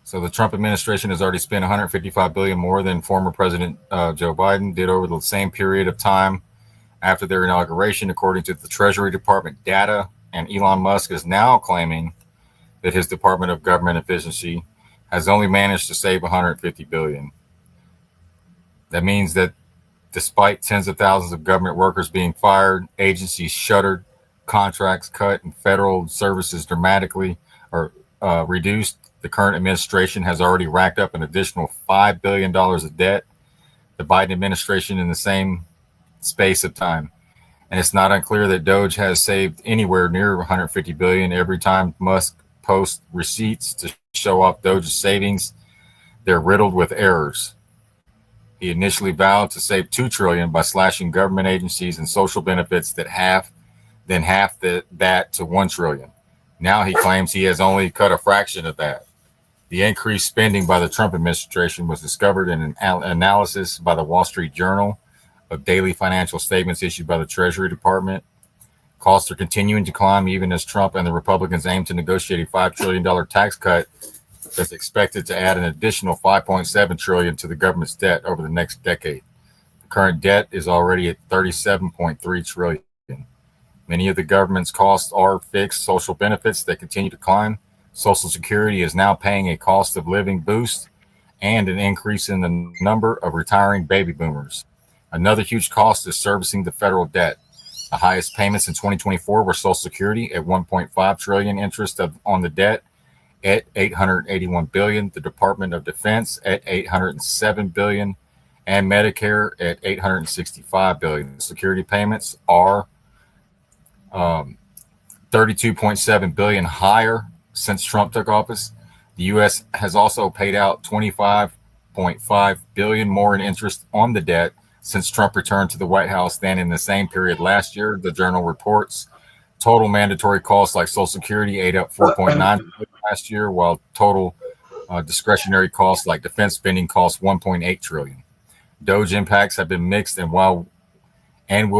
So the Trump administration has already spent $155 billion more than former President Joe Biden did over the same period of time after their inauguration, according to the Treasury Department data. And Elon Musk is now claiming that his Department of Government Efficiency has only managed to save $150 billion. That means that despite tens of thousands of government workers being fired, agencies shuttered, contracts cut and federal services dramatically or reduced, the current administration has already racked up an additional $5 billion of debt. The Biden administration in the same space of time. And it's not unclear that Doge has saved anywhere near $150 billion every time Musk posts receipts to show off Doge's savings. They're riddled with errors. He initially vowed to save $2 trillion by slashing government agencies and social benefits that half to $1 trillion. Now he claims he has only cut a fraction of that. The increased spending by the Trump administration was discovered in an analysis by the Wall Street Journal of daily financial statements issued by the Treasury Department. Costs are continuing to climb even as Trump and the Republicans aim to negotiate a $5 trillion tax cut that's expected to add an additional $5.7 trillion to the government's debt over the next decade. The current debt is already at $37.3 trillion. Many of the government's costs are fixed social benefits that continue to climb. Social Security is now paying a cost of living boost and an increase in the number of retiring baby boomers. Another huge cost is servicing the federal debt. The highest payments in 2024 were Social Security at $1.5 trillion, interest on the debt at $881 billion, the Department of Defense at $807 billion, and Medicare at $865 billion. Security payments are $32.7 billion higher since Trump took office. The U.S. has also paid out $25.5 billion more in interest on the debt since Trump returned to the White House than in the same period last year, the Journal reports. Total mandatory costs like Social Security ate up $4.9 billion last year, while total discretionary costs like defense spending cost $1.8 trillion. Doge impacts have been mixed and will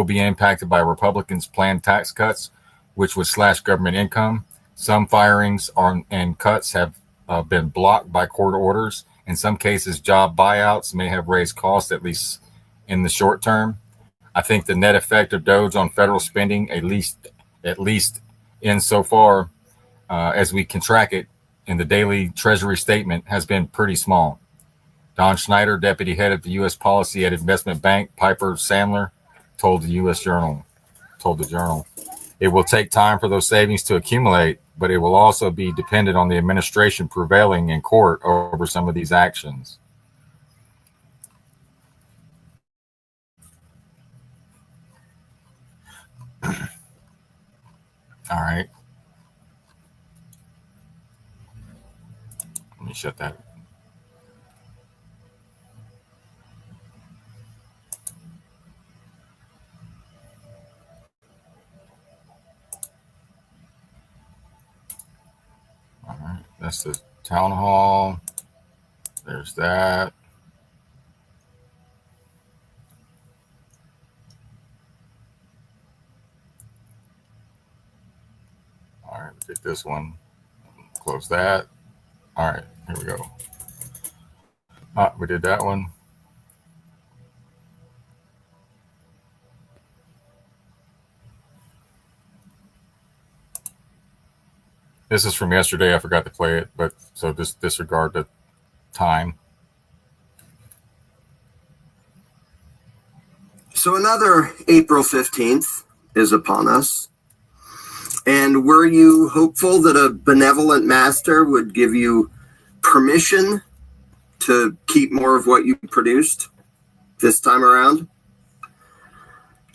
be impacted by Republicans' planned tax cuts, which would slash government income. Some firings and cuts have been blocked by court orders. In some cases, job buyouts may have raised costs, at least in the short term. I think the net effect of Doge on federal spending, at least insofar as we can track it in the daily Treasury statement, has been pretty small. Don Schneider, deputy head of the U.S. policy at investment bank Piper Sandler, told the Journal, it will take time for those savings to accumulate, but it will also be dependent on the administration prevailing in court over some of these actions. All right. Let me shut that. All right. That's the town hall. There's that. All right, get this one. Close that. All right, here we go. We did that one. This is from yesterday. I forgot to play it, but so just disregard the time. So another April 15th is upon us. And were you hopeful that a benevolent master would give you permission to keep more of what you produced this time around?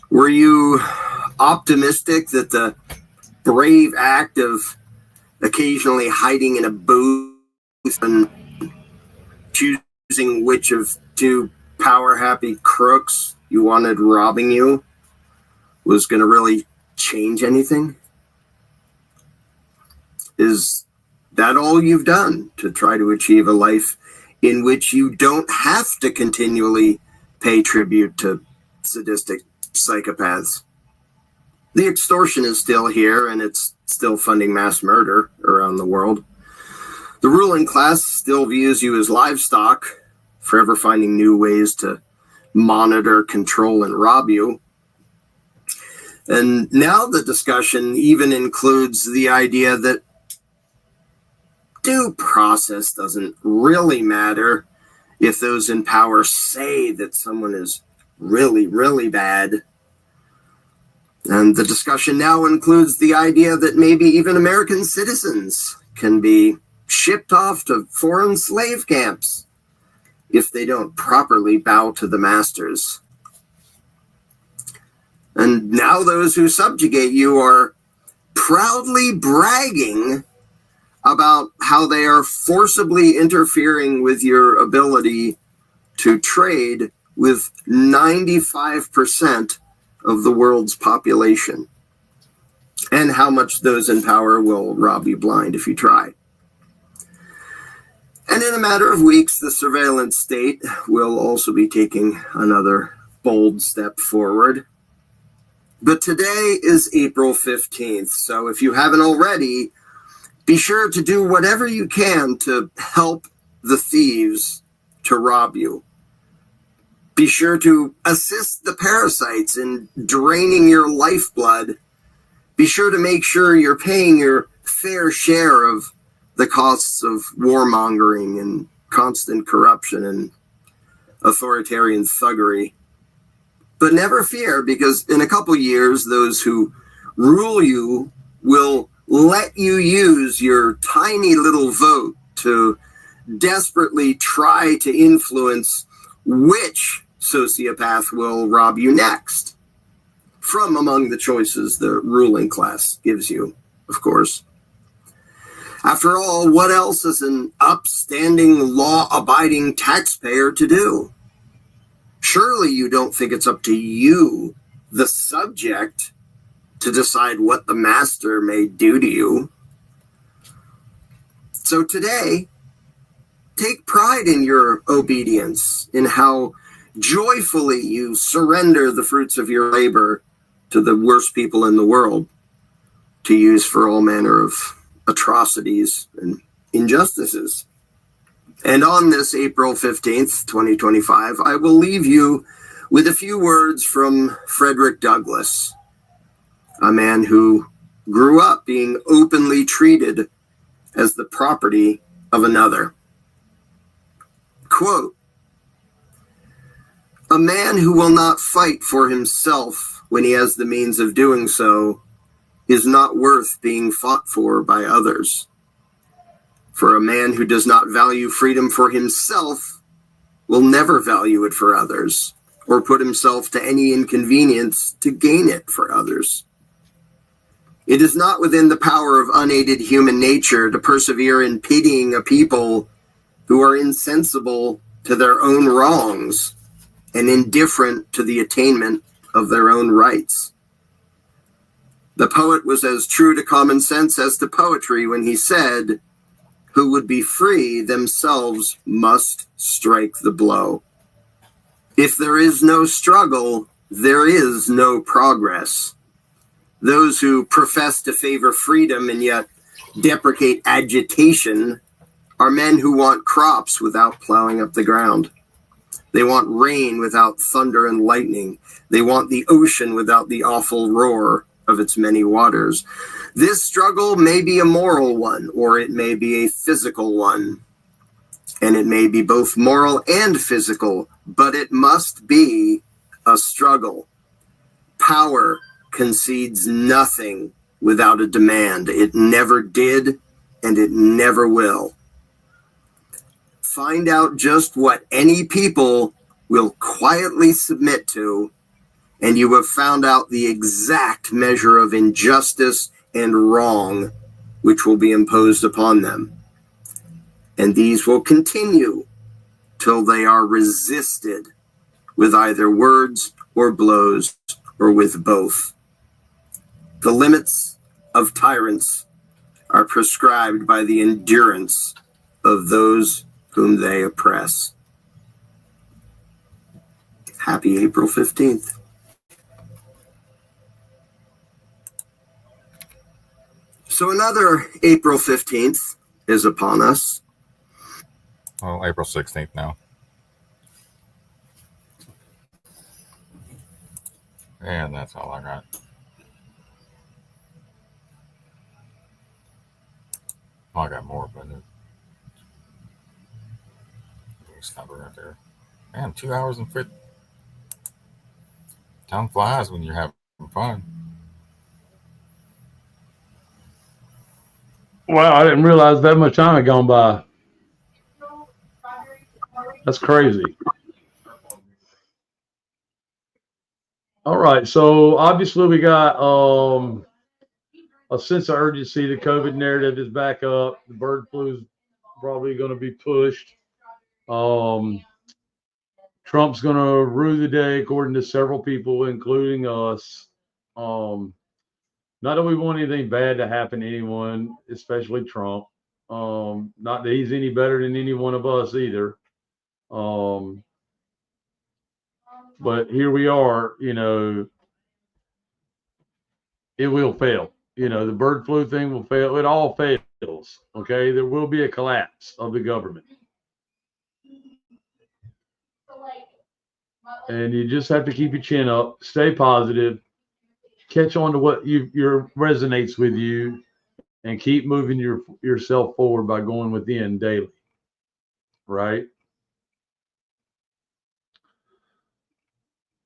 Were you optimistic that the brave act of occasionally hiding in a booth and choosing which of two power-happy crooks you wanted robbing you was going to really change anything? Is that all you've done to try to achieve a life in which you don't have to continually pay tribute to sadistic psychopaths? The extortion is still here, and it's still funding mass murder around the world. The ruling class still views you as livestock, forever finding new ways to monitor, control, and rob you. And now the discussion even includes the idea that due process doesn't really matter if those in power say that someone is really, really bad. And the discussion now includes the idea that maybe even American citizens can be shipped off to foreign slave camps if they don't properly bow to the masters. And now those who subjugate you are proudly bragging about how they are forcibly interfering with your ability to trade with 95% of the world's population, and how much those in power will rob you blind if you try. And in a matter of weeks, the surveillance state will also be taking another bold step forward. But today is April 15th, so if you haven't already, be sure to do whatever you can to help the thieves to rob you. Be sure to assist the parasites in draining your lifeblood. Be sure to make sure you're paying your fair share of the costs of warmongering and constant corruption and authoritarian thuggery. But never fear, because in a couple years, those who rule you will let you use your tiny little vote to desperately try to influence which sociopath will rob you next, from among the choices the ruling class gives you, of course. After all, what else is an upstanding, law-abiding taxpayer to do? Surely you don't think it's up to you, the subject, to decide what the master may do to you. So today, take pride in your obedience, in how joyfully you surrender the fruits of your labor to the worst people in the world to use for all manner of atrocities and injustices. And on this April 15th, 2025, I will leave you with a few words from Frederick Douglass, a man who grew up being openly treated as the property of another. Quote, "A man who will not fight for himself when he has the means of doing so is not worth being fought for by others. For a man who does not value freedom for himself will never value it for others, or put himself to any inconvenience to gain it for others. It is not within the power of unaided human nature to persevere in pitying a people who are insensible to their own wrongs and indifferent to the attainment of their own rights. The poet was as true to common sense as to poetry when he said, 'Who would be free themselves must strike the blow.' If there is no struggle, there is no progress. Those who profess to favor freedom and yet deprecate agitation are men who want crops without plowing up the ground. They want rain without thunder and lightning. They want the ocean without the awful roar of its many waters. This struggle may be a moral one, or it may be a physical one. And it may be both moral and physical, but it must be a struggle. Power concedes nothing without a demand. It never did, and it never will. Find out just what any people will quietly submit to, and you have found out the exact measure of injustice and wrong which will be imposed upon them. And these will continue till they are resisted with either words or blows, or with both. The limits of tyrants are prescribed by the endurance of those whom they oppress." Happy April 15th. So another April 15th is upon us. Well, April 16th now. And that's all I got. Oh, I got more, but it's number right there. Man, 2 hours and 50. Time flies when you're having fun. Wow, I didn't realize that much time had gone by. That's crazy. All right, so obviously we got a sense of urgency. The COVID narrative is back up. The bird flu is probably going to be pushed. Trump's going to rue the day, according to several people, including us. Not that we want anything bad to happen to anyone, especially Trump. Not that he's any better than any one of us either. But here we are, you know, it will fail. You know, the bird flu thing will fail. It all fails. Okay. There will be a collapse of the government. And you just have to keep your chin up, stay positive, catch on to what your resonates with you, and keep moving yourself forward by going within daily. Right?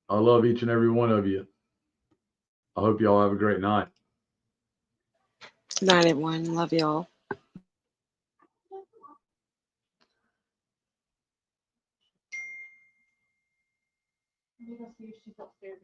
I love each and every one of you. I hope y'all have a great night. Night, everyone. Love y'all. She's upstairs.